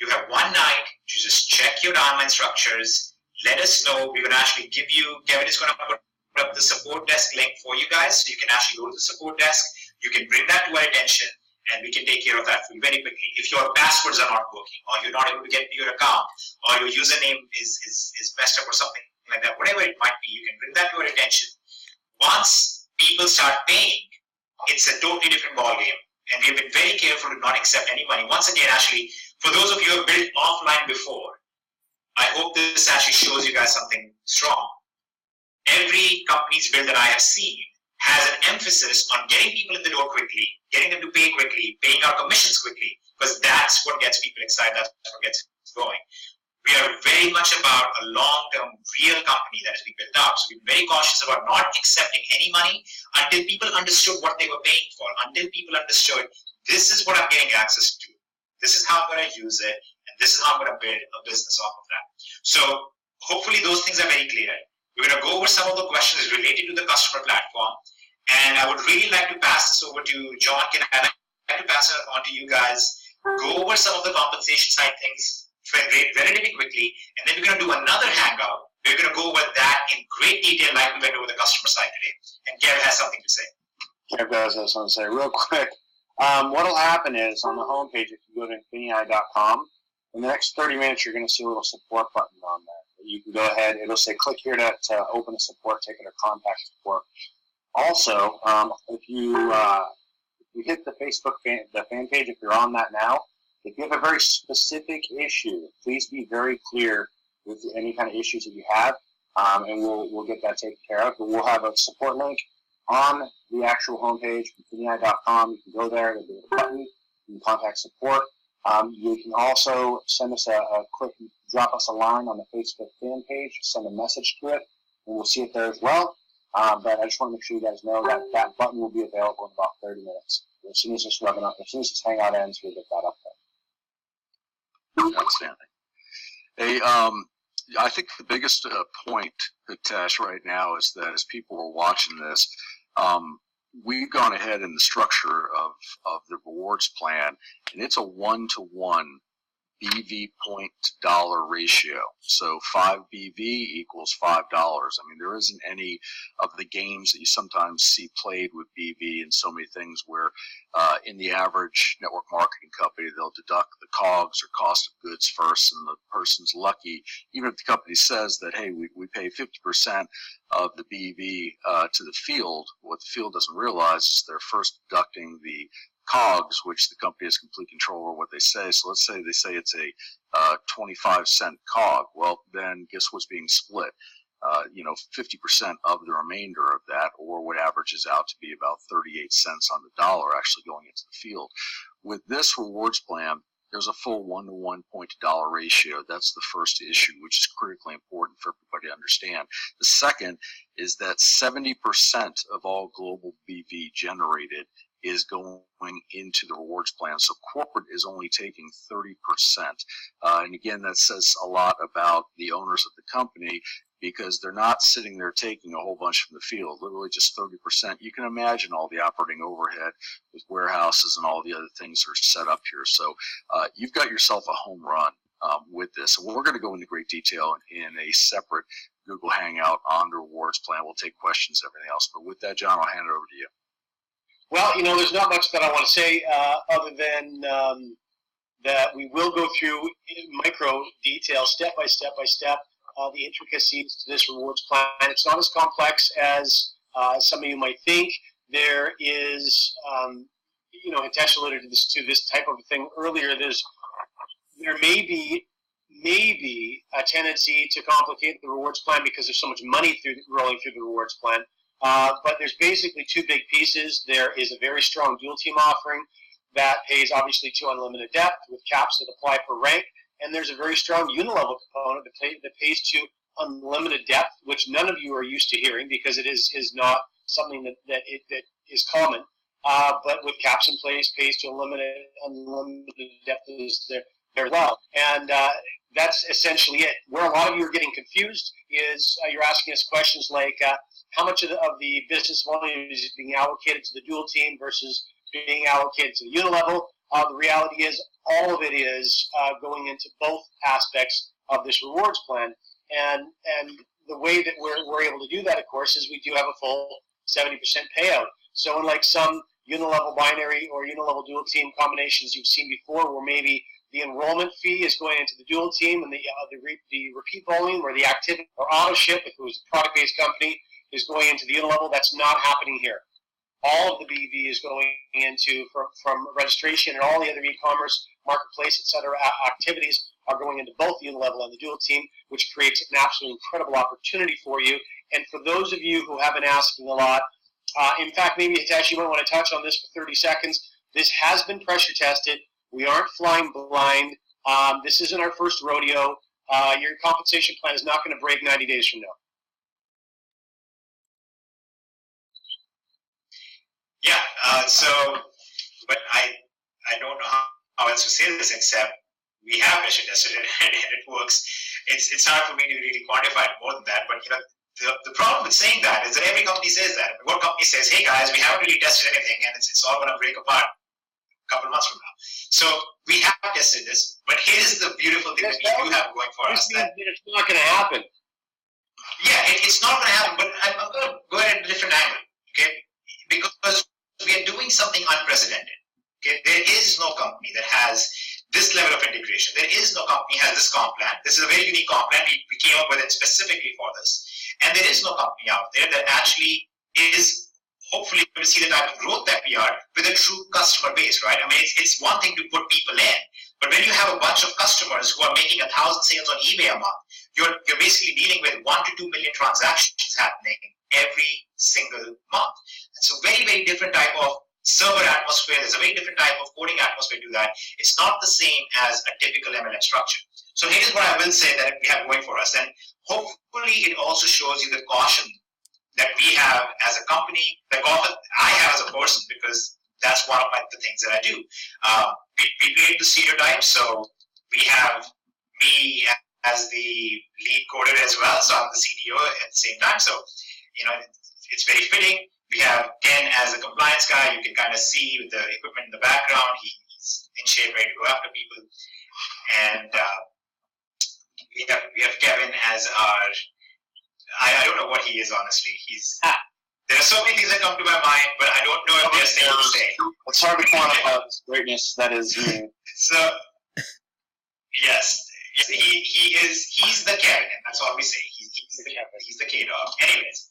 You have one night to just check your downline structures. Let us know. We're going to actually give you, Kevin is going to put up the support desk link for you guys. So you can actually go to the support desk. You can bring that to our attention and we can take care of that for you very quickly. If your passwords are not working or you're not able to get to your account or your username is messed up or something like that, whatever it might be, you can bring that to our attention. Once people start paying, it's a totally different ballgame. And we've been very careful to not accept any money. Once again, actually, for those of you who have built offline before, I hope this actually shows you guys something strong. Every company's build that I have seen has an emphasis on getting people in the door quickly, getting them to pay quickly, paying our commissions quickly, because that's what gets people excited, that's what gets going. We are very much about a long-term, real company that is being built out. So we're very cautious about not accepting any money until people understood what they were paying for, until people understood this is what I'm getting access to, this is how I'm going to use it, and this is how I'm going to build a business off of that. So hopefully those things are very clear. We're going to go over some of the questions related to the customer platform, and I would really like to pass this over to John. Can I like to pass it on to you guys? Go over some of the compensation side things relatively quickly, and then we're going to do another hangout. We're going to go over that in great detail like we went over the customer side today. And Kev has something to say. Kev does have something to say. Real quick, what will happen is on the homepage, if you go to Infinii.com, in the next 30 minutes, you're going to see a little support button on there. You can go ahead. It'll say click here to open a support ticket or contact support. Also, if you hit the Facebook fan page, if you're on that now, if you have a very specific issue, please be very clear with any kind of issues that you have, and we'll get that taken care of. But we'll have a support link on the actual homepage, Infinii.com. You can go there, there'll be a button, you can contact support. You can also send us a quick, drop us a line on the Facebook fan page, send a message to it, and we'll see it there as well. But I just want to make sure you guys know that that button will be available in about 30 minutes. As soon as this hangout ends, we'll get that up there. Outstanding. Hey, I think the biggest point, Hitesh, right now is that as people are watching this, we've gone ahead in the structure of the rewards plan, and it's a 1-to-1 BV point to dollar ratio. So 5 BV equals $5. I mean, there isn't any of the games that you sometimes see played with BV and so many things where in the average network marketing company, they'll deduct the COGS or cost of goods first, and the person's lucky, even if the company says that, hey, we pay 50% of the BV to the field. What the field doesn't realize is they're first deducting the COGS, which the company has complete control over what they say. So let's say they say it's a 25-cent COG. Well, then guess what's being split? 50% of the remainder of that, or what averages out to be about 38 cents on the dollar actually going into the field. With this rewards plan, there's a full 1-to-1 point to dollar ratio. That's the first issue, which is critically important for everybody to understand. The second is that 70% of all global BV generated is going into the rewards plan. So corporate is only taking 30%. And again, that says a lot about the owners of the company, because they're not sitting there taking a whole bunch from the field, literally just 30%. You can imagine all the operating overhead with warehouses and all the other things that are set up here. So you've got yourself a home run with this. And we're going to go into great detail in a separate Google Hangout on the rewards plan. We'll take questions, everything else. But with that, John, I'll hand it over to you. Well, there's not much that I want to say other than that we will go through in micro detail, step by step, the intricacies to this rewards plan. It's not as complex as some of you might think. There is, Hitesh alluded to this type of thing earlier. There may be a tendency to complicate the rewards plan because there's so much money rolling through the rewards plan. But there's basically two big pieces. There is a very strong dual team offering that pays obviously to unlimited depth with caps that apply per rank. And there's a very strong unilevel component that pays to unlimited depth, which none of you are used to hearing because it is not something that is common. But with caps in place, pays to unlimited depth is there well. And that's essentially it. Where a lot of you are getting confused is you're asking us questions like, how much of the business volume is being allocated to the dual team versus being allocated to the unilevel? The reality is all of it is going into both aspects of this rewards plan. And the way that we're able to do that, of course, is we do have a full 70% payout. So unlike some unilevel binary or unilevel dual team combinations you've seen before, where maybe the enrollment fee is going into the dual team and the repeat volume or the activity or auto ship, if it was a product-based company, is going into the unilevel, that's not happening here. All of the BV is going into, from registration and all the other e-commerce, marketplace, etc. activities are going into both the unilevel and the dual team, which creates an absolutely incredible opportunity for you. And for those of you who have been asking a lot, in fact, maybe Hitesh, you might want to touch on this for 30 seconds. This has been pressure tested. We aren't flying blind. This isn't our first rodeo. your compensation plan is not going to break 90 days from now. Yeah, but I don't know how else to say this except we have pressure tested it and it works. It's hard for me to really quantify it more than that, but the problem with saying that is that every company says that. One company says, hey guys, we haven't really tested anything and it's all going to break apart a couple of months from now. So we have tested this, but here's the beautiful thing that we do have going for us. That it's not going to happen. Yeah, it's not going to happen, but I'm going to go at a different angle, okay? Because we are doing something unprecedented. Okay? There is no company that has this level of integration. There is no company that has this comp plan. This is a very unique comp plan. We came up with it specifically for this. And there is no company out there that actually is hopefully going to see the type of growth that we are with a true customer base, right? I mean, it's one thing to put people in, but when you have a bunch of customers who are making 1,000 sales on eBay a month, you're basically dealing with 1 to 2 million transactions happening every single month. It's a very, very different type of server atmosphere. There's a very different type of coding atmosphere to that. It's not the same as a typical MLM structure. So here's what I will say that we have going for us. And hopefully it also shows you the caution that we have as a company, the caution I have as a person, because that's one of the things that I do. We create the stereotypes. So we have me as the lead coder as well. So I'm the CTO at the same time. So, it's very fitting. We have Ken as a compliance guy. You can kind of see with the equipment in the background. He's in shape, ready to go after people. And we have Kevin as our, I don't know what he is, honestly. There are so many things that come to my mind, but I don't know if there's things to say. It's hard to quantify this greatness that is you. So, yes, he's the Kevin, and that's all we say. He's the K-Dog. Anyways,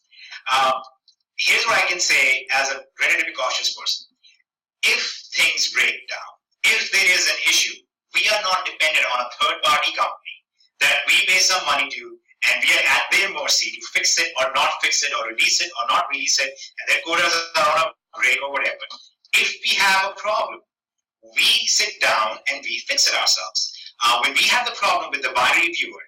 here's what I can say as a relatively cautious person. If things break down, if there is an issue, we are not dependent on a third-party company that we pay some money to, and we are at their mercy to fix it or not fix it or release it or not release it, and their coders are on a break or whatever. If we have a problem, we sit down and we fix it ourselves. When we had the problem with the binary viewer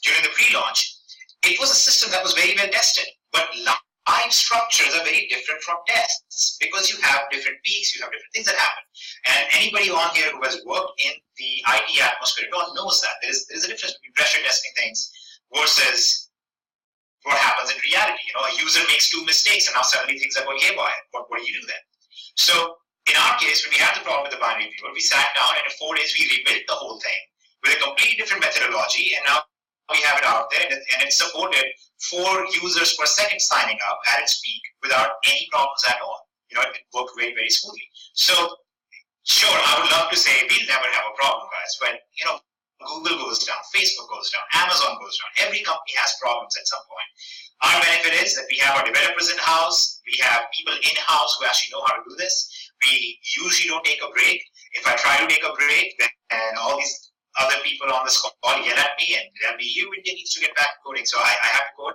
during the pre-launch, it was a system that was very well tested, but live structures are very different from tests because you have different peaks, you have different things that happen. And anybody on here who has worked in the IT atmosphere knows that. There is a difference between pressure testing things versus what happens in reality. A user makes 2 mistakes and now suddenly things are going haywire. What do you do then? So in our case, when we had the problem with the binary viewer, we sat down and in 4 days we rebuilt the whole thing with a completely different methodology, and now we have it out there, and it's supported 4 users per second signing up at its peak without any problems at all. It worked very, very smoothly. So, sure, I would love to say we'll never have a problem, guys, but Google goes down, Facebook goes down, Amazon goes down. Every company has problems at some point. Our benefit is that we have our developers in-house, we have people in-house who actually know how to do this. We usually don't take a break. If I try to take a break, then all these other people on this call yell at me and tell me, you Indian needs to get back to coding, so I have to code.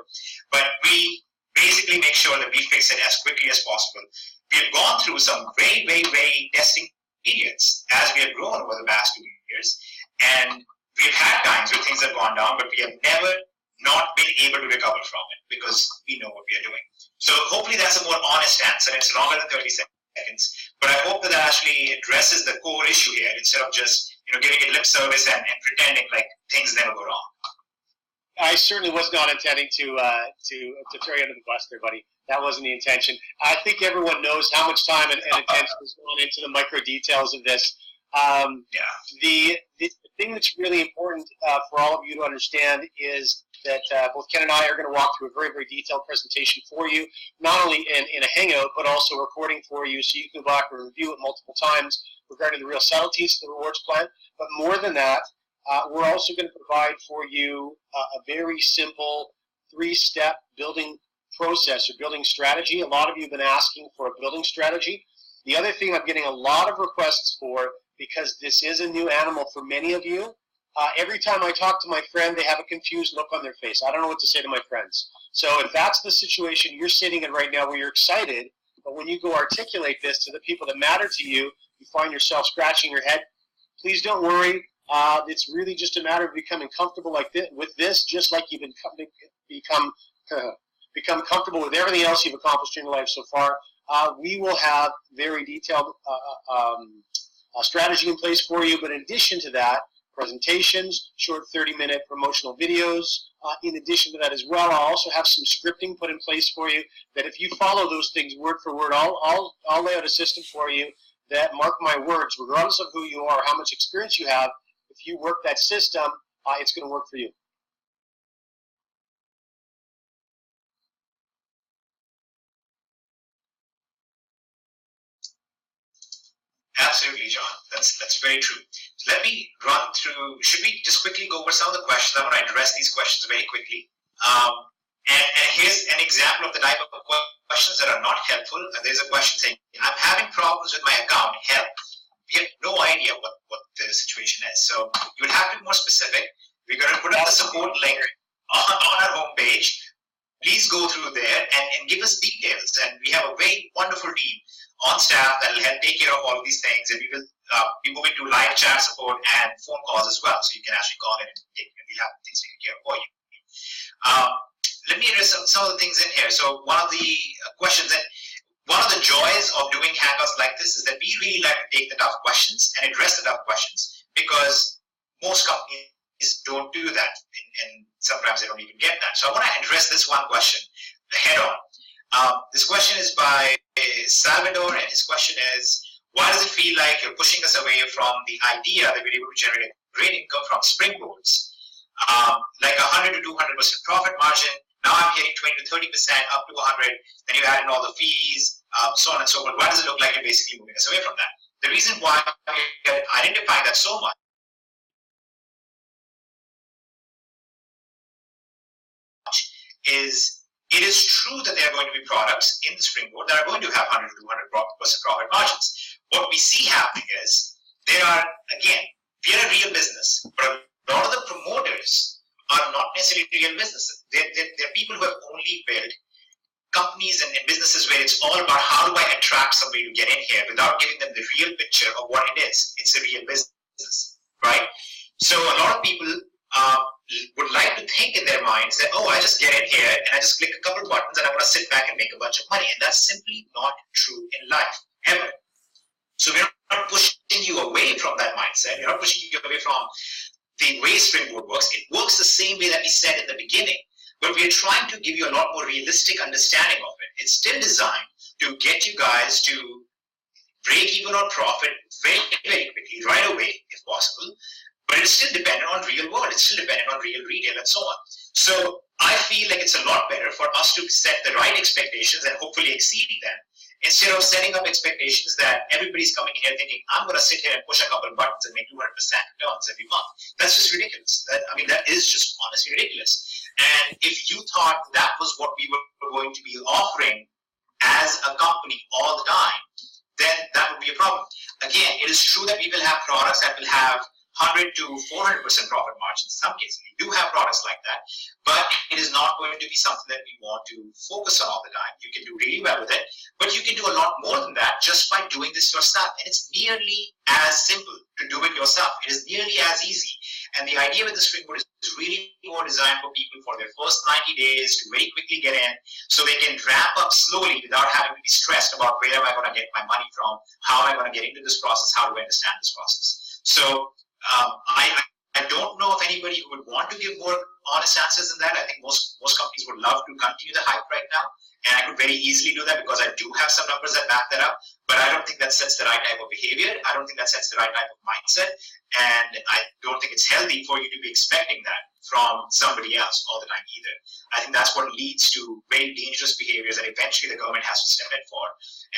But we basically make sure that we fix it as quickly as possible. We've gone through some very, very, very testing periods as we have grown over the past 2 years, and we've had times where things have gone down, but we have never not been able to recover from it because we know what we are doing. So hopefully that's a more honest answer. It's longer than 30 seconds, but I hope that actually addresses the core issue here instead of just giving it lip service and pretending like things never go wrong. I certainly was not intending to throw you under the bus there, buddy. That wasn't the intention. I think everyone knows how much time and attention has gone into the micro details of this. The thing that's really important for all of you to understand is that both Ken and I are going to walk through a very, very detailed presentation for you, not only in a Hangout, but also recording for you so you can go back and review it multiple times regarding the real subtleties of the rewards plan. But more than that, we're also going to provide for you a very simple 3-step building process or building strategy. A lot of you have been asking for a building strategy. The other thing I'm getting a lot of requests for, because this is a new animal for many of you, every time I talk to my friend, they have a confused look on their face. I don't know what to say to my friends. So if that's the situation you're sitting in right now where you're excited, but when you go articulate this to the people that matter to you, you find yourself scratching your head, please don't worry. It's really just a matter of becoming comfortable like this, with this, just like you've become comfortable with everything else you've accomplished in your life so far. We will have very detailed strategy in place for you, but in addition to that, presentations, short 30-minute promotional videos. In addition to that as well, I'll also have some scripting put in place for you that if you follow those things word for word, I'll lay out a system for you that, mark my words, regardless of who you are, how much experience you have, if you work that system, it's going to work for you. Absolutely, John. That's very true. So let me run through. Should we just quickly go over some of the questions? I want to address these questions very quickly. And here's an example of the type of questions that are not helpful. There's a question saying, "I'm having problems with my account. Help." We have no idea what the situation is. So you would have to be more specific. We're going to put up the support link on our homepage. Please go through there and give us details. And we have a very wonderful team on staff that will help take care of all of these things. And we will be moving to live chat support and phone calls as well. So you can actually call in and we'll have things taken care of for you. Let me address some of the things in here. So one of the questions, and one of the joys of doing hangouts like this is that we really like to take the tough questions and address the tough questions, because most companies don't do that, and sometimes they don't even get that. So I want to address this one question head on. This question is by Salvador, and his question is, why does it feel like you're pushing us away from the idea that we're able to generate great income from springboards? Like 100 to 200% profit margin. Now I'm getting 20 to 30%, up to 100. Then you add in all the fees, so on and so forth. Why does it look like you're basically moving us away from that? The reason why we're identifying that so much is it is true that there are going to be products in the springboard that are going to have 100 to 200% profit margins. What we see happening is there are, again, we are a real business, but a lot of the promoters are not necessarily real businesses. They're people who have only built companies and businesses where it's all about how do I attract somebody to get in here without giving them the real picture of what it is. It's a real business, right? So a lot of people would like to think in their minds that, oh, I just get in here and I just click a couple buttons and I'm going to sit back and make a bunch of money. And that's simply not true in life, ever. So we're not pushing you away from that mindset. We're not pushing you away from the way Springboard works. It works the same way that we said in the beginning, but we're trying to give you a lot more realistic understanding of it. It's still designed to get you guys to break even on profit very, very quickly, right away, if possible, but it's still dependent on real world. It's still dependent on real retail and so on. So I feel like it's a lot better for us to set the right expectations and hopefully exceeding them, instead of setting up expectations that everybody's coming here thinking, I'm going to sit here and push a couple of buttons and make 200% returns every month. That's just ridiculous. That is just honestly ridiculous. And if you thought that was what we were going to be offering as a company all the time, then that would be a problem. Again, it is true that we will have products that will have 100 to 400% profit margins. In some cases, we do have products like that, but it is not going to be something that we want to focus on all the time. You can do really well with it, but you can do a lot more than that just by doing this yourself. And it's nearly as simple to do it yourself. It is nearly as easy. And the idea with the Springboard is really more designed for people for their first 90 days to very quickly get in, so they can ramp up slowly without having to be stressed about where am I going to get my money from, how am I going to get into this process, how do I understand this process. So I don't know of anybody who would want to give more honest answers than that. I think most companies would love to continue the hype right now, and I could very easily do that because I do have some numbers that back that up, but I don't think that sets the right type of behavior. I don't think that sets the right type of mindset, and I don't think it's healthy for you to be expecting that from somebody else all the time either. I think that's what leads to very dangerous behaviors that eventually the government has to step in for,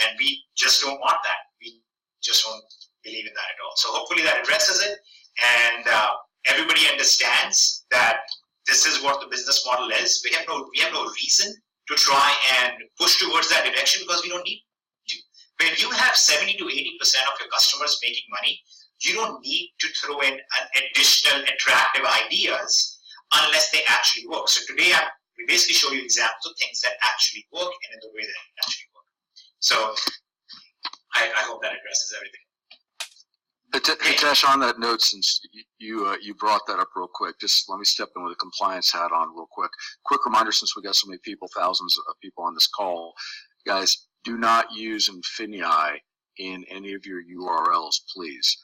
and we just don't want that. We just don't believe in that at all. So hopefully that addresses it, and everybody understands that this is what the business model is. We have no reason to try and push towards that direction because we don't need to. When you have 70 to 80% of your customers making money, you don't need to throw in an additional attractive ideas unless they actually work. So today we basically show you examples of things that actually work and in the way that it actually work. So I hope that addresses everything. Hitesh, on that note, since you brought that up real quick, just let me step in with a compliance hat on real quick. Quick reminder, since we got so many people, thousands of people on this call, guys, do not use Infinii in any of your URLs, please.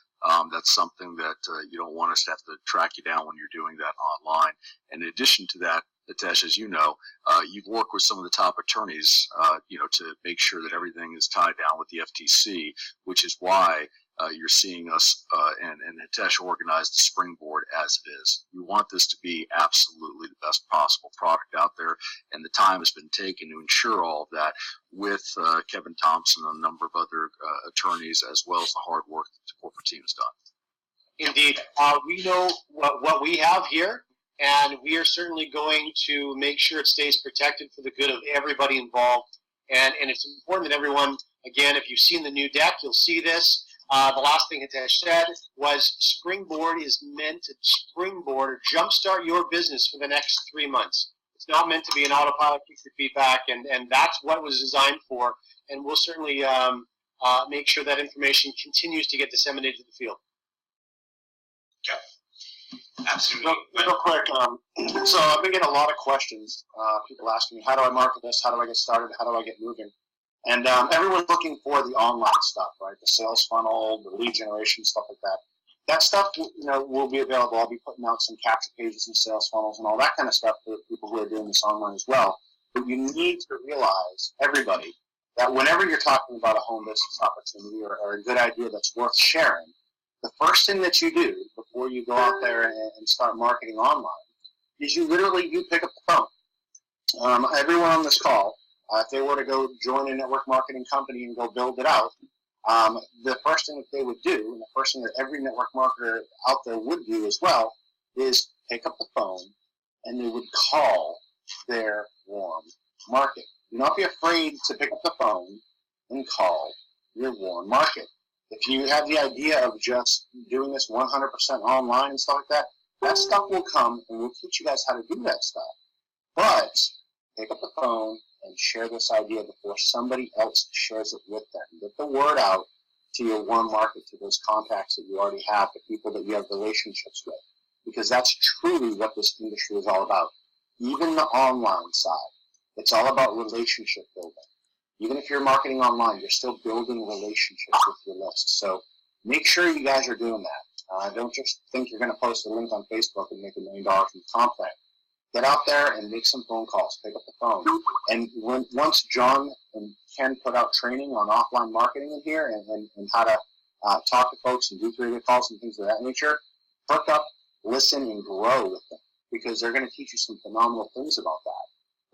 That's something that you don't want us to have to track you down when you're doing that online. And in addition to that, Hitesh, as you know, you've worked with some of the top attorneys, to make sure that everything is tied down with the FTC, which is why you're seeing us and Hitesh organize the Springboard as it is. We want this to be absolutely the best possible product out there, and the time has been taken to ensure all of that with Kevin Thompson and a number of other attorneys, as well as the hard work that the corporate team has done. Indeed. We know what we have here, and we are certainly going to make sure it stays protected for the good of everybody involved. And it's important that everyone, again, if you've seen the new deck, you'll see this. The last thing Hitesh said was Springboard is meant to springboard or jumpstart your business for the next 3 months. It's not meant to be an autopilot, keep your feedback, and that's what it was designed for. And we'll certainly make sure that information continues to get disseminated to the field. Yeah, absolutely. Real quick, so I've been getting a lot of questions. People asking me, how do I market this? How do I get started? How do I get moving? And everyone's looking for the online stuff, right? The sales funnel, the lead generation, stuff like that. That stuff, will be available. I'll be putting out some capture pages and sales funnels and all that kind of stuff for people who are doing this online as well. But you need to realize, everybody, that whenever you're talking about a home business opportunity or a good idea that's worth sharing, the first thing that you do before you go out there and start marketing online is you pick up the phone. Everyone on this call, if they were to go join a network marketing company and go build it out, the first thing that they would do, and the first thing that every network marketer out there would do as well, is pick up the phone and they would call their warm market. Do not be afraid to pick up the phone and call your warm market. If you have the idea of just doing this 100% online and stuff like that, that stuff will come and we'll teach you guys how to do that stuff. But pick up the phone and share this idea before somebody else shares it with them. Get the word out to your warm market, to those contacts that you already have, the people that you have relationships with, because that's truly what this industry is all about. Even the online side, it's all about relationship building. Even if you're marketing online, you're still building relationships with your list. So make sure you guys are doing that. Don't just think you're going to post a link on Facebook and make $1 million from the comp plan. Get out there and make some phone calls. Pick up the phone. And once John and Ken put out training on offline marketing in here and how to talk to folks and do 3-way calls and things of that nature, hook up, listen, and grow with them, because they're going to teach you some phenomenal things about that.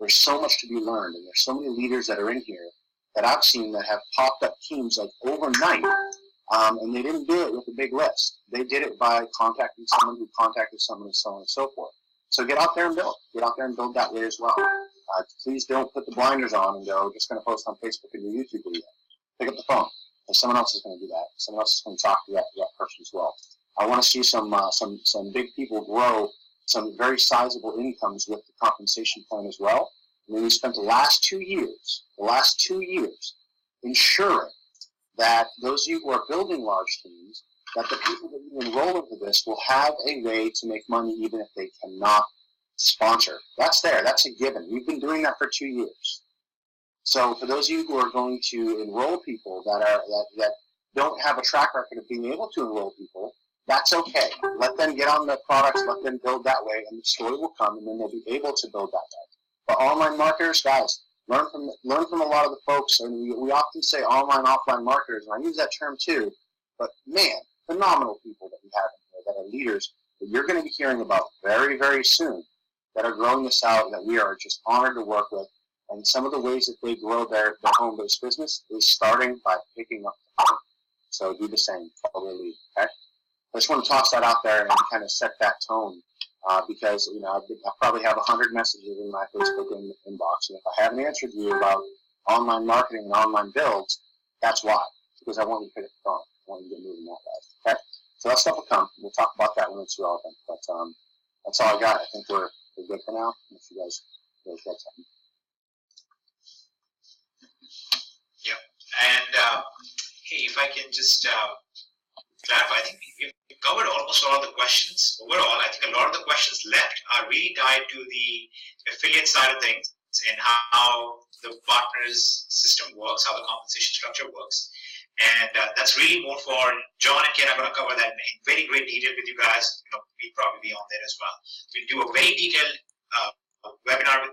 There's so much to be learned, and there's so many leaders that are in here that I've seen that have popped up teams like overnight, and they didn't do it with a big list. They did it by contacting someone who contacted someone and so on and so forth. So get out there and build. Get out there and build that way as well. Please don't put the blinders on and go, just going to post on Facebook and do YouTube video. Pick up the phone. And someone else is going to do that. Someone else is going to talk to that person as well. I want to see some big people grow some very sizable incomes with the compensation plan as well. I mean, we spent the last 2 years ensuring that those of you who are building large teams, that the people that you enroll into this will have a way to make money even if they cannot sponsor. That's there. That's a given. We've been doing that for 2 years. So for those of you who are going to enroll people that don't have a track record of being able to enroll people, that's okay. Let them get on the products, let them build that way, and the story will come, and then they'll be able to build that way. But online marketers, guys, learn from a lot of the folks, and we often say online, offline marketers, and I use that term too, but man, phenomenal people that we have in here that are leaders that you're going to be hearing about very, very soon that are growing this out, that we are just honored to work with. And some of the ways that they grow their home-based business is starting by picking up the phone. So do the same, follow their lead, okay? I just want to toss that out there and kind of set that tone because, I probably have 100 messages in my Facebook inbox. And if I haven't answered you about online marketing and online builds, that's why. Because I want you to pick up the phone. I want you to get moving that way. Okay? So that stuff will come. We'll talk about that when it's relevant. But that's all I got. I think we're good for now. If you guys got something. Yeah. And hey, if I can just clarify, I think we've covered almost all of the questions. Overall, I think a lot of the questions left are really tied to the affiliate side of things and how the partners system works, how the compensation structure works. And that's really more for John and Ken. I'm going to cover that in very great detail with you guys. We'll probably be on there as well. We'll do a very detailed webinar,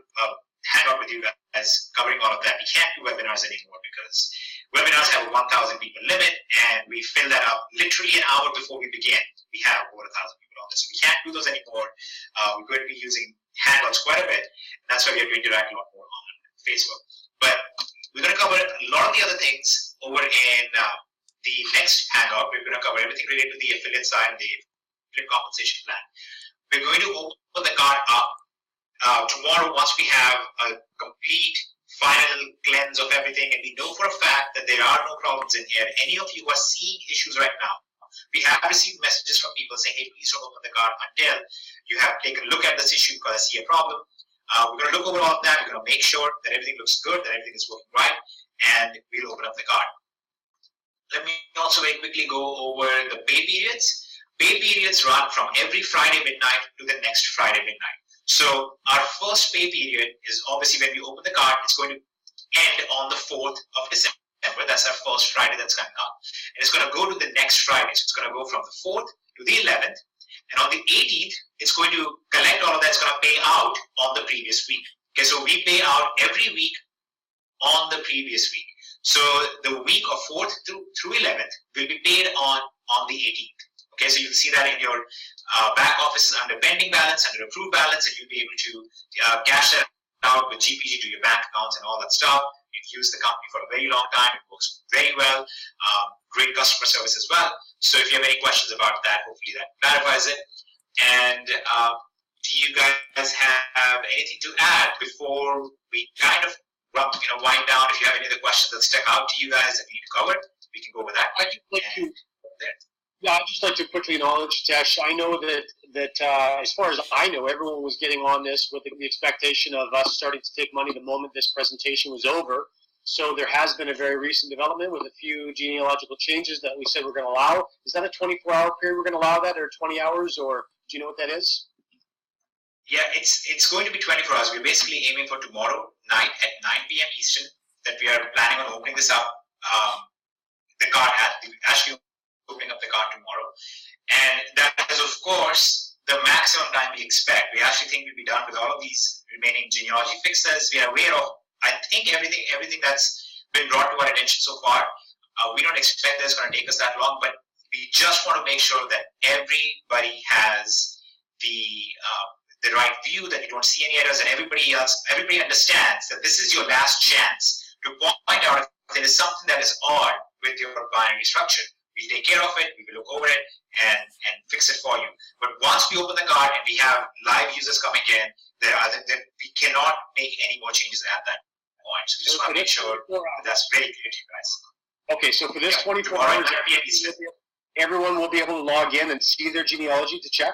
hangout with you guys covering all of that. We can't do webinars anymore because webinars have a 1,000 people limit, and we fill that up literally an hour before we begin. We have over 1,000 people on this, so we can't do those anymore. We're going to be using Hangouts quite a bit, and that's why we are going to interact a lot more on Facebook. But we're going to cover a lot of the other things over in the next Hangout. We're going to cover everything related to the affiliate side and the affiliate compensation plan. We're going to open the card up tomorrow once we have a complete final cleanse of everything, and we know for a fact that there are no problems in here. Any of you who are seeing issues right now, we have received messages from people saying, hey, please don't open the card until you have taken a look at this issue because I see a problem. We're going to look over all of that. We're going to make sure that everything looks good, that everything is working right, and we'll open up the card. Let me also very quickly go over the pay periods. Pay periods run from every Friday midnight to the next Friday midnight. So our first pay period is obviously when we open the card, it's going to end on the 4th of December. That's our first Friday that's coming up. And it's going to go to the next Friday. So it's going to go from the 4th to the 11th. And on the 18th, it's going to collect all of that. It's going to pay out on the previous week. Okay, so we pay out every week on the previous week. So the week of 4th through 11th will be paid on the 18th. Okay, so you'll see that in your back office is under pending balance, under approved balance, and you'll be able to cash that out with GPG to your bank accounts and all that stuff. You've used the company for a very long time. It works very well. Great customer service as well. So if you have any questions about that, hopefully that clarifies it. And do you guys have anything to add before we kind of wind down? If you have any other questions that stuck out to you guys that we need to cover, we can go with that. I'd just like to quickly acknowledge, Tesh, I know that as far as I know, everyone was getting on this with the expectation of us starting to take money the moment this presentation was over. So there has been a very recent development with a few genealogical changes that we said we're going to allow. Is that a 24-hour period we're going to allow that, or 20 hours, or do you know what that is? Yeah, it's going to be 24 hours. We're basically aiming for tomorrow night at 9 p.m. Eastern that we are planning on opening this up. The card actually opening up the card tomorrow, and that is of course the maximum time we expect. We actually think we'll be done with all of these remaining genealogy fixes. We are aware of, I think, everything that's been brought to our attention so far. We don't expect that it's going to take us that long, but we just want to make sure that everybody has the right view, that you don't see any errors, and everybody understands that this is your last chance to point out if there is something that is odd with your binary structure. We'll take care of it, we will look over it, and fix it for you. But once we open the card and we have live users coming in, we cannot make any more changes at that point. So we just want to make sure that's very clear to you guys. Okay, so for this 24 hours, everyone will be able to log in and see their genealogy to check?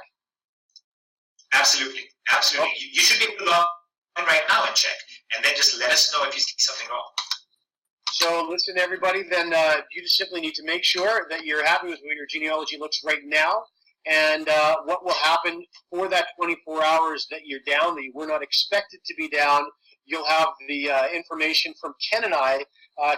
Absolutely. Absolutely. Okay. You should be able to log in right now and check, and then just let us know if you see something wrong. So listen, everybody, then you just simply need to make sure that you're happy with where your genealogy looks right now, and what will happen for that 24 hours that you're down, that you were not expected to be down. You'll have the information from Ken and I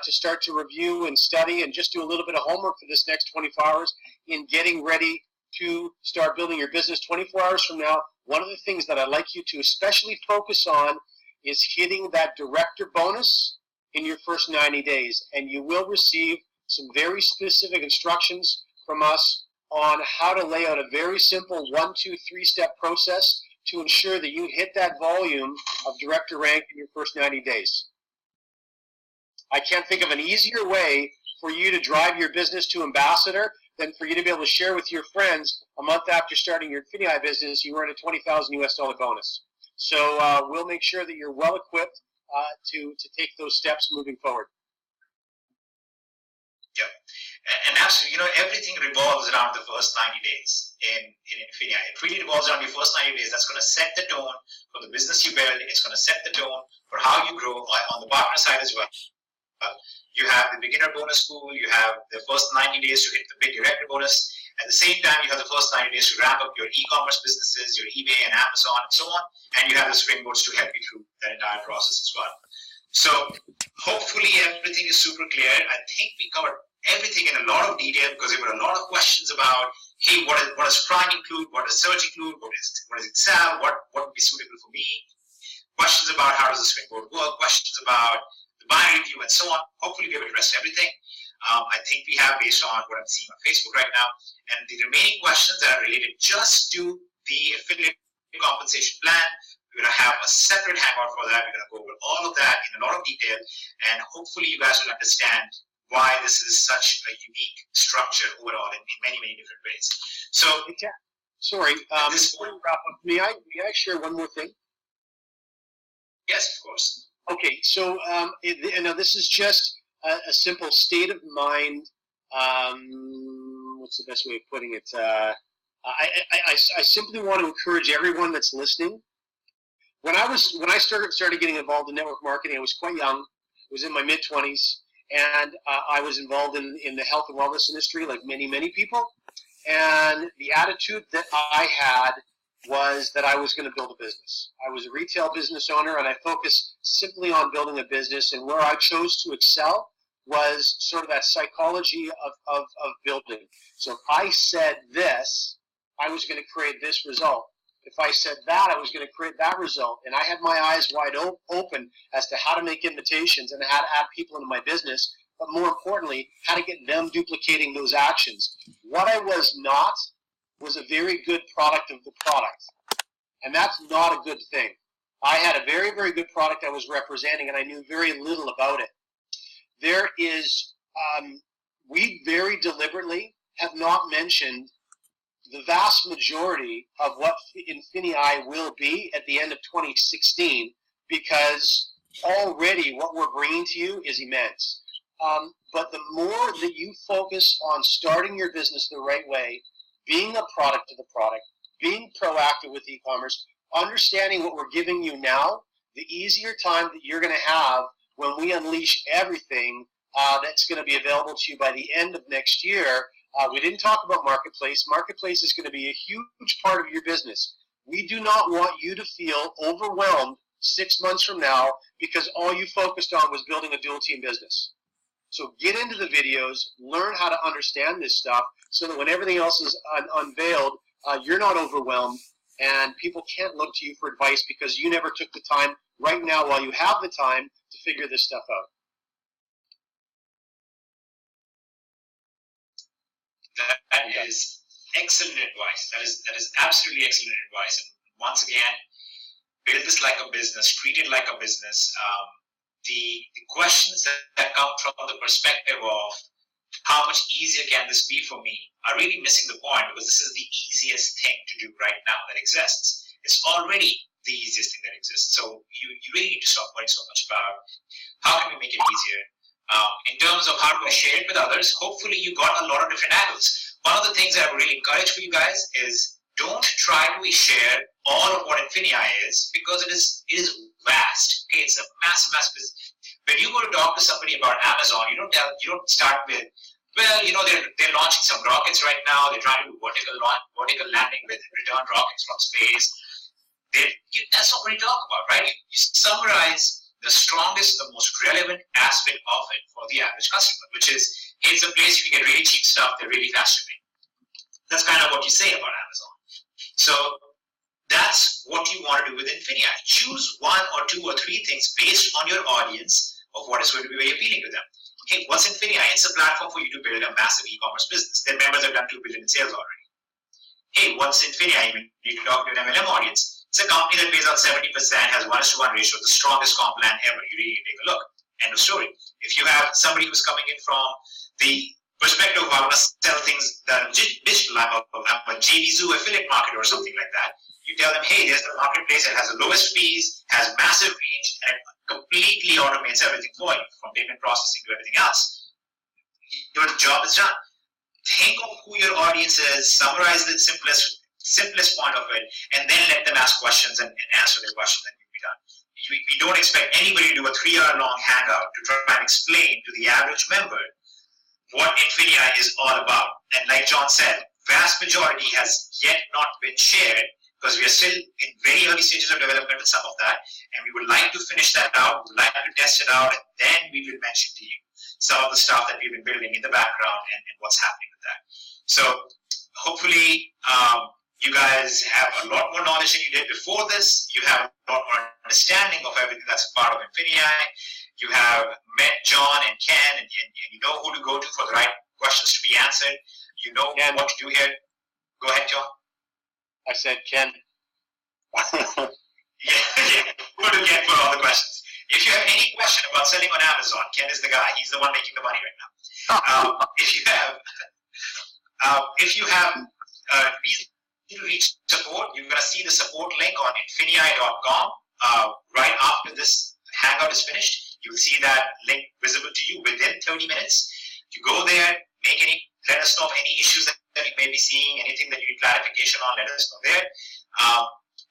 to start to review and study and just do a little bit of homework for this next 24 hours in getting ready to start building your business 24 hours from now. One of the things that I'd like you to especially focus on is hitting that director bonus in your first 90 days, and you will receive some very specific instructions from us on how to lay out a very simple 1, 2, 3-step process to ensure that you hit that volume of director rank in your first 90 days. I can't think of an easier way for you to drive your business to ambassador than for you to be able to share with your friends a month after starting your Infinii business, you earn a $20,000 US bonus. So we'll make sure that you're well equipped to take those steps moving forward. Yeah, and absolutely, everything revolves around the first 90 days in Infinii. It really revolves around your first 90 days. That's going to set the tone for the business you build. It's going to set the tone for how you grow on the partner side as well. You have the beginner bonus pool, you have the first 90 days to hit the big director bonus. At the same time, you have the first 90 days to ramp up your e-commerce businesses, your eBay and Amazon and so on. And you have the springboards to help you through that entire process as well. So hopefully everything is super clear. I think we covered everything in a lot of detail because there were a lot of questions about, hey, what does Prime include? What does search include? What is Excel? What would be suitable for me? Questions about how does the springboard work? Questions about the binary view and so on. Hopefully we have addressed everything. I think we have based on what I'm seeing on Facebook right now. And the remaining questions that are related just to the affiliate compensation plan, we're going to have a separate hangout for that. We're going to go over all of that in a lot of detail. And hopefully you guys will understand why this is such a unique structure overall in many, many different ways. So, sorry, before we wrap up, may I share one more thing? Yes, of course. Okay, so now this is just a simple state of mind. What's the best way of putting it? I simply want to encourage everyone that's listening. When I started getting involved in network marketing, I was quite young. I was in my mid-20s, and I was involved in the health and wellness industry, like many people. And the attitude that I had was that I was going to build a business. I was a retail business owner, and I focused simply on building a business. And where I chose to excel was sort of that psychology of building. So if I said this, I was going to create this result. If I said that, I was going to create that result. And I had my eyes wide open as to how to make invitations and how to add people into my business, but more importantly, how to get them duplicating those actions. What I was not was a very good product of the product. And that's not a good thing. I had a very, very good product I was representing, and I knew very little about it. There is, we very deliberately have not mentioned the vast majority of what Infinii will be at the end of 2016, because already what we're bringing to you is immense. But the more that you focus on starting your business the right way, being a product of the product, being proactive with e-commerce, understanding what we're giving you now, the easier time that you're going to have when we unleash everything that's going to be available to you by the end of next year. We didn't talk about Marketplace. Marketplace is going to be a huge part of your business. We do not want you to feel overwhelmed 6 months from now because all you focused on was building a dual team business. So get into the videos, learn how to understand this stuff so that when everything else is unveiled, you're not overwhelmed and people can't look to you for advice because you never took the time right now while you have the time to figure this stuff out. That is excellent advice. That is absolutely excellent advice. And once again, build this like a business, treat it like a business. The questions that come from the perspective of how much easier can this be for me are really missing the point, because this is the easiest thing to do right now that exists. It's already the easiest thing that exists. So you really need to stop worrying so much about how can we make it easier. In terms of how do I share it with others, hopefully you got a lot of different angles. One of the things that I would really encourage for you guys is don't try to share all of what Infinii is, because it is vast. Okay, it's a massive business. When you go to talk to somebody about Amazon, you don't start with, well, they're launching some rockets right now. They're trying to do vertical landing with return rockets from space. That's not what you talk about, right? You summarize the strongest, the most relevant aspect of it for the average customer, which is, hey, it's a place you can get really cheap stuff. They're really fast shipping. That's kind of what you say about Amazon. So that's what you want to do with Infinii. Choose one or two or three things based on your audience of what is going to be very appealing to them. Hey, what's Infinii? It's a platform for you to build a massive e-commerce business. Their members have done $2 billion in sales already. Hey, what's Infinii? You talk to an MLM audience. It's a company that pays out 70%, has 1:1 ratio, the strongest comp plan ever. You really take a look. End of story. If you have somebody who's coming in from the perspective of I want to sell things that are digital, I'm a JVZoo affiliate marketer or something like that, you tell them, hey, there's the marketplace that has the lowest fees, has massive reach, and it completely automates everything for you, from payment processing to everything else. Your job is done. Think of who your audience is, summarize the simplest point of it, and then let them ask questions and answer the questions, and you'll be done. we don't expect anybody to do a 3-hour-long hangout to try and explain to the average member what Infinii is all about. And like John said, vast majority has yet not been shared because we are still in very early stages of development with some of that, and we would like to finish that out, we would like to test it out, and then we will mention to you some of the stuff that we've been building in the background and what's happening with that. So hopefully you guys have a lot more knowledge than you did before this. You have a lot more understanding of everything that's a part of Infinii. You have met John and Ken, and you know who to go to for the right questions to be answered. You know what to do here. Go ahead, John. I said Ken. Yeah, go to Ken for all the questions. If you have any question about selling on Amazon, Ken is the guy. He's the one making the money right now. If you have reason to reach support, you're going to see the support link on infinii.com. Right after this hangout is finished, you will see that link visible to you within 30 minutes. You go there, let us know of any issues that you may be seeing, anything that you need clarification on, let us know there.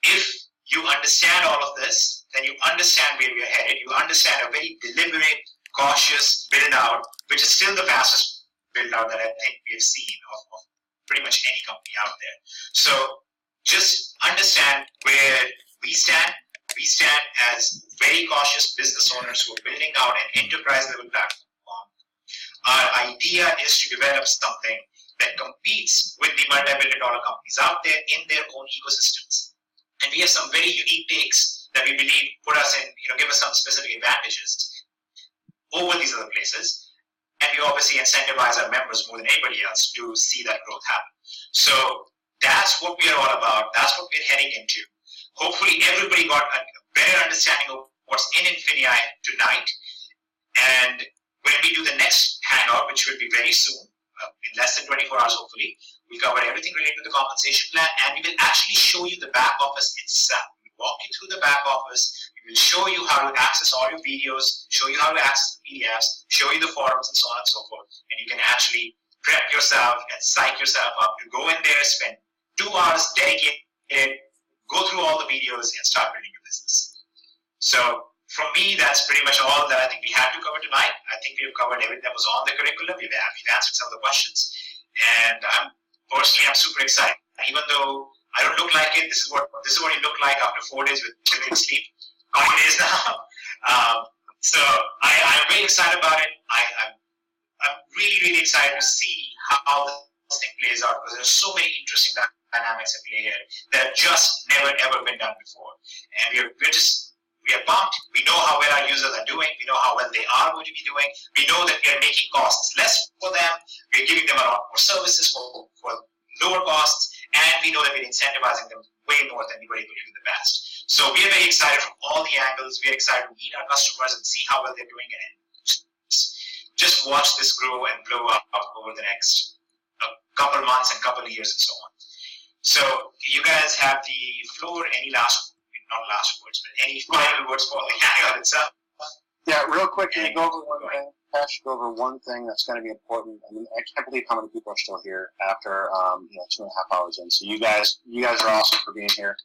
If you understand all of this, then you understand where we are headed. You understand a very deliberate, cautious build out, which is still the fastest build out that I think we have seen of pretty much any company out there. So just understand where we stand. We stand as very cautious business owners who are building out an enterprise level platform. Our idea is to develop something that competes with the multi-billion-dollar companies out there in their own ecosystems. And we have some very unique takes that we believe put us in, give us some specific advantages over these other places. And we obviously incentivize our members more than anybody else to see that growth happen. So that's what we are all about. That's what we're heading into. Hopefully everybody got a better understanding of what's in Infinii tonight. And when we do the next hangout, which will be very soon, in less than 24 hours hopefully, we cover everything related to the compensation plan, and we will actually show you the back office itself. We will walk you through the back office. We will show you how to access all your videos, show you how to access the PDFs, show you the forums and so on and so forth. And you can actually prep yourself and psych yourself up to go in there, spend 2 hours dedicated, go through all the videos and start building your business. So from me, that's pretty much all that I think we had to cover tonight. I think we've covered everything that was on the curriculum. We've answered some of the questions. And I'm super excited. Even though I don't look like it, this is what you look like after 4 days with limited sleep. How many days now? So I'm very excited about it. I'm really, really excited to see how this thing plays out, because there's so many interesting dynamics at play here that have just never ever been done before. And we are pumped. We know how well our users are doing. We know how well they are going to be doing. We know that we are making costs less for them. We're giving them a lot more services for lower costs. And we know that we're incentivizing them way more than we were able to do in the past. So we are very excited from all the angles. We're excited to meet our customers and see how well they're doing. And just watch this grow and blow up over the next couple months and couple of years and so on. So you guys have the floor. Any not last words, but any final words for the hangout itself? Yeah, real quick, can you go over one thing? Cash, go over one thing that's going to be important. I mean, I can't believe how many people are still here after 2.5 hours in. So you guys are awesome for being here.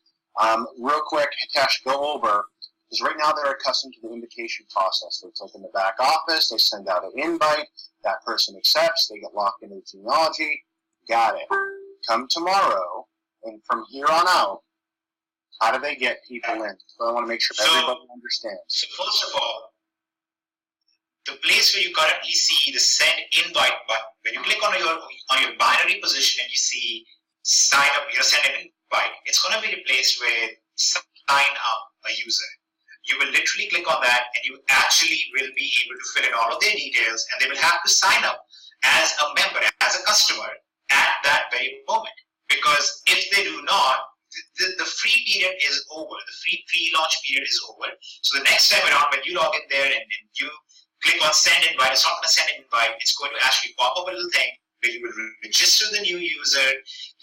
Real quick, Cash, go over, because right now they're accustomed to the invitation process. They click in the back office, they send out an invite, that person accepts, they get locked into the technology. Got it. Come tomorrow, and from here on out, how do they get people in? So I want to make sure everybody understands. So first of all, the place where you currently see the send invite button, when you click on your binary position and you see sign up, send an invite, it's going to be replaced with sign up a user. You will literally click on that, and you actually will be able to fill in all of their details, and they will have to sign up as a member, as a customer at that very moment. Because if they do not, the free period is over. The free pre-launch period is over. So the next time around, when you log in there and you click on send invite, it's not going to send an invite. It's going to actually pop up a little thing where you will register the new user.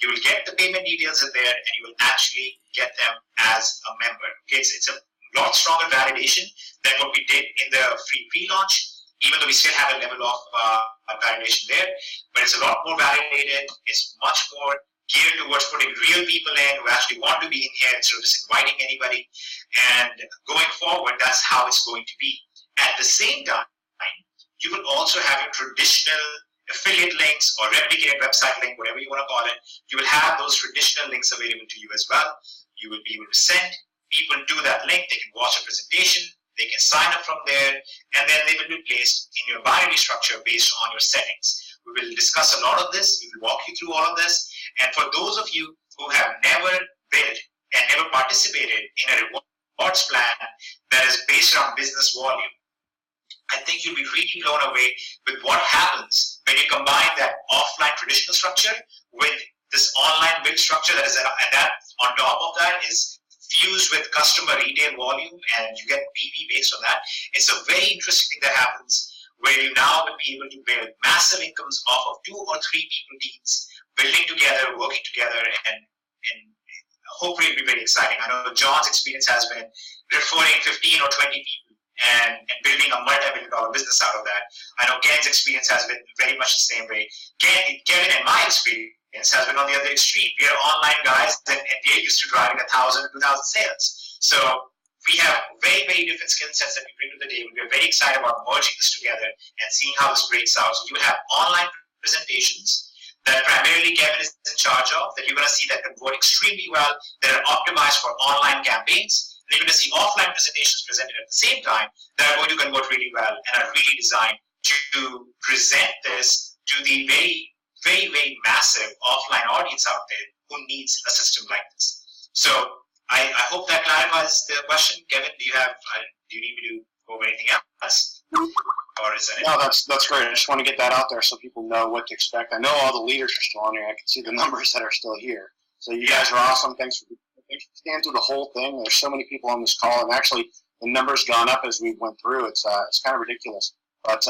You will get the payment details in there, and you will actually get them as a member. Okay, it's a lot stronger validation than what we did in the free pre-launch, even though we still have a level of validation there. But it's a lot more validated. It's much more geared towards putting real people in who actually want to be in here instead of just inviting anybody. And going forward, that's how it's going to be. At the same time, you will also have your traditional affiliate links or replicated website link, whatever you want to call it. You will have those traditional links available to you as well. You will be able to send people to that link. They can watch a presentation. They can sign up from there, and then they will be placed in your binary structure based on your settings. We will discuss a lot of this. We will walk you through all of this. And for those of you who have never built and never participated in a rewards plan that is based on business volume, I think you'll be really blown away with what happens when you combine that offline traditional structure with this online build structure that is, and that on top of that is fused with customer retail volume, and you get PV based on that. It's a very interesting thing that happens where you now will be able to build massive incomes off of 2 or 3 people teams building together, working together, and hopefully it'll be very exciting. I know John's experience has been referring 15 or 20 people and building a multi-million-dollar business out of that. I know Ken's experience has been very much the same way. Kevin and my experience has been on the other extreme. We are online guys, and they're used to driving 1,000 to 2,000 sales. So we have very, very different skill sets that we bring to the table. We're very excited about merging this together and seeing how this breaks out. So you will have online presentations that primarily Kevin is in charge of, that you're going to see that convert extremely well, that are optimized for online campaigns. And you're going to see offline presentations presented at the same time that are going to convert really well and are really designed to present this to the very, very, very massive offline audience out there who needs a system like this. So I hope that clarifies the question. Kevin, do you need me to go over anything else? Or is that No, that's great. I just want to get that out there so people know what to expect. I know all the leaders are still on here. I can see the numbers that are still here. So you guys are awesome. Thanks for staying through the whole thing. There's so many people on this call, and actually the numbers gone up as we went through. It's kind of ridiculous. But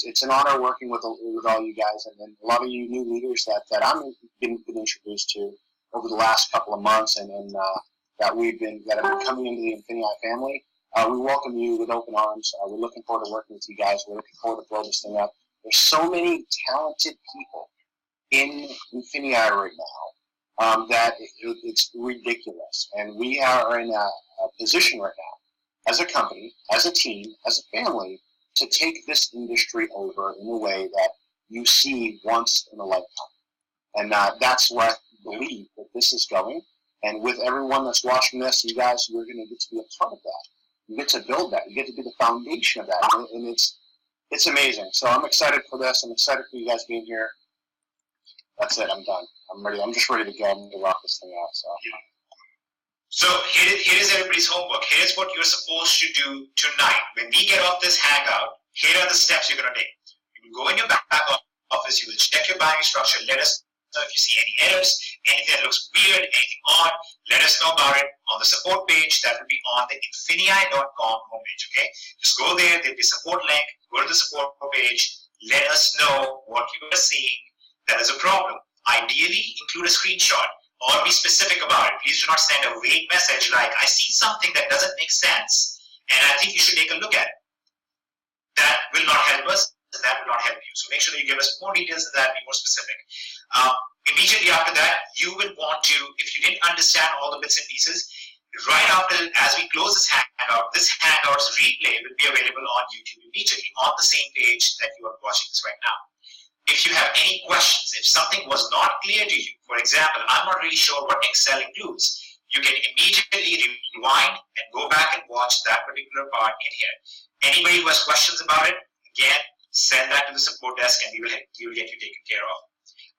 it's an honor working with all you guys, and a lot of you new leaders that I've been introduced to over the last couple of months, and that have been coming into the Infinii family. We welcome you with open arms. We're looking forward to working with you guys. We're looking forward to blow this thing up. There's so many talented people in Infinii right now that it's ridiculous, and we are in a position right now as a company, as a team, as a family, to take this industry over in a way that you see once in a lifetime. And that's where I believe that this is going. And with everyone that's watching this, you guys, you're going to get to be a part of that. You get to build that. You get to be the foundation of that. And it's amazing. So I'm excited for this. I'm excited for you guys being here. That's it. I'm done. I'm ready. I'm just ready to go. I'm going to rock this thing out. So here is everybody's homework. Here's what you're supposed to do tonight. When we get off this hangout, here are the steps you're going to take. You will go in your back office. You will check your binary structure. Let us know if you see any errors, anything that looks weird, anything odd. Let us know about it on the support page. That will be on the Infinii.com homepage. Okay, just go there. There'll be a support link. Go to the support page. Let us know what you are seeing that is a problem. Ideally, include a screenshot or be specific about it. Please do not send a vague message like, I see something that doesn't make sense and I think you should take a look at it. That will not help us. That will not help you. So make sure that you give us more details than that, be more specific. Immediately after that, you will want to, if you didn't understand all the bits and pieces, right after, as we close this hangout's replay will be available on YouTube immediately on the same page that you are watching this right now. If you have any questions, if something was not clear to you, for example, I'm not really sure what Excel includes, you can immediately rewind and go back and watch that particular part in here. Anybody who has questions about it, again, send that to the support desk and we will get you taken care of.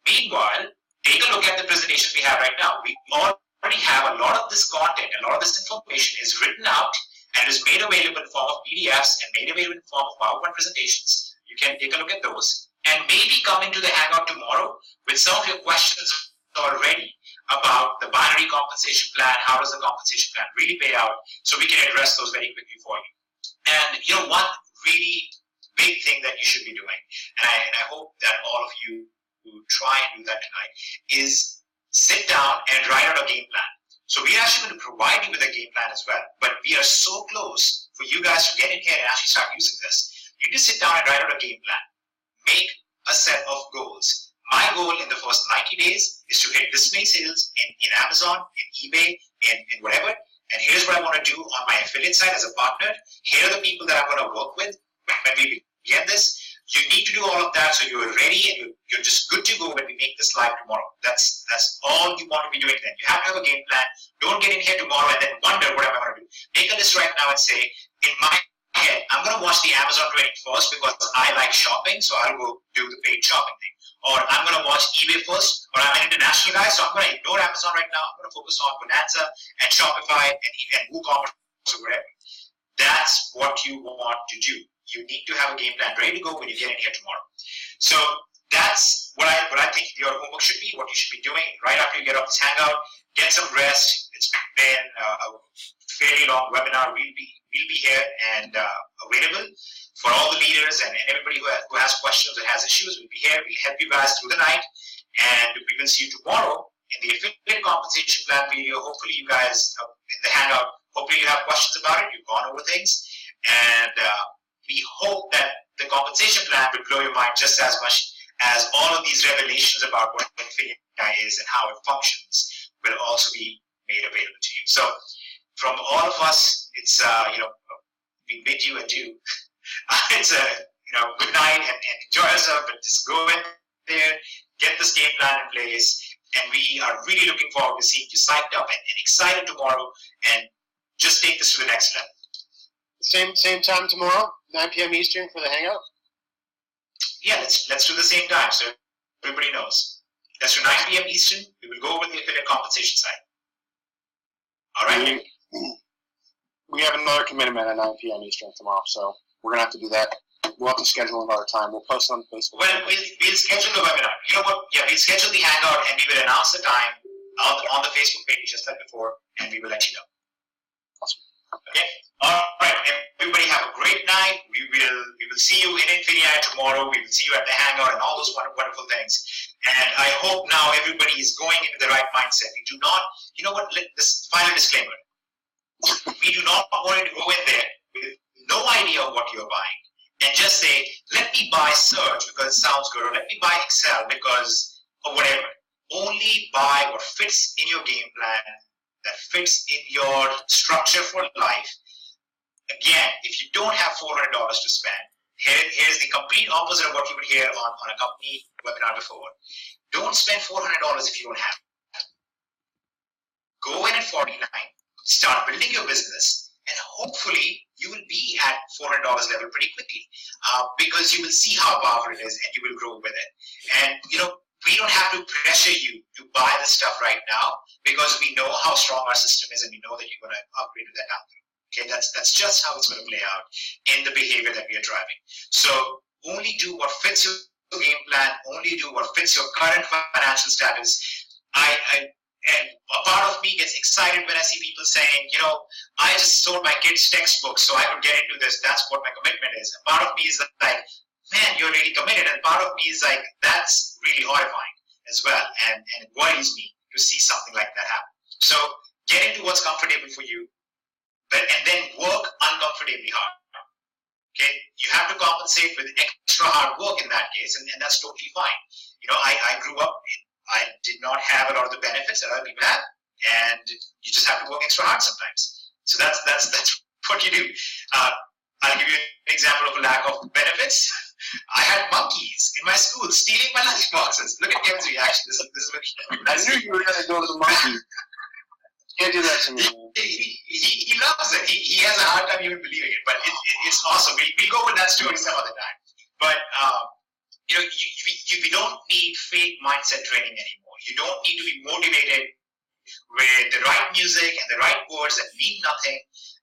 Meanwhile, take a look at the presentation we have right now. We already have a lot of this content, a lot of this information is written out and is made available in the form of PDFs and made available in the form of PowerPoint presentations. You can take a look at those. And maybe come into the hangout tomorrow with some of your questions already about the binary compensation plan, how does the compensation plan really pay out, so we can address those very quickly for you. And one really big thing that you should be doing, and I hope that all of you who try and do that tonight, is sit down and write out a game plan. So we're actually going to provide you with a game plan as well, but we are so close for you guys to get in here and actually start using this. You just sit down and write out a game plan. Make a set of goals. My goal in the first 90 days is to hit this many sales in Amazon, in eBay, in whatever. And here's what I want to do on my affiliate side as a partner. Here are the people that I'm going to work with when we begin this. You need to do all of that so you're ready and you're just good to go when we make this live tomorrow. That's all you want to be doing then. You have to have a game plan. Don't get in here tomorrow and then wonder what am I going to do. Make a list right now and say, in my head, I'm going to watch the Amazon training first because I like shopping, so I'll go do the paid shopping thing. Or I'm going to watch eBay first, or I'm an international guy, so I'm going to ignore Amazon right now. I'm going to focus on Bonanza and Shopify and WooCommerce or whatever. That's what you want to do. You need to have a game plan ready to go when you get in here tomorrow. So that's what I think your homework should be, what you should be doing right after you get off this hangout. Get some rest. It's been a fairly long webinar. We'll be here and available for all the leaders and everybody who has questions or has issues. We'll be here. We'll help you guys through the night, and we will see you tomorrow in the affiliate compensation plan video. Hopefully you guys in the hangout, hopefully you have questions about it. You've gone over things, and we hope that the compensation plan will blow your mind just as much as all of these revelations about what Infinii is and how it functions will also be made available to you. So from all of us, it's we bid you adieu. It's a good night and enjoy yourself, but just go in there, get this game plan in place, and we are really looking forward to seeing you psyched up and excited tomorrow, and just take this to the next level. Same time tomorrow, 9 p.m. Eastern for the hangout? Yeah, let's do the same time so everybody knows. Let's do 9 p.m. Eastern. We will go over the affiliate compensation side. All right? We have another commitment at 9 p.m. Eastern tomorrow, so we're going to have to do that. We'll have to schedule another time. We'll post on Facebook. Well, we'll schedule the webinar. You know what? Yeah, we'll schedule the hangout and we will announce the time on the Facebook page just like before, and we will let you know. Awesome. Okay. All right. Everybody have a great night. We will see you in Infinii tomorrow. We will see you at the hangout and all those wonderful things. And I hope now everybody is going into the right mindset. We do not, you know what? This final disclaimer. We do not want you to go in there with no idea of what you're buying and just say, let me buy search because it sounds good, or let me buy Excel because of whatever. Only buy what fits in your game plan, that fits in your structure for life. Again, if you don't have $400 to spend, here's the complete opposite of what you would hear on a company webinar before. Don't spend $400 if you don't have it. Go in at $49, start building your business, and hopefully you will be at $400 level pretty quickly because you will see how powerful it is and you will grow with it. And we don't have to pressure you to buy the stuff right now because we know how strong our system is and we know that you're going to upgrade to that down the road. Okay, that's just how it's going to play out in the behavior that we are driving. So only do what fits your game plan, only do what fits your current financial status. And a part of me gets excited when I see people saying, I just sold my kids' textbooks so I could get into this. That's what my commitment is. And part of me is like, man, you're really committed. And part of me is like, that's really horrifying as well. And it worries me to see something like that happen. So get into what's comfortable for you, and then work uncomfortably hard. Okay, you have to compensate with extra hard work in that case, and that's totally fine. I grew up, I did not have a lot of the benefits that other people have, and you just have to work extra hard sometimes. So that's what you do. I'll give you an example of a lack of benefits. I had monkeys in my school stealing my lunch boxes. Look at Kevin's reaction. This is what I knew you were going to go to the monkeys. Can't do that to me. He loves it. He has a hard time even believing it, but it's awesome. We'll go with that story some other time. But you don't need fake mindset training anymore. You don't need to be motivated with the right music and the right words that mean nothing,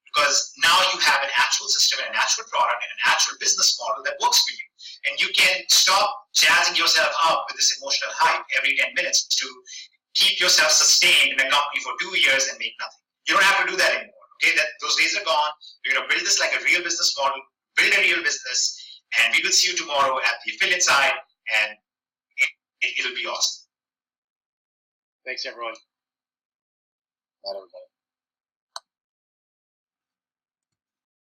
because now you have an actual system and an actual product and an actual business model that works for you. And you can stop jazzing yourself up with this emotional hype every 10 minutes to keep yourself sustained in a company for 2 years and make nothing. You don't have to do that anymore. Okay, those days are gone. You're going to build this like a real business model, build a real business, and we will see you tomorrow at the affiliate side, and it'll be awesome. Thanks, everyone. Bye, everybody.